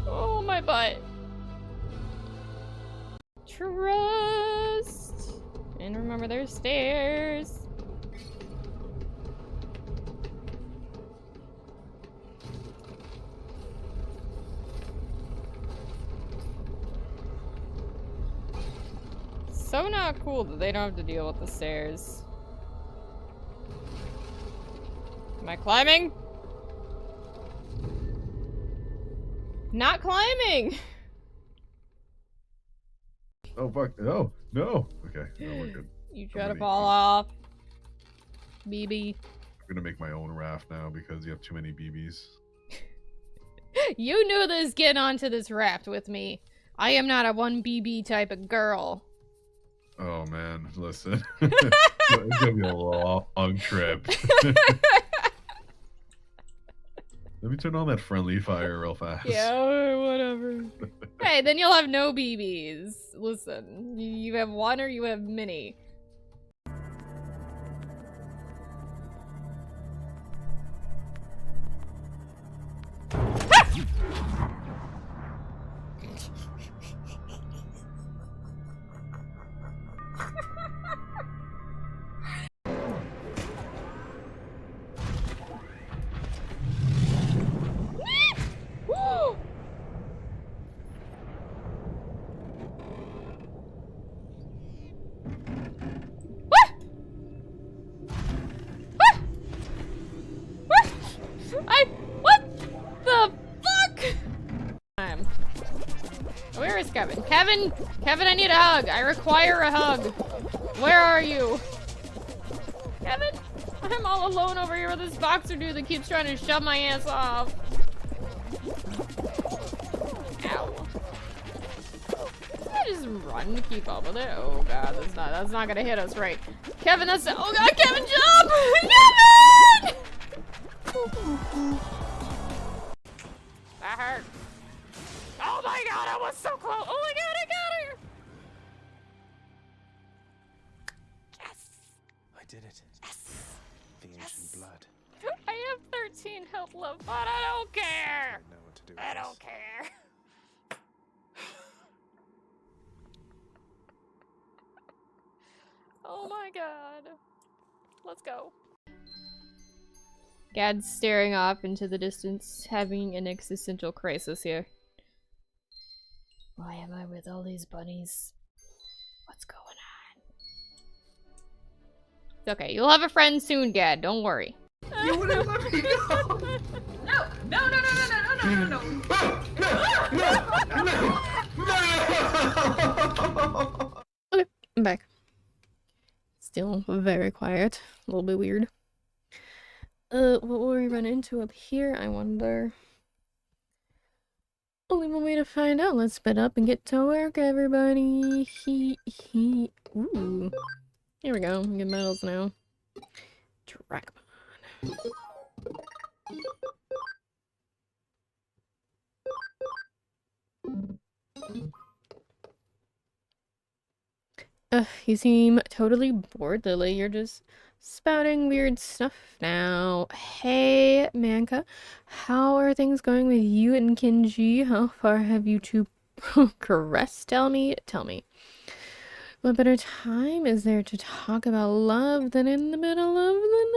S1: Oh my butt. Trust. where there's stairs. So not cool that they don't have to deal with the stairs. Am I climbing? Not climbing!
S7: Oh fuck! No, no. Okay, no, we're good.
S1: You try to fall off, BB.
S7: I'm gonna make my own raft now because you have too many BBs.
S1: You knew this getting onto this raft with me. I am not a 1BB type of girl.
S7: Oh man, listen. It's gonna be a long trip. Let me turn on that friendly fire real fast.
S1: Yeah, whatever. Hey, then you'll have no BBs. Listen, you have one or you have many. Where is Kevin? Kevin, I need a hug. I require a hug. Where are you? Kevin, I'm all alone over here with this boxer dude that keeps trying to shove my ass off. Ow. I just run to keep up with it. Oh god, that's not gonna hit us right. Kevin, oh god, Kevin, jump! Kevin! That hurt. Oh my god, I was so close. Oh my god, I got her! Yes!
S8: I did it.
S1: Yes!
S8: The ancient blood.
S1: I have 13 health left, but I don't care!
S8: I know what to do with
S1: I
S8: this.
S1: don't care. Oh my god. Let's go. Gad's staring off into the distance, having an existential crisis here. Why am I with all these bunnies? What's going on? It's okay, you'll have a friend soon, Gad. Don't worry.
S2: You wouldn't let me go!
S1: Okay, I'm back. Still very quiet. A little bit weird. What will we run into up here, I wonder? Only one way to find out. Let's sped up and get to work, everybody. Ooh. Here we go. We get medals now. Dragmon. You seem totally bored, Lily. You're just spouting weird stuff now. Hey, Manka. How are things going with you and Kinji? How far have you two progressed? Tell me. What better time is there to talk about love than in the middle of the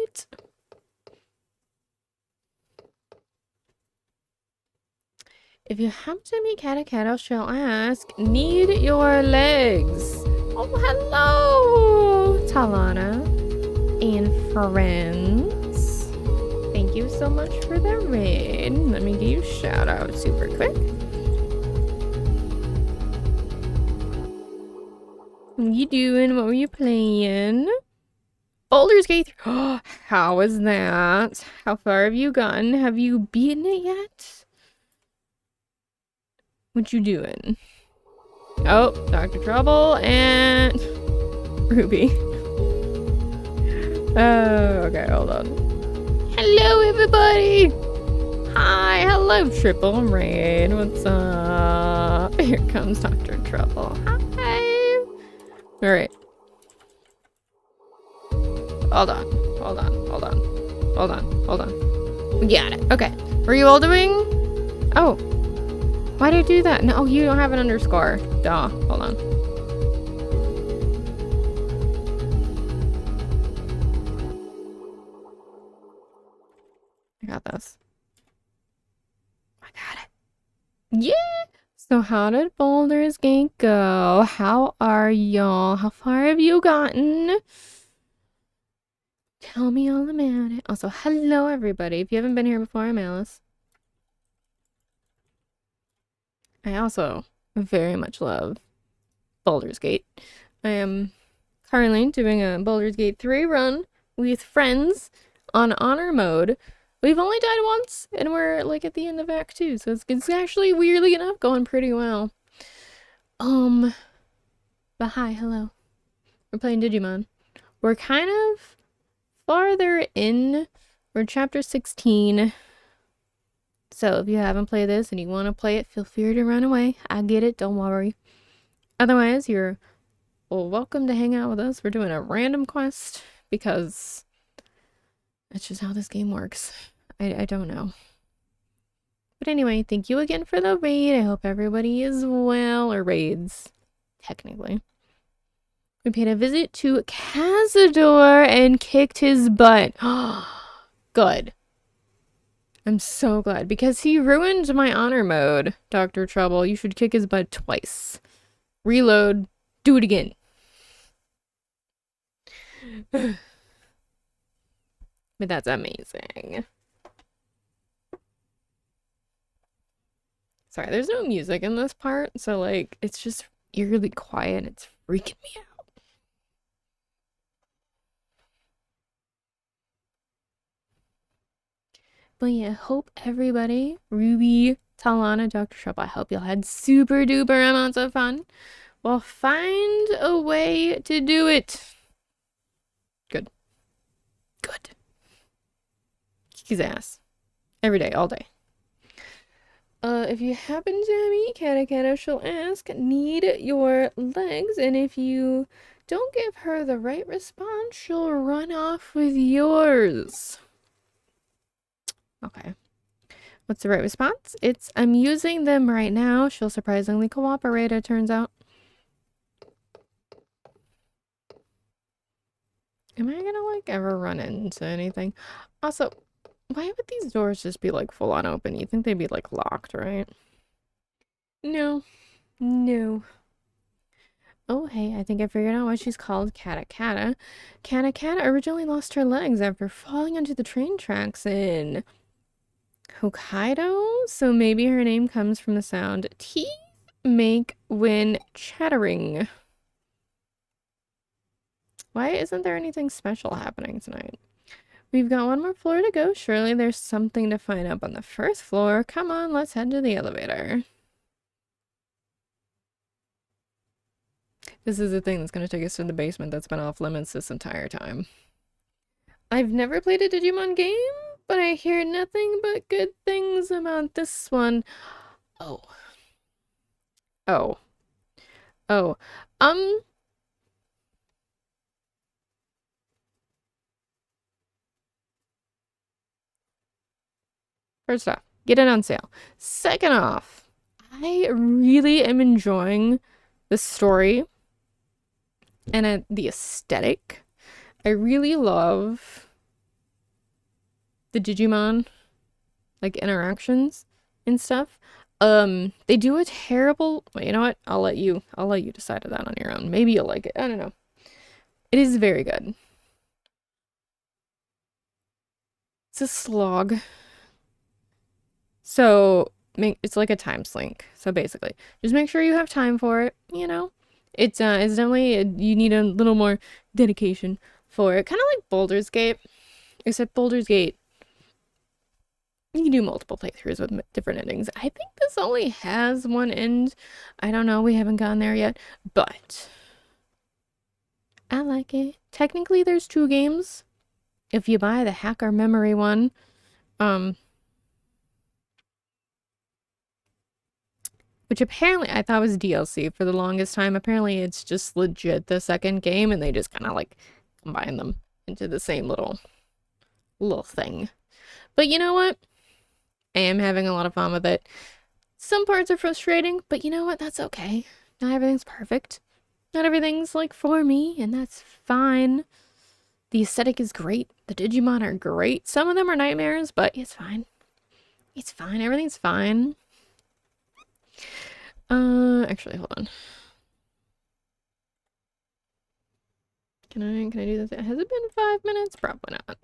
S1: night? If you happen to meet Katakata, she'll ask, need your legs. Oh, hello, Talana and friends. Thank you so much for the raid. Let me give you a shout out super quick. What you doing? What were you playing? Baldur's Gate 3. How was that? How far have you gotten? Have you beaten it yet? What you doing? Oh, Dr. Trouble and Ruby. Oh, okay, hold on. Hello, everybody! Hi, hello, Triple Raid. What's up? Here comes Dr. Trouble. Hi! Alright. Hold on. We got it. Okay. Were you all doing? Oh. Why did I do that? No, you don't have an underscore. Duh. Hold on. Yeah! So how did Baldur's Gate go? How are y'all? How far have you gotten? Tell me all about it. Also, hello everybody. If you haven't been here before, I'm Alice. I also very much love Baldur's Gate. I am currently doing a Baldur's Gate 3 run with friends on honor mode. We've only died once, and we're like at the end of Act 2, so it's actually weirdly enough going pretty well. But hi, hello. We're playing Digimon. We're kind of farther in. We're chapter 16. So if you haven't played this and you want to play it, feel free to run away. I get it, don't worry. Otherwise, you're welcome to hang out with us. We're doing a random quest because that's just how this game works. I don't know. But anyway, thank you again for the raid. I hope everybody is well, or raids, technically. We paid a visit to Cazador and kicked his butt. Good. I'm so glad, because he ruined my honor mode, Dr. Trouble. You should kick his butt twice. Reload. Do it again. But that's amazing. Sorry, there's no music in this part, so like, it's just eerily quiet. It's freaking me out. But yeah, hope everybody, Ruby, Talana, Dr. Trouble, I hope y'all had super duper amounts of fun. Well, find a way to do it. Good. Good. Kick his ass. Every day, all day. If you happen to meet Kata, she'll ask, need your legs, and if you don't give her the right response, she'll run off with yours. Okay. What's the right response? It's, I'm using them right now. She'll surprisingly cooperate, it turns out. Am I gonna, like, ever run into anything? Also, why would these doors just be, like, full on open? You'd think they'd be, like, locked, right? No. No. Oh, hey, I think I figured out why she's called Kata. Kata originally lost her legs after falling onto the train tracks in Hokkaido, so maybe her name comes from the sound teeth make when chattering. Why isn't there anything special happening tonight? We've got one more floor to go. Surely there's something to find up on the first floor. Come on, let's head to the elevator. This is the thing that's going to take us to the basement that's been off limits this entire time. I've never played a Digimon game, but I hear nothing but good things about this one. Oh. Oh. Oh. First off, get it on sale. Second off, I really am enjoying the story and the aesthetic. I really love the Digimon, like, interactions and stuff. They do a terrible, well, you know what? I'll let you decide that on your own. Maybe you'll like it. I don't know. It is very good. It's a slog. So, it's like a time slink. So basically, just make sure you have time for it, you know? It's definitely, you need a little more dedication for it. Kind of like Baldur's Gate, except Baldur's Gate, you can do multiple playthroughs with different endings. I think this only has one end. I don't know, we haven't gone there yet, but I like it. Technically, there's 2 games. If you buy the Hacker Memory one, which apparently I thought was DLC for the longest time. Apparently it's just legit the second game, and they just kind of like combine them into the same little thing. But you know what? I am having a lot of fun with it. Some parts are frustrating, but you know what? That's okay. Not everything's perfect. Not everything's like for me, and that's fine. The aesthetic is great. The Digimon are great. Some of them are nightmares, but it's fine. It's fine. Everything's fine. Actually, hold on. Can I do this? Has it been 5 minutes? Probably not.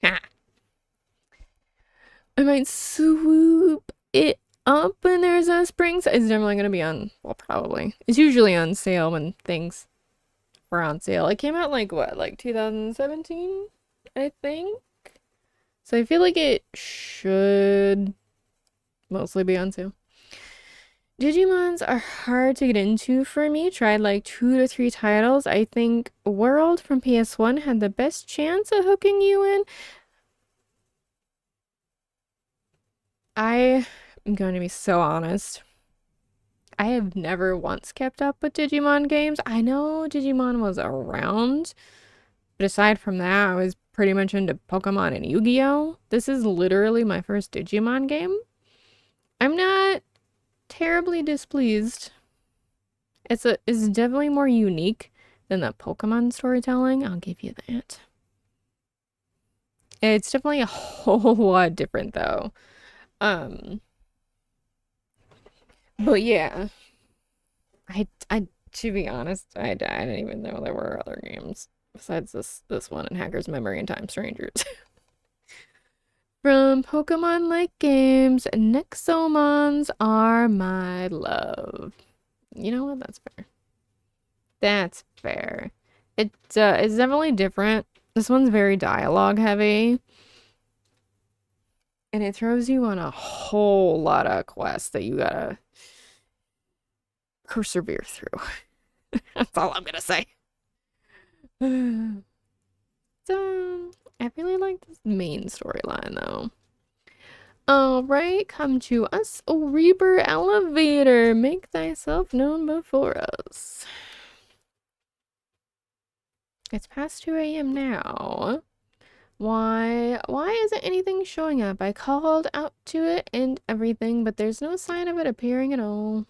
S1: Ha. I might swoop it up when there's a spring sale. It's definitely gonna be on, well, probably. It's usually on sale when things were on sale. It came out like what, like 2017, I think. So I feel like it should mostly be on sale. Digimons are hard to get into for me. Tried like 2 to 3 titles. I think World from PS1 had the best chance of hooking you in. I am going to be so honest. I have never once kept up with Digimon games. I know Digimon was around, but aside from that, I was pretty much into Pokemon and Yu-Gi-Oh! This is literally my first Digimon game. I'm not terribly displeased. It's definitely more unique than the Pokemon storytelling. I'll give you that. It's definitely a whole lot different though. But yeah. I to be honest, I didn't even know there were other games besides this one and Hacker's Memory and Time Strangers. From Pokemon-like games, Nexomons are my love. You know what? That's fair. That's fair. It's definitely different. This one's very dialogue heavy. And it throws you on a whole lot of quests that you gotta persevere through. That's all I'm gonna say. So, I really like this main storyline though. Alright, come to us, O Reaper Elevator. Make thyself known before us. It's past 2 a.m. now. Why isn't anything showing up? I called out to it and everything, but there's no sign of it appearing at all.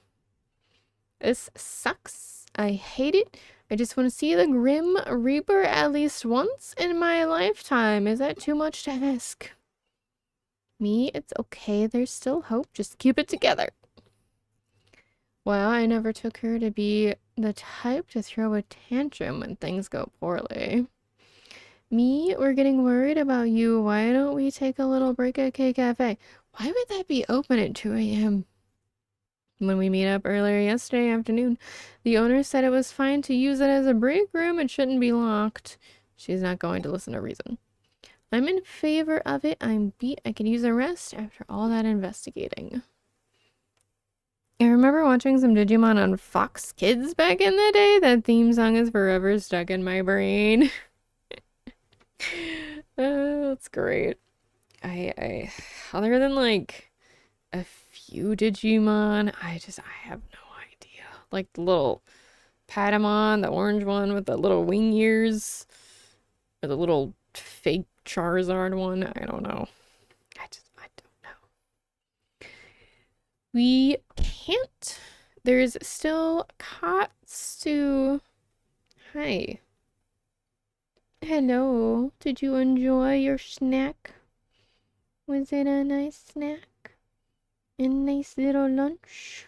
S1: This sucks. I hate it. I just want to see the Grim Reaper at least once in my lifetime. Is that too much to ask? Me, it's okay. There's still hope. Just keep it together. Well, I never took her to be the type to throw a tantrum when things go poorly. Me, we're getting worried about you. Why don't we take a little break at K Cafe? Why would that be open at 2 a.m.? When we meet up earlier yesterday afternoon, the owner said it was fine to use it as a break room. It shouldn't be locked. She's not going to listen to reason. I'm in favor of it. I'm beat. I could use a rest after all that investigating. I remember watching some Digimon on Fox Kids back in the day. That theme song is forever stuck in my brain. Oh, that's great. I other than like a few Digimon, I have no idea. Like the little Patamon, the orange one with the little wing ears, or the little fake Charizard one. I don't know. I don't know. We can't. There's still Katsu. Hi. Hello. Did you enjoy your snack? Was it a nice snack? A nice little lunch?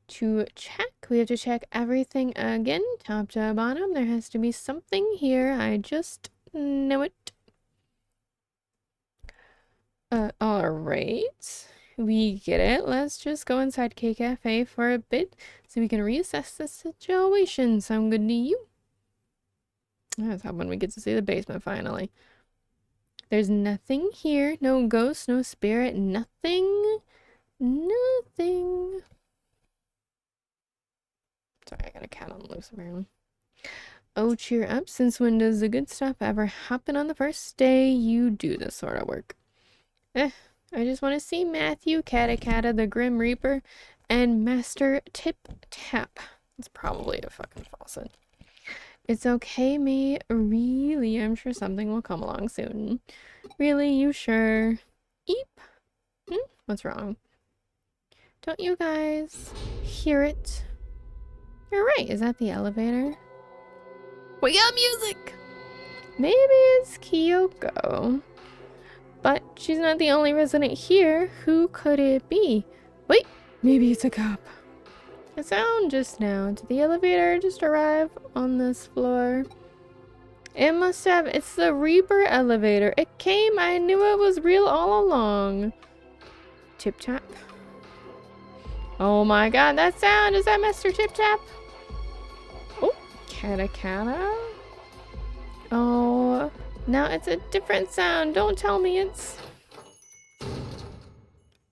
S1: To check, we have to check everything again, top to bottom. There has to be something here. I just know it. Alright. We get it. Let's just go inside K Cafe for a bit so we can reassess the situation. Sound good to you? I was hoping we get to see the basement finally. There's nothing here. No ghost, no spirit, nothing. Nothing. Sorry, I got a cat on the loose apparently. Oh, cheer up. Since when does the good stuff ever happen on the first day you do this sort of work? I just want to see Matthew, Cata, the Grim Reaper, and Master Tip Tap. It's probably a fucking faucet. It's okay, me. Really, I'm sure something will come along soon. Really, you sure? Eep. What's wrong? Don't you guys hear it? You're right. Is that the elevator? We got music! Maybe it's Kyoko. But she's not the only resident here. Who could it be? Wait, maybe it's a cop. A sound just now. Did the elevator just arrive on this floor? It must have. It's the Reaper elevator. It came. I knew it was real all along. Chip Chap. Oh my god, that sound. Is that Mr. Chip Chap? Oh, Kata. Oh, now it's a different sound. Don't tell me it's...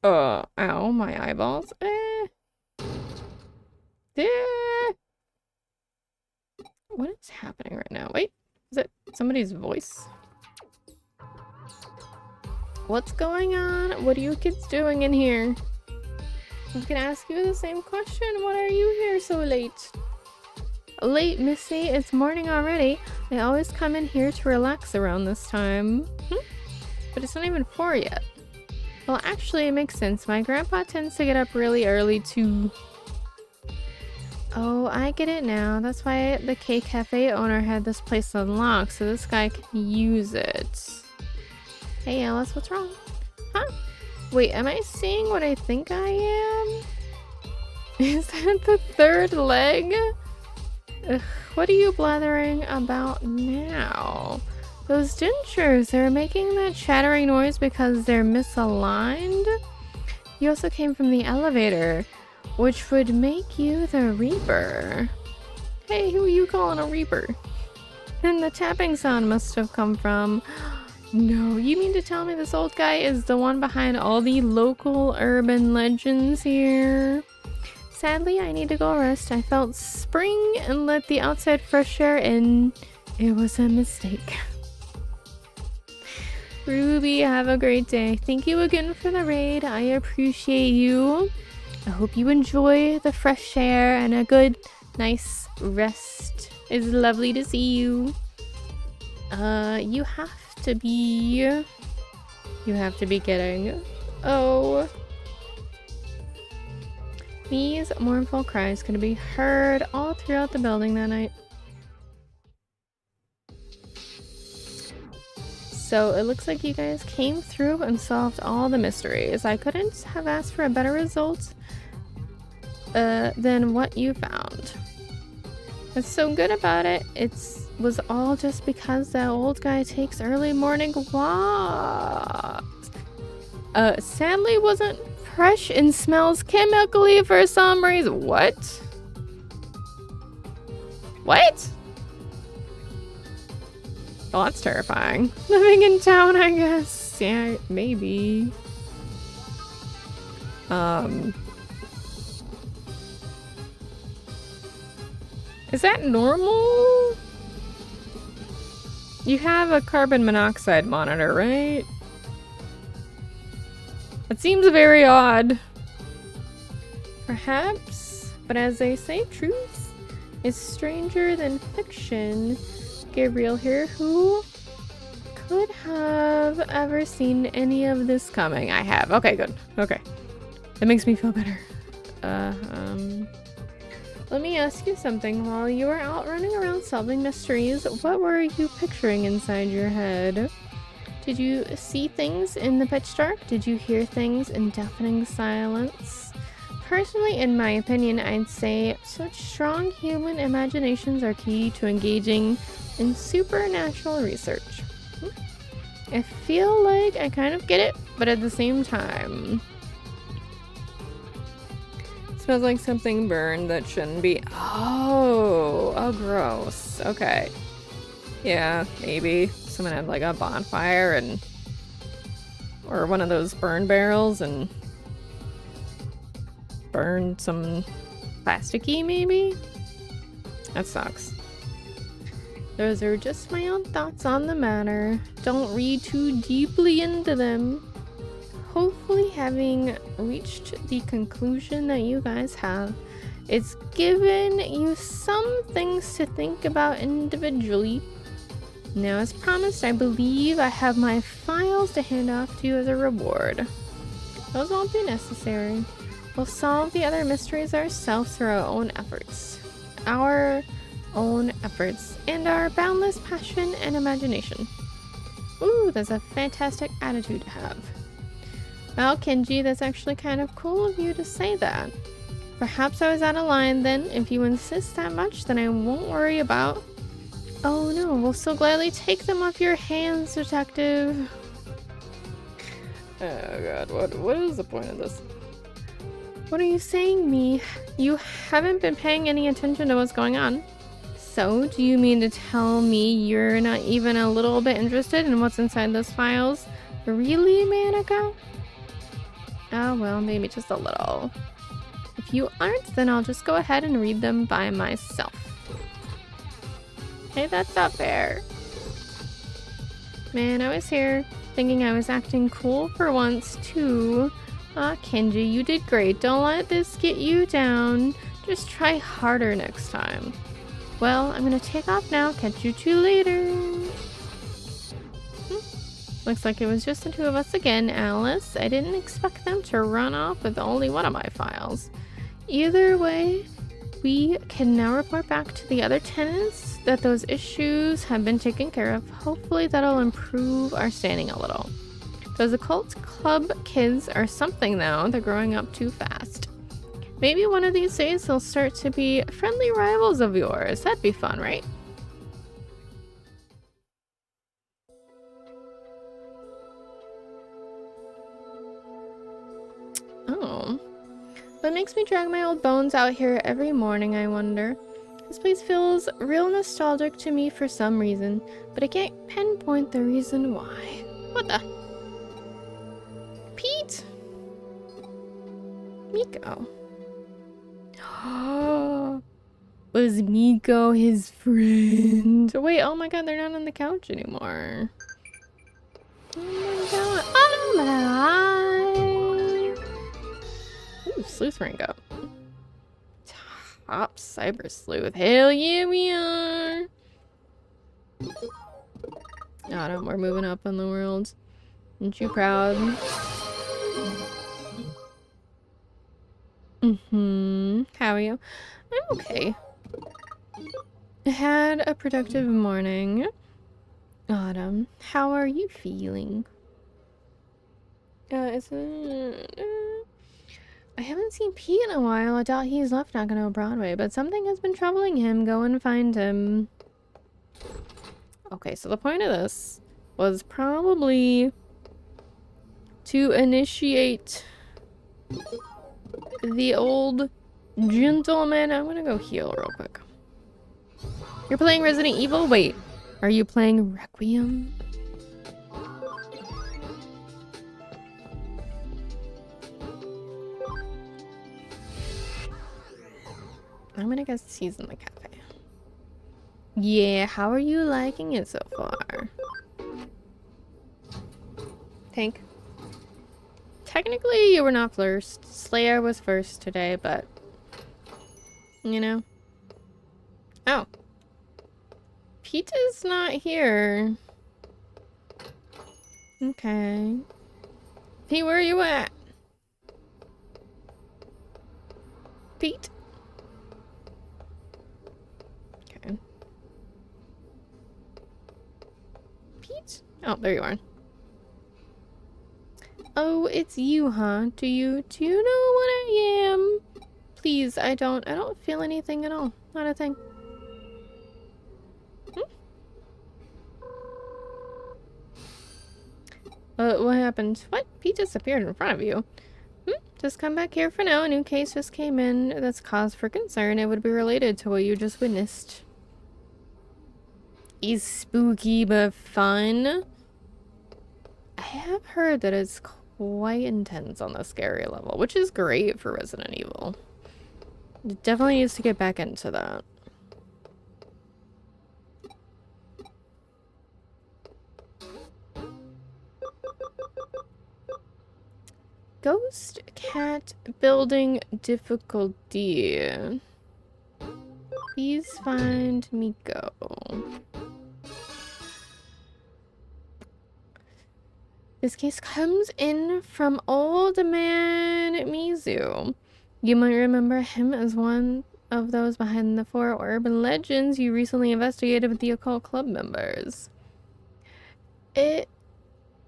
S1: ow, my eyeballs. What is happening right now? Wait, is it somebody's voice? What's going on? What are you kids doing in here? I can ask you the same question. Why are you here so late? Late, Missy. It's morning already. I always come in here to relax around this time. But it's not even 4 yet. Well, actually, it makes sense. My grandpa tends to get up really early too. Oh, I get it now. That's why the K Cafe owner had this place unlocked, so this guy can use it. Hey, Alice, what's wrong? Huh? Wait, am I seeing what I think I am? Is that the third leg? Ugh, what are you blathering about now? Those dentures, they're making that chattering noise because they're misaligned? You also came from the elevator, which would make you the Reaper. Hey, who are you calling a Reaper? Then the tapping sound must have come from... No, you mean to tell me this old guy is the one behind all the local urban legends here? Sadly, I need to go rest. I felt spring and let the outside fresh air in. It was a mistake. Ruby, have a great day. Thank you again for the raid. I appreciate you. I hope you enjoy the fresh air and a good, nice rest. It's lovely to see you. You have to be kidding. Oh. These mournful cries could be heard all throughout the building that night. So it looks like you guys came through and solved all the mysteries. I couldn't have asked for a better result than what you found. What's so good about it, was all just because that old guy takes early morning walks. Sadly wasn't fresh and smells chemically for some reason. What? What? Oh, that's terrifying. Living in town, I guess. Yeah, maybe. Is that normal? You have a carbon monoxide monitor, right? It seems very odd. Perhaps, but as they say, truth is stranger than fiction. Gabriel here, who could have ever seen any of this coming? I have. Okay, good. Okay. That makes me feel better. Let me ask you something. While you were out running around solving mysteries, what were you picturing inside your head? Did you see things in the pitch dark? Did you hear things in deafening silence? Personally, in my opinion, I'd say such strong human imaginations are key to engaging in supernatural research. I feel like I kind of get it, but at the same time... Smells like something burned that shouldn't be. Oh, gross. Okay. Yeah, maybe. Someone had like a bonfire and... Or one of those burn barrels and... burned some plasticky, maybe? That sucks. Those are just my own thoughts on the matter. Don't read too deeply into them. Hopefully, having reached the conclusion that you guys have, it's given you some things to think about individually. Now, as promised, I believe I have my files to hand off to you as a reward. Those won't be necessary. We'll solve the other mysteries ourselves through our own efforts. our own efforts and our boundless passion and imagination. Ooh, that's a fantastic attitude to have. Well, Kenji, that's actually kind of cool of you to say that. Perhaps I was out of line then. If you insist that much, then I won't worry about... Oh no, we'll so gladly take them off your hands, detective. Oh god, what is the point of this? What are you saying, me? You haven't been paying any attention to what's going on. So, do you mean to tell me you're not even a little bit interested in what's inside those files? Really, Manika? Oh, well, maybe just a little. If you aren't, then I'll just go ahead and read them by myself. Hey, that's not fair. Man, I was here thinking I was acting cool for once, too. Ah, Kenji, you did great. Don't let this get you down. Just try harder next time. Well, I'm gonna take off now. Catch you two later. Looks like it was just the two of us again, Alice. I didn't expect them to run off with only one of my files. Either way, we can now report back to the other tenants that those issues have been taken care of. Hopefully that'll improve our standing a little. Those occult club kids are something now. They're growing up too fast. Maybe one of these days they'll start to be friendly rivals of yours. That'd be fun, right? Oh. What makes me drag my old bones out here every morning, I wonder? This place feels real nostalgic to me for some reason, but I can't pinpoint the reason why. What the? Pete? Miko. Was Miko his friend? Wait, oh my god, they're not on the couch anymore. Oh my god. Ooh, Sleuth rank up. Top Cyber Sleuth. Hell yeah, we are. Autumn, we're moving up in the world. Aren't you proud? How are you? I'm okay. I had a productive morning. Autumn, how are you feeling? I haven't seen Pete in a while. I doubt he's left Nakano Broadway, but something has been troubling him. Go and find him. Okay, so the point of this was probably to initiate the old gentleman. I'm gonna go heal real quick. You're playing Resident Evil? Wait, are you playing Requiem? I'm gonna guess he's in the cafe. Yeah, how are you liking it so far? Tank. Technically, you were not first. Slayer was first today, but... You know. Oh. Pete is not here. Okay. Pete, where are you at? Pete? Okay. Pete? Oh, there you are. Oh, it's you, huh? Do you know what I am? Please, I don't feel anything at all. Not a thing. What happened? What? Pete disappeared in front of you. Just come back here for now. A new case just came in that's cause for concern. It would be related to what you just witnessed. He's spooky but fun. I have heard that it's quite intense on the scary level, which is great for Resident Evil. It definitely needs to get back into that. Ghost cat building difficulty. Please find Miko. This case comes in from old man Mizu. You might remember him as one of those behind the 4 urban legends you recently investigated with the occult club members. It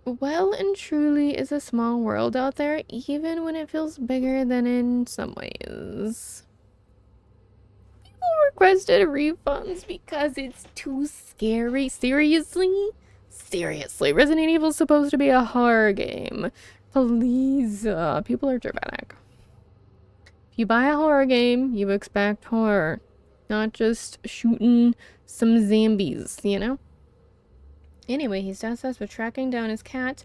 S1: well and truly is a small world out there, even when it feels bigger than in some ways. People requested refunds because it's too scary. Seriously? Seriously, Resident Evil's supposed to be a horror game. Please, people are dramatic. If you buy a horror game, you expect horror. Not just shooting some zombies, you know? Anyway, he's tasked with tracking down his cat.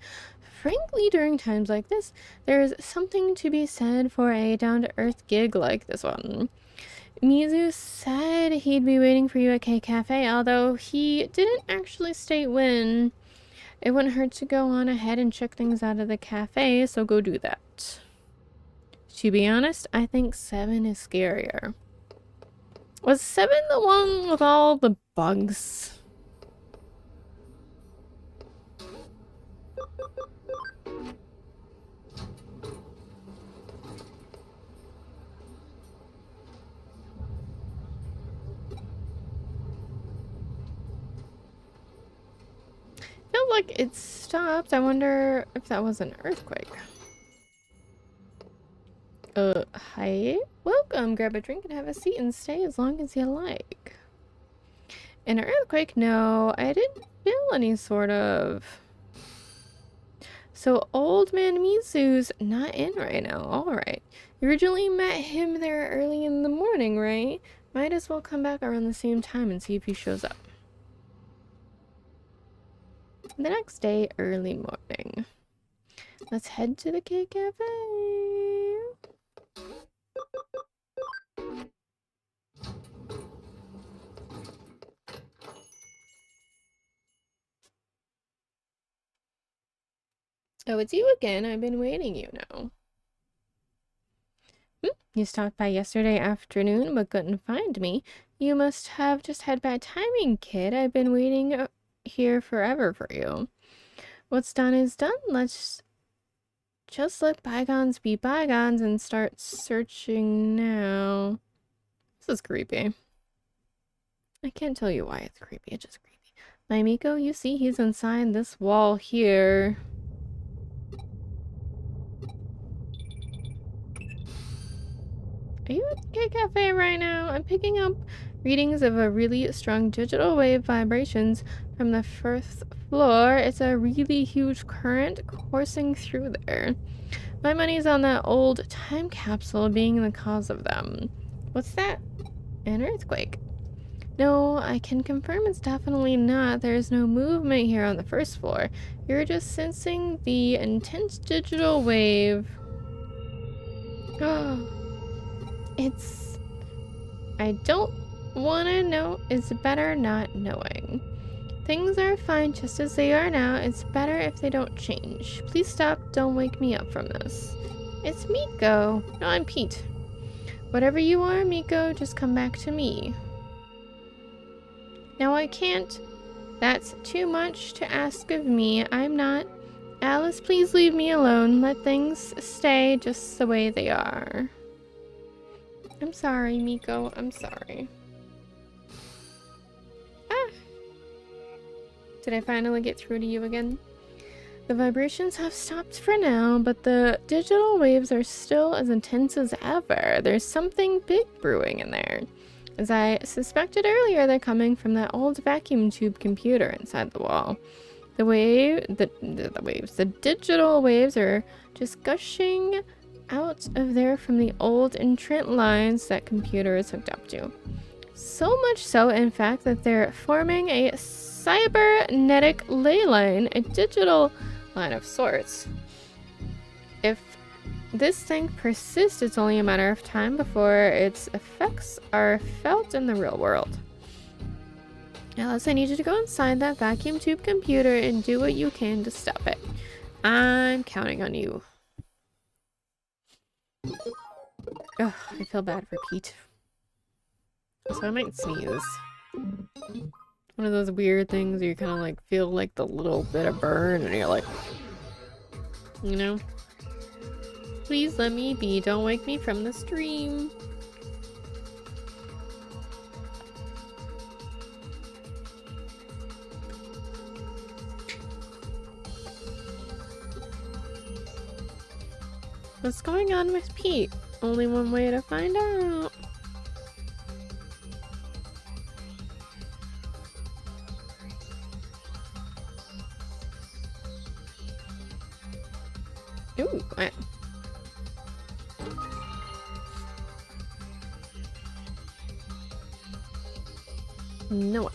S1: Frankly, during times like this, there's something to be said for a down-to-earth gig like this one. Mizu said he'd be waiting for you at K Cafe, although he didn't actually state when. It wouldn't hurt to go on ahead and check things out of the cafe, so go do that. To be honest, I think 7 is scarier. Was 7 the one with all the bugs? Felt like it stopped. I wonder if that was an earthquake. Hi. Welcome. Grab a drink and have a seat and stay as long as you like. An earthquake? No, I didn't feel any sort of... So old man Mizu's not in right now. Alright. You originally met him there early in the morning, right? Might as well come back around the same time and see if he shows up. The next day, early morning. Let's head to the K Cafe. Oh, it's you again. I've been waiting, you know. You stopped by yesterday afternoon but couldn't find me. You must have just had bad timing, kid. I've been waiting here forever for you. What's done is done. Let's just let bygones be bygones and start searching now. This is creepy. I can't tell you why it's creepy. It's just creepy. My Miko, you see he's inside this wall here. Are you at the K Cafe right now? I'm picking up readings of a really strong digital wave vibrations from the first floor. It's a really huge current coursing through there. My money's on that old time capsule being the cause of them. What's that? An earthquake. No, I can confirm it's definitely not. There's no movement here on the first floor. You're just sensing the intense digital wave. It's... I don't want to know. It's better not knowing. Things are fine just as they are now. It's better if they don't change. Please stop. Don't wake me up from this. It's Miko. No, I'm Pete. Whatever you are, Miko, just come back to me. No, I can't. That's too much to ask of me. I'm not. Alice, please leave me alone. Let things stay just the way they are. I'm sorry, Miko. I'm sorry. Ah! Did I finally get through to you again? The vibrations have stopped for now, but the digital waves are still as intense as ever. There's something big brewing in there. As I suspected earlier, they're coming from that old vacuum tube computer inside the wall. The digital waves are just gushing out of there from the old entrant lines that computer is hooked up to. So much so, in fact, that they're forming a cybernetic ley line, a digital line of sorts. If this thing persists, it's only a matter of time before its effects are felt in the real world. Alice, I need you to go inside that vacuum tube computer and do what you can to stop it. I'm counting on you. Ugh, I feel bad for Pete. So I might sneeze. One of those weird things where you kind of like feel like the little bit of burn and you're like, you know? Please let me be. Don't wake me from the stream. What's going on with Pete? Only one way to find out. Ooh, what? No.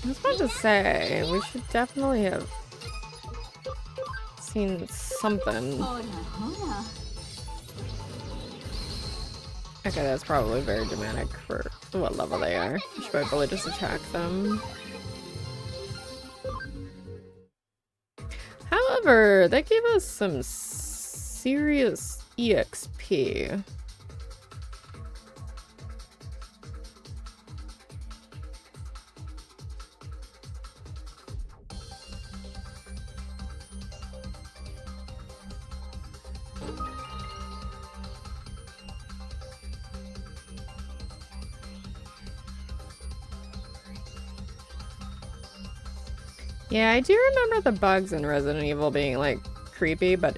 S1: I was about to say, we should definitely have seen something. Okay, that's probably very dramatic for what level they are. We should probably just attack them. However, that gave us some serious EXP. Yeah, I do remember the bugs in Resident Evil being, like, creepy, but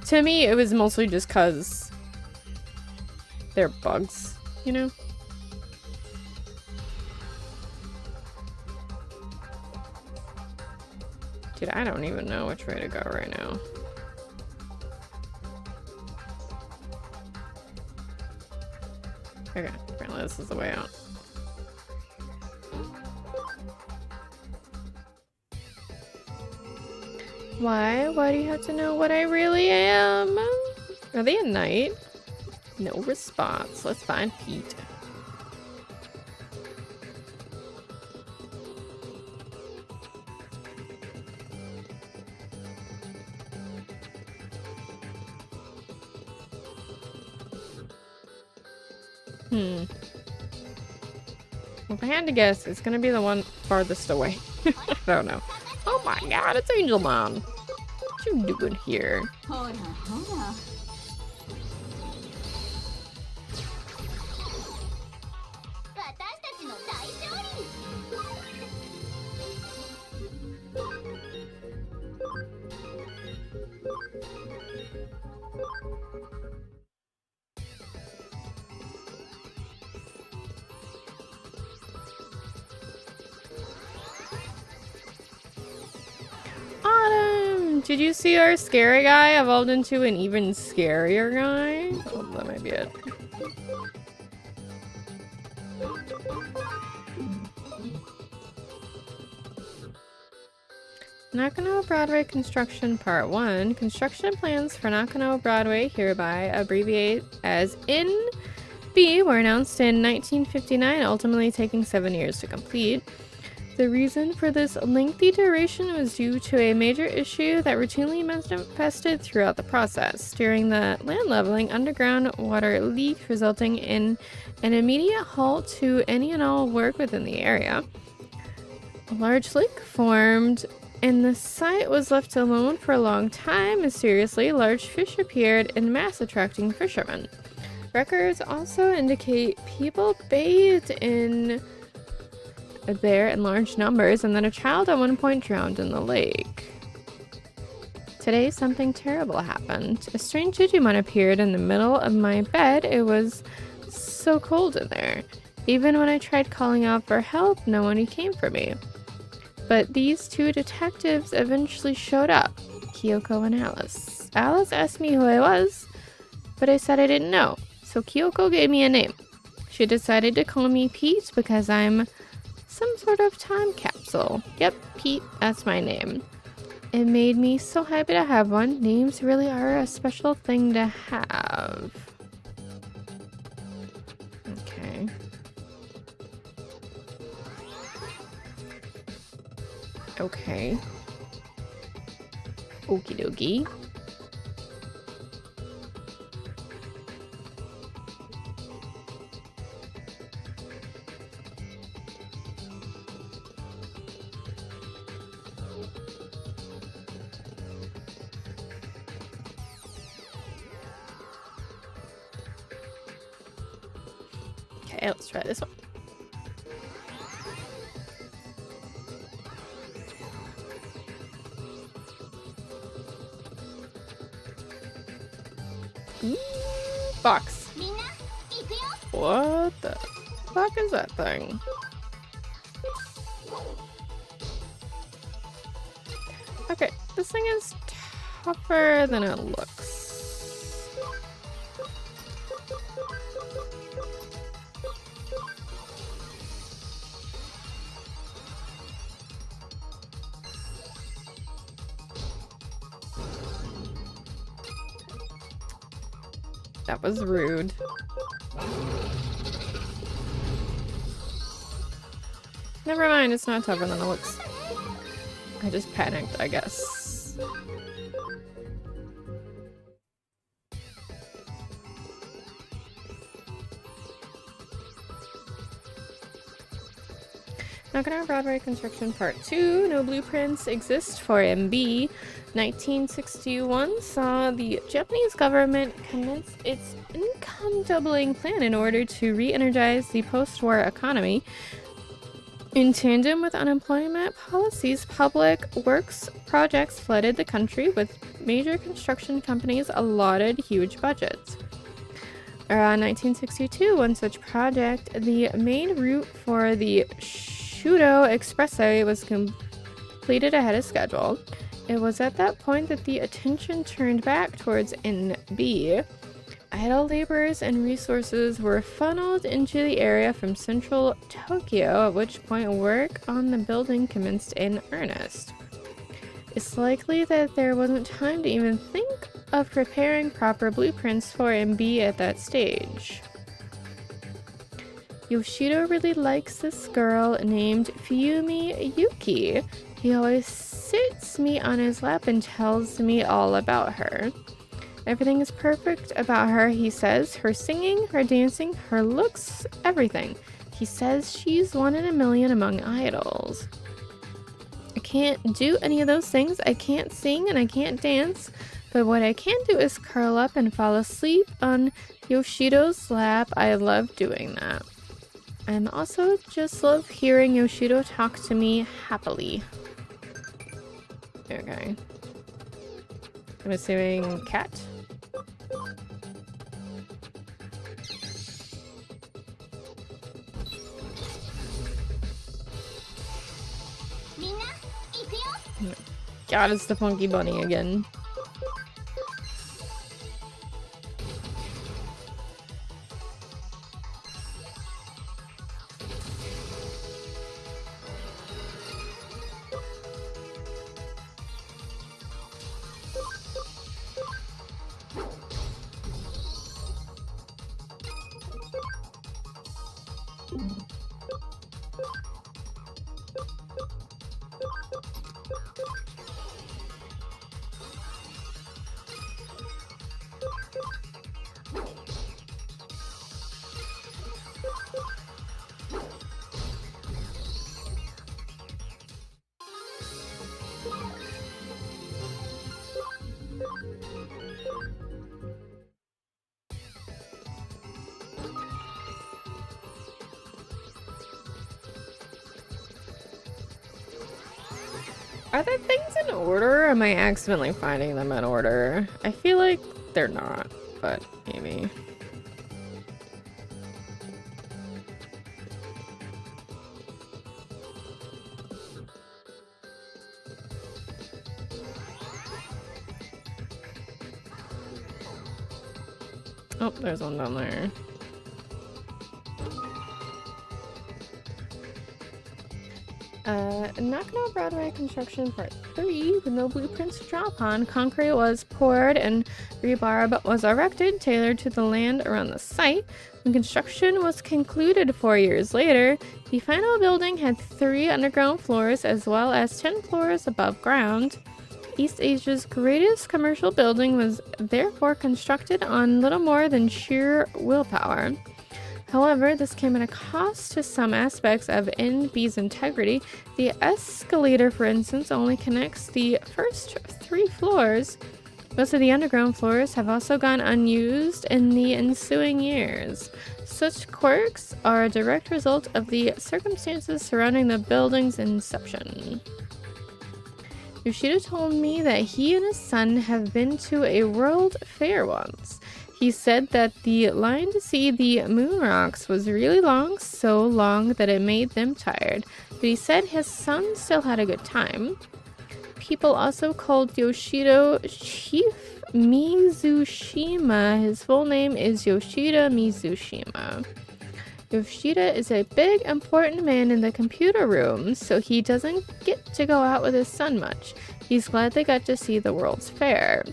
S1: to me, it was mostly just because they're bugs, you know? Dude, I don't even know which way to go right now. Okay, apparently this is the way out. Why? Why do you have to know what I really am? Are they a knight? No response. Let's find Pete. Well, if I had to guess, it's gonna be the one farthest away. I don't know. Oh my god, it's Angelmon! What you doing here? Did you see our scary guy evolved into an even scarier guy? Oh, that might be it. Nakano Broadway Construction Part 1. Construction plans for Nakano Broadway, hereby abbreviated as NB, were announced in 1959, ultimately taking 7 years to complete. The reason for this lengthy duration was due to a major issue that routinely manifested throughout the process. During the land leveling, underground water leaked, resulting in an immediate halt to any and all work within the area. A large lake formed, and the site was left alone for a long time. Mysteriously, large fish appeared in mass, attracting fishermen. Records also indicate people bathed in there in large numbers, and then a child at one point drowned in the lake. Today, something terrible happened. A strange Digimon appeared in the middle of my bed. It was so cold in there. Even when I tried calling out for help, no one came for me. But these two detectives eventually showed up, Kyoko and Alice. Alice asked me who I was, but I said I didn't know, so Kyoko gave me a name. She decided to call me Pete because I'm some sort of time capsule. Yep, Pete, that's my name. It made me so happy to have one. Names really are a special thing to have. Okay. Okay. Okie dokie. Okay, let's try this one. Box. What the fuck is that thing? Okay, this thing is tougher than it looks. That was rude. Never mind, it's not tougher than it looks. I just panicked, I guess. Knocking on Broadway Construction Part 2. No blueprints exist for MB. 1961 saw the Japanese government commence its income doubling plan in order to re-energize the post-war economy. In tandem with unemployment policies, public works projects flooded the country, with major construction companies allotted huge budgets. Around 1962, one such project, the main route for the Shudo Expressway, was completed ahead of schedule. It was at that point that the attention turned back towards NB. Idle laborers and resources were funneled into the area from central Tokyo, at which point work on the building commenced in earnest. It's likely that there wasn't time to even think of preparing proper blueprints for MB at that stage. Yoshido really likes this girl named Fuyumi Yuki. He always sits me on his lap and tells me all about her. Everything is perfect about her, he says. Her singing, her dancing, her looks, everything. He says she's 1 in a million among idols. I can't do any of those things. I can't sing and I can't dance. But what I can do is curl up and fall asleep on Yoshido's lap. I love doing that. I'm also just love hearing Yoshido talk to me happily. Okay. I'm assuming cat. God, it's the funky bunny again. Are the things in order, or am I accidentally finding them in order? I feel like they're not, but maybe. Oh, there's one down there. Nakano Broadway Construction Part 3, with no blueprints to draw upon. Concrete was poured and rebar was erected, tailored to the land around the site. When construction was concluded 4 years later, the final building had 3 underground floors as well as 10 floors above ground. East Asia's greatest commercial building was therefore constructed on little more than sheer willpower. However, this came at a cost to some aspects of NB's integrity. The escalator, for instance, only connects the first 3 floors. Most of the underground floors have also gone unused in the ensuing years. Such quirks are a direct result of the circumstances surrounding the building's inception. Yoshida told me that he and his son have been to a world fair once. He said that the line to see the moon rocks was really long, so long that it made them tired, but he said his son still had a good time. People also called Yoshida Chief Mizushima. His full name is Yoshida Mizushima. Yoshida is a big, important man in the computer room, so he doesn't get to go out with his son much. He's glad they got to see the World's Fair.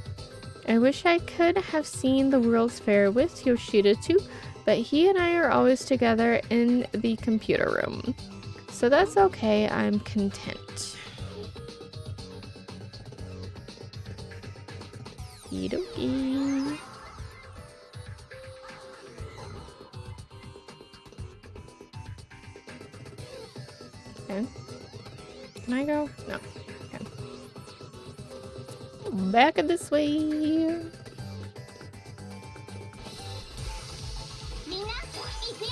S1: I wish I could have seen the World's Fair with Yoshida too, but he and I are always together in the computer room. So that's okay, I'm content. Okie-dokie. Okay. Can I go? No. Okay. Back this way.
S5: みんな行くよ。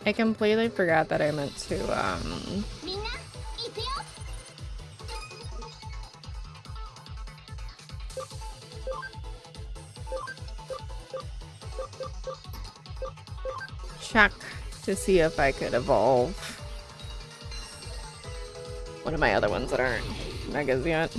S1: I completely forgot that I meant to,
S5: みんな行くよ。
S1: check to see if I could evolve one of my other ones that aren't megas yet.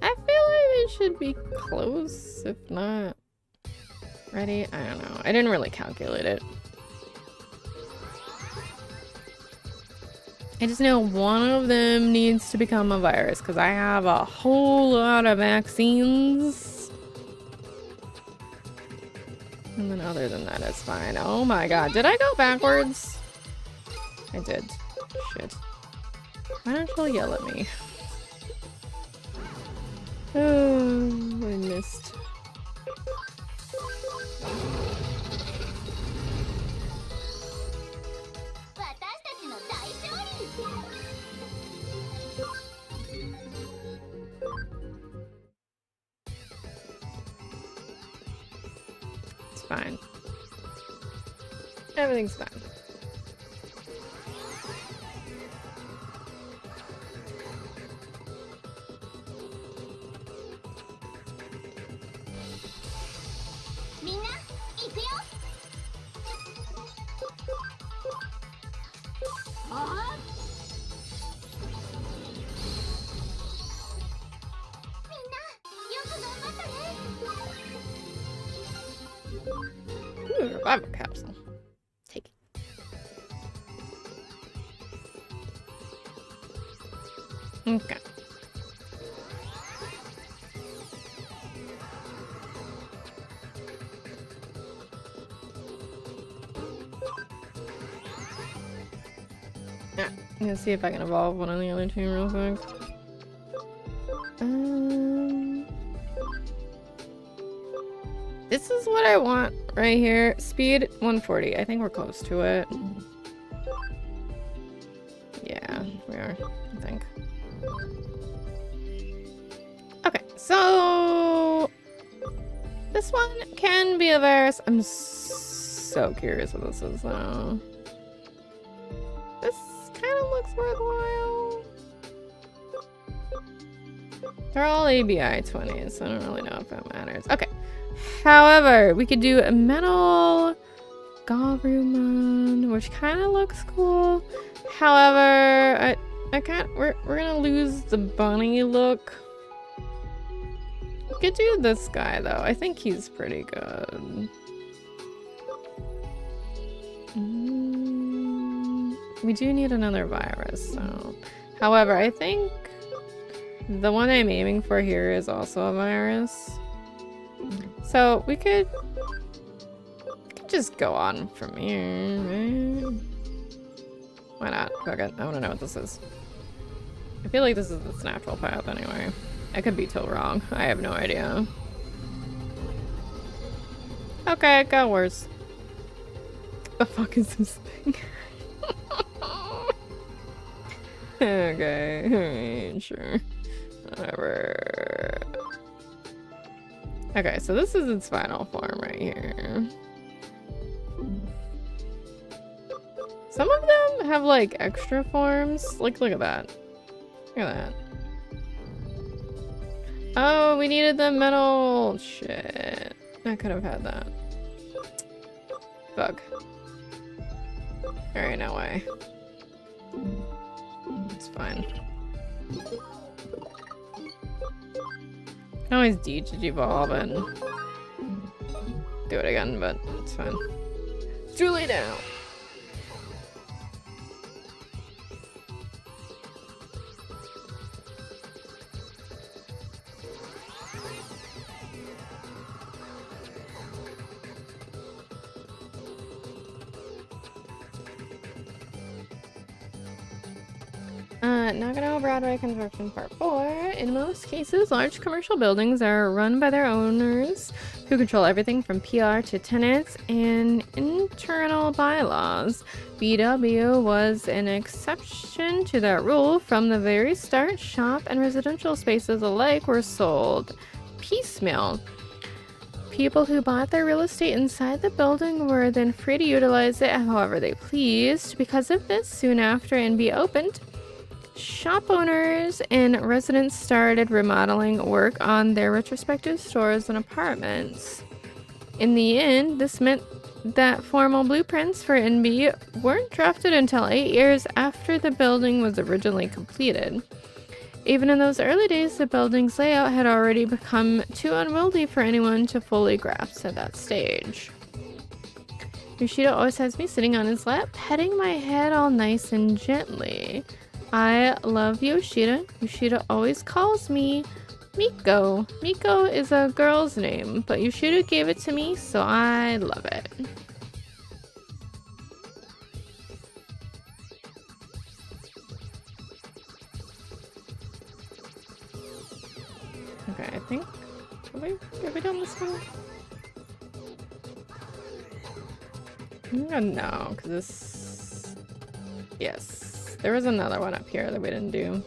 S1: I feel like it should be close, if not ready. I don't know. I didn't really calculate it. I just know one of them needs to become a virus because I have a whole lot of vaccines. And then other than that, it's fine. Oh my god. Did I go backwards? I did. Shit. Why don't you yell at me? Oh, I missed. It's fine. Everything's fine. Ooh, revival capsule. Take it. Okay. Yeah, I'm gonna see if I can evolve one of the other two real quick. This is what I want right here. Speed 140. I think we're close to it. Yeah, we are, I think. Okay, so this one can be a virus. I'm so curious what this is though. This kind of looks worthwhile. They're all ABI 20s, so I don't really know if that matters. Okay. However, we could do a metal Garurumon, which kind of looks cool. However, I can't. We're gonna lose the bunny look. We could do this guy though. I think he's pretty good. We do need another virus, so. However, I think the one I'm aiming for here is also a virus. So we could just go on from here, right? Why not? Fuck it. I want to know what this is. I feel like this is its natural path anyway. I could be totally wrong. I have no idea. Okay, it got worse. The fuck is this thing? Okay, alright, sure. Whatever. Okay, so this is its final form right here. Some of them have like extra forms. Like, look at that. Look at that. Oh, we needed the metal. Shit. I could have had that. Bug. Alright, no way. It's fine. I can always Digivolve and do it again, but it's fine. It's too late now. Nagano Broadway Construction Part 4. In most cases, large commercial buildings are run by their owners who control everything from PR to tenants and internal bylaws. BW was an exception to that rule. From the very start, shop and residential spaces alike were sold piecemeal. People who bought their real estate inside the building were then free to utilize it however they pleased. Because of this, soon after NB opened, shop owners and residents started remodeling work on their respective stores and apartments. In the end, this meant that formal blueprints for NB weren't drafted until 8 years after the building was originally completed. Even in those early days, the building's layout had already become too unwieldy for anyone to fully grasp at that stage. Yoshida always has me sitting on his lap, petting my head all nice and gently. I love Yoshida. Yoshida always calls me Miko. Miko is a girl's name, but Yoshida gave it to me, so I love it. Okay, I think... Have we done this one? No, because this... Yes. There was another one up here that we didn't do.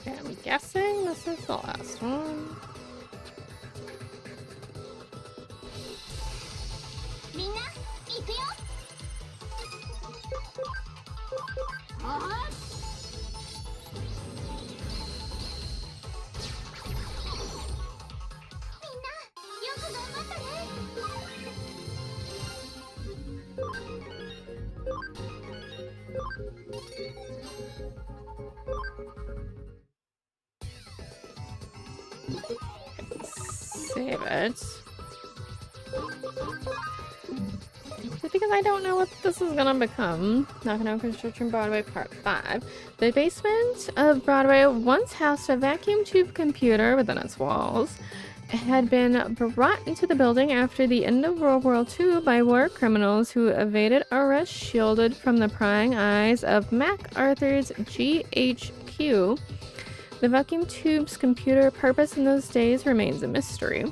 S1: Okay, I'm guessing this is the last one. Save it. Just because I don't know what this is gonna become. Knocking on Construction Broadway Part 5. The basement of Broadway once housed a vacuum tube computer within its walls. It had been brought into the building after the end of World War II by war criminals who evaded arrest, shielded from the prying eyes of MacArthur's GHQ. The vacuum tube's computer purpose in those days remains a mystery.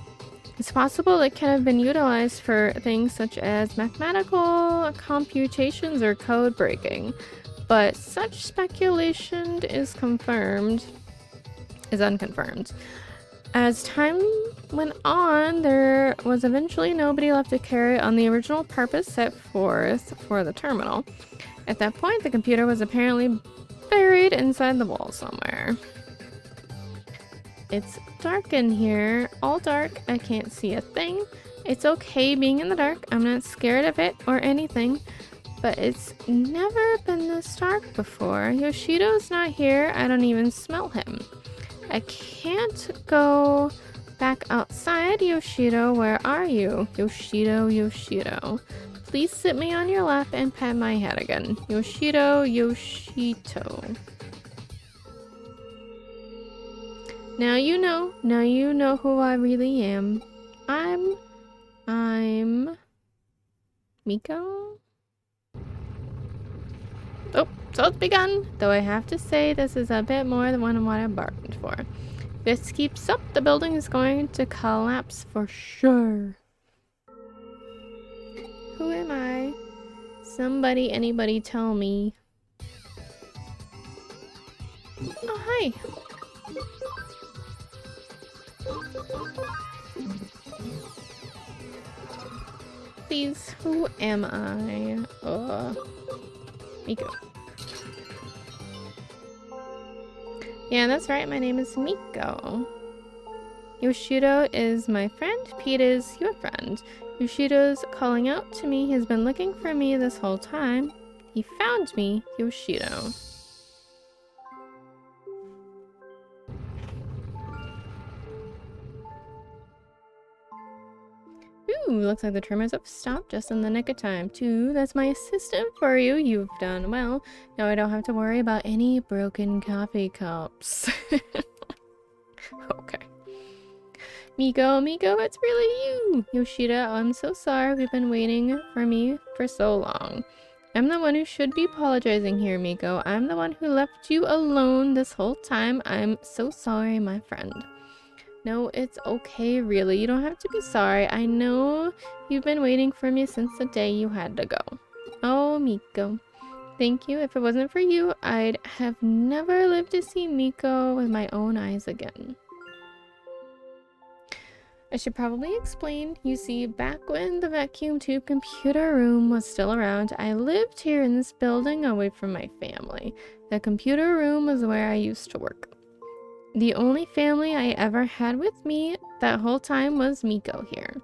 S1: It's possible it can have been utilized for things such as mathematical computations or code breaking, but such speculation is unconfirmed. As time went on, there was eventually nobody left to carry on the original purpose set forth for the terminal. At that point, the computer was apparently buried inside the wall somewhere. It's dark in here, all dark. I can't see a thing. It's okay being in the dark. I'm not scared of it or anything, but it's never been this dark before. Yoshido's not here. I don't even smell him. I can't go back outside. Yoshido, where are you? Yoshido, Yoshido. Please sit me on your lap and pat my head again. Yoshido, Yoshito. Now you know who I really am. I'm Miko? Oh, so it's begun. Though I have to say this is a bit more than what I bargained for. If this keeps up, the building is going to collapse for sure. Who am I? Somebody, anybody tell me. Oh, hi. Please, who am I? Miko. Yeah, that's right, my name is Miko. Yoshido is my friend, Pete is your friend. Yoshido's calling out to me, he's been looking for me this whole time. He found me, Yoshido. Ooh, looks like the tremors have stopped just in the nick of time, too. That's my assistant for you. You've done well. Now I don't have to worry about any broken coffee cups. Okay. Miko, it's really you! Yoshida, I'm so sorry. We've been waiting for me for so long. I'm the one who should be apologizing here, Miko. I'm the one who left you alone this whole time. I'm so sorry, my friend. No, it's okay, really. You don't have to be sorry. I know you've been waiting for me since the day you had to go. Oh, Miko. Thank you. If it wasn't for you, I'd have never lived to see Miko with my own eyes again. I should probably explain. You see, back when the vacuum tube computer room was still around, I lived here in this building away from my family. The computer room was where I used to work. The only family I ever had with me that whole time was Miko here.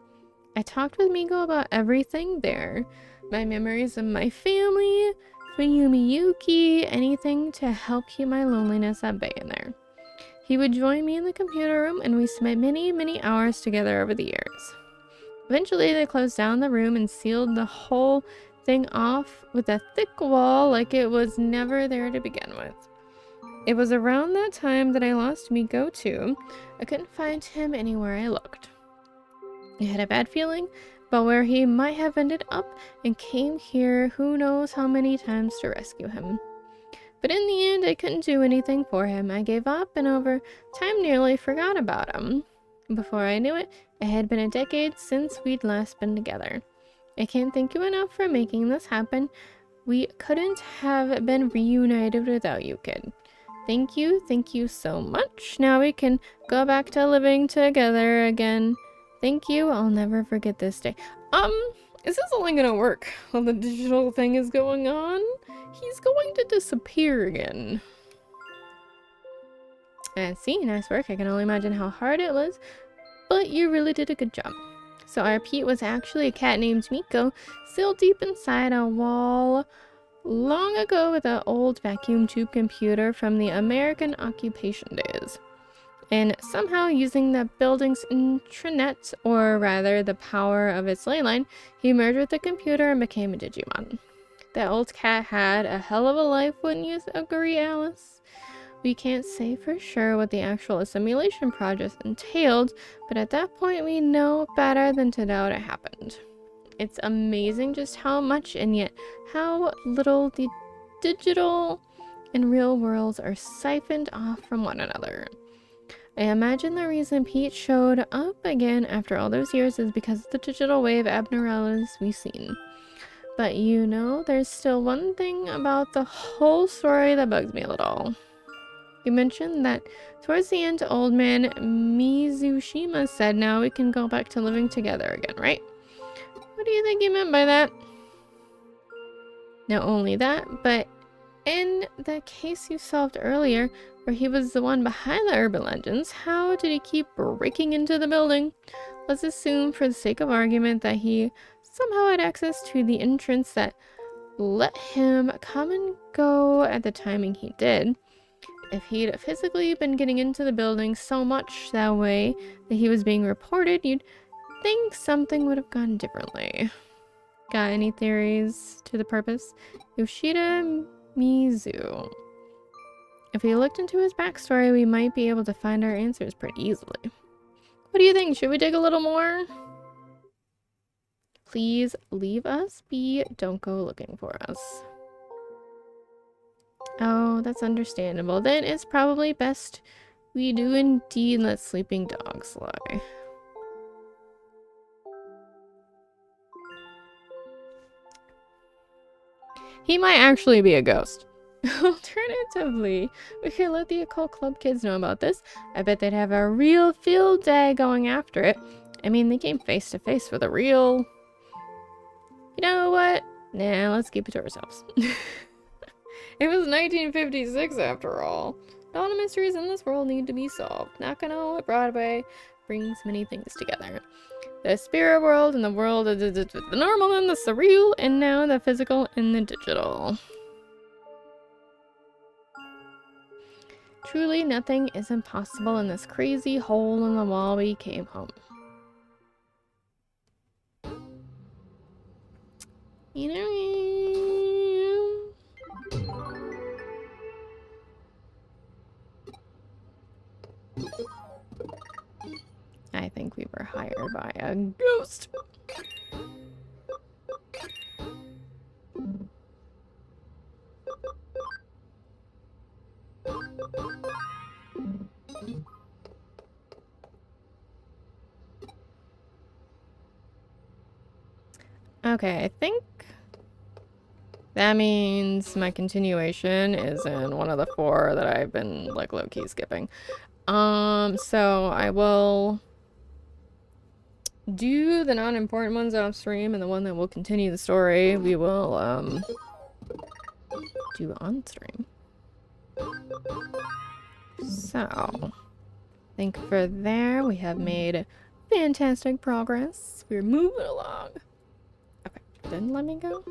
S1: I talked with Miko about everything there. My memories of my family, Fuyumi Yuki, anything to help keep my loneliness at bay in there. He would join me in the computer room and we spent many, many hours together over the years. Eventually they closed down the room and sealed the whole thing off with a thick wall like it was never there to begin with. It was around that time that I lost Miko too. I couldn't find him anywhere I looked. I had a bad feeling about where he might have ended up and came here who knows how many times to rescue him. But in the end, I couldn't do anything for him. I gave up and over time nearly forgot about him. Before I knew it, it had been a decade since we'd last been together. I can't thank you enough for making this happen. We couldn't have been reunited without you, kid. Thank you so much. Now we can go back to living together again. Thank you, I'll never forget this day. Is this only gonna work while the digital thing is going on? He's going to disappear again. I see, nice work. I can only imagine how hard it was, but you really did a good job. So our Pete was actually a cat named Miko, still deep inside a wall long ago with an old vacuum tube computer from the American occupation days. And somehow using the building's intranet, or rather the power of its ley line, he merged with the computer and became a Digimon. That old cat had a hell of a life, wouldn't you agree, Alice? We can't say for sure what the actual assimilation project entailed, but at that point we know better than to doubt it happened. It's amazing just how much and yet how little the digital and real worlds are siphoned off from one another. I imagine the reason Pete showed up again after all those years is because of the digital wave abnormalities we've seen. But you know, there's still one thing about the whole story that bugs me a little. You mentioned that towards the end, old man Mizushima said now we can go back to living together again, right? What do you think he meant by that? Not only that, but in the case you solved earlier, where he was the one behind the urban legends, how did he keep breaking into the building? Let's assume, for the sake of argument, that he somehow had access to the entrance that let him come and go at the timing he did. If he'd physically been getting into the building so much that way that he was being reported, you'd think something would have gone differently. Got any theories to the purpose? Yoshida Mizu. If we looked into his backstory, we might be able to find our answers pretty easily. What do you think? Should we dig a little more? Please leave us be. Don't go looking for us. Oh, that's understandable. Then it's probably best we do indeed let sleeping dogs lie. He might actually be a ghost. Alternatively, we could let the occult club kids know about this. I bet they'd have a real field day going after it. I mean, they came face to face with a real... You know what? Nah, let's keep it to ourselves. It was 1956 after all. All the mysteries in this world need to be solved. Not gonna know what Broadway brings many things together. The spirit world and the world of the normal and the surreal, and now the physical and the digital. Truly, nothing is impossible in this crazy hole in the wall we came home. You know, I think we were hired by a ghost. Okay, I think that means my continuation is in one of the 4 that I've been like low-key skipping. So I will do the non-important ones off stream, and the one that will continue the story we will do on stream. So I think for there we have made fantastic progress. We're moving along. Okay, then let me go.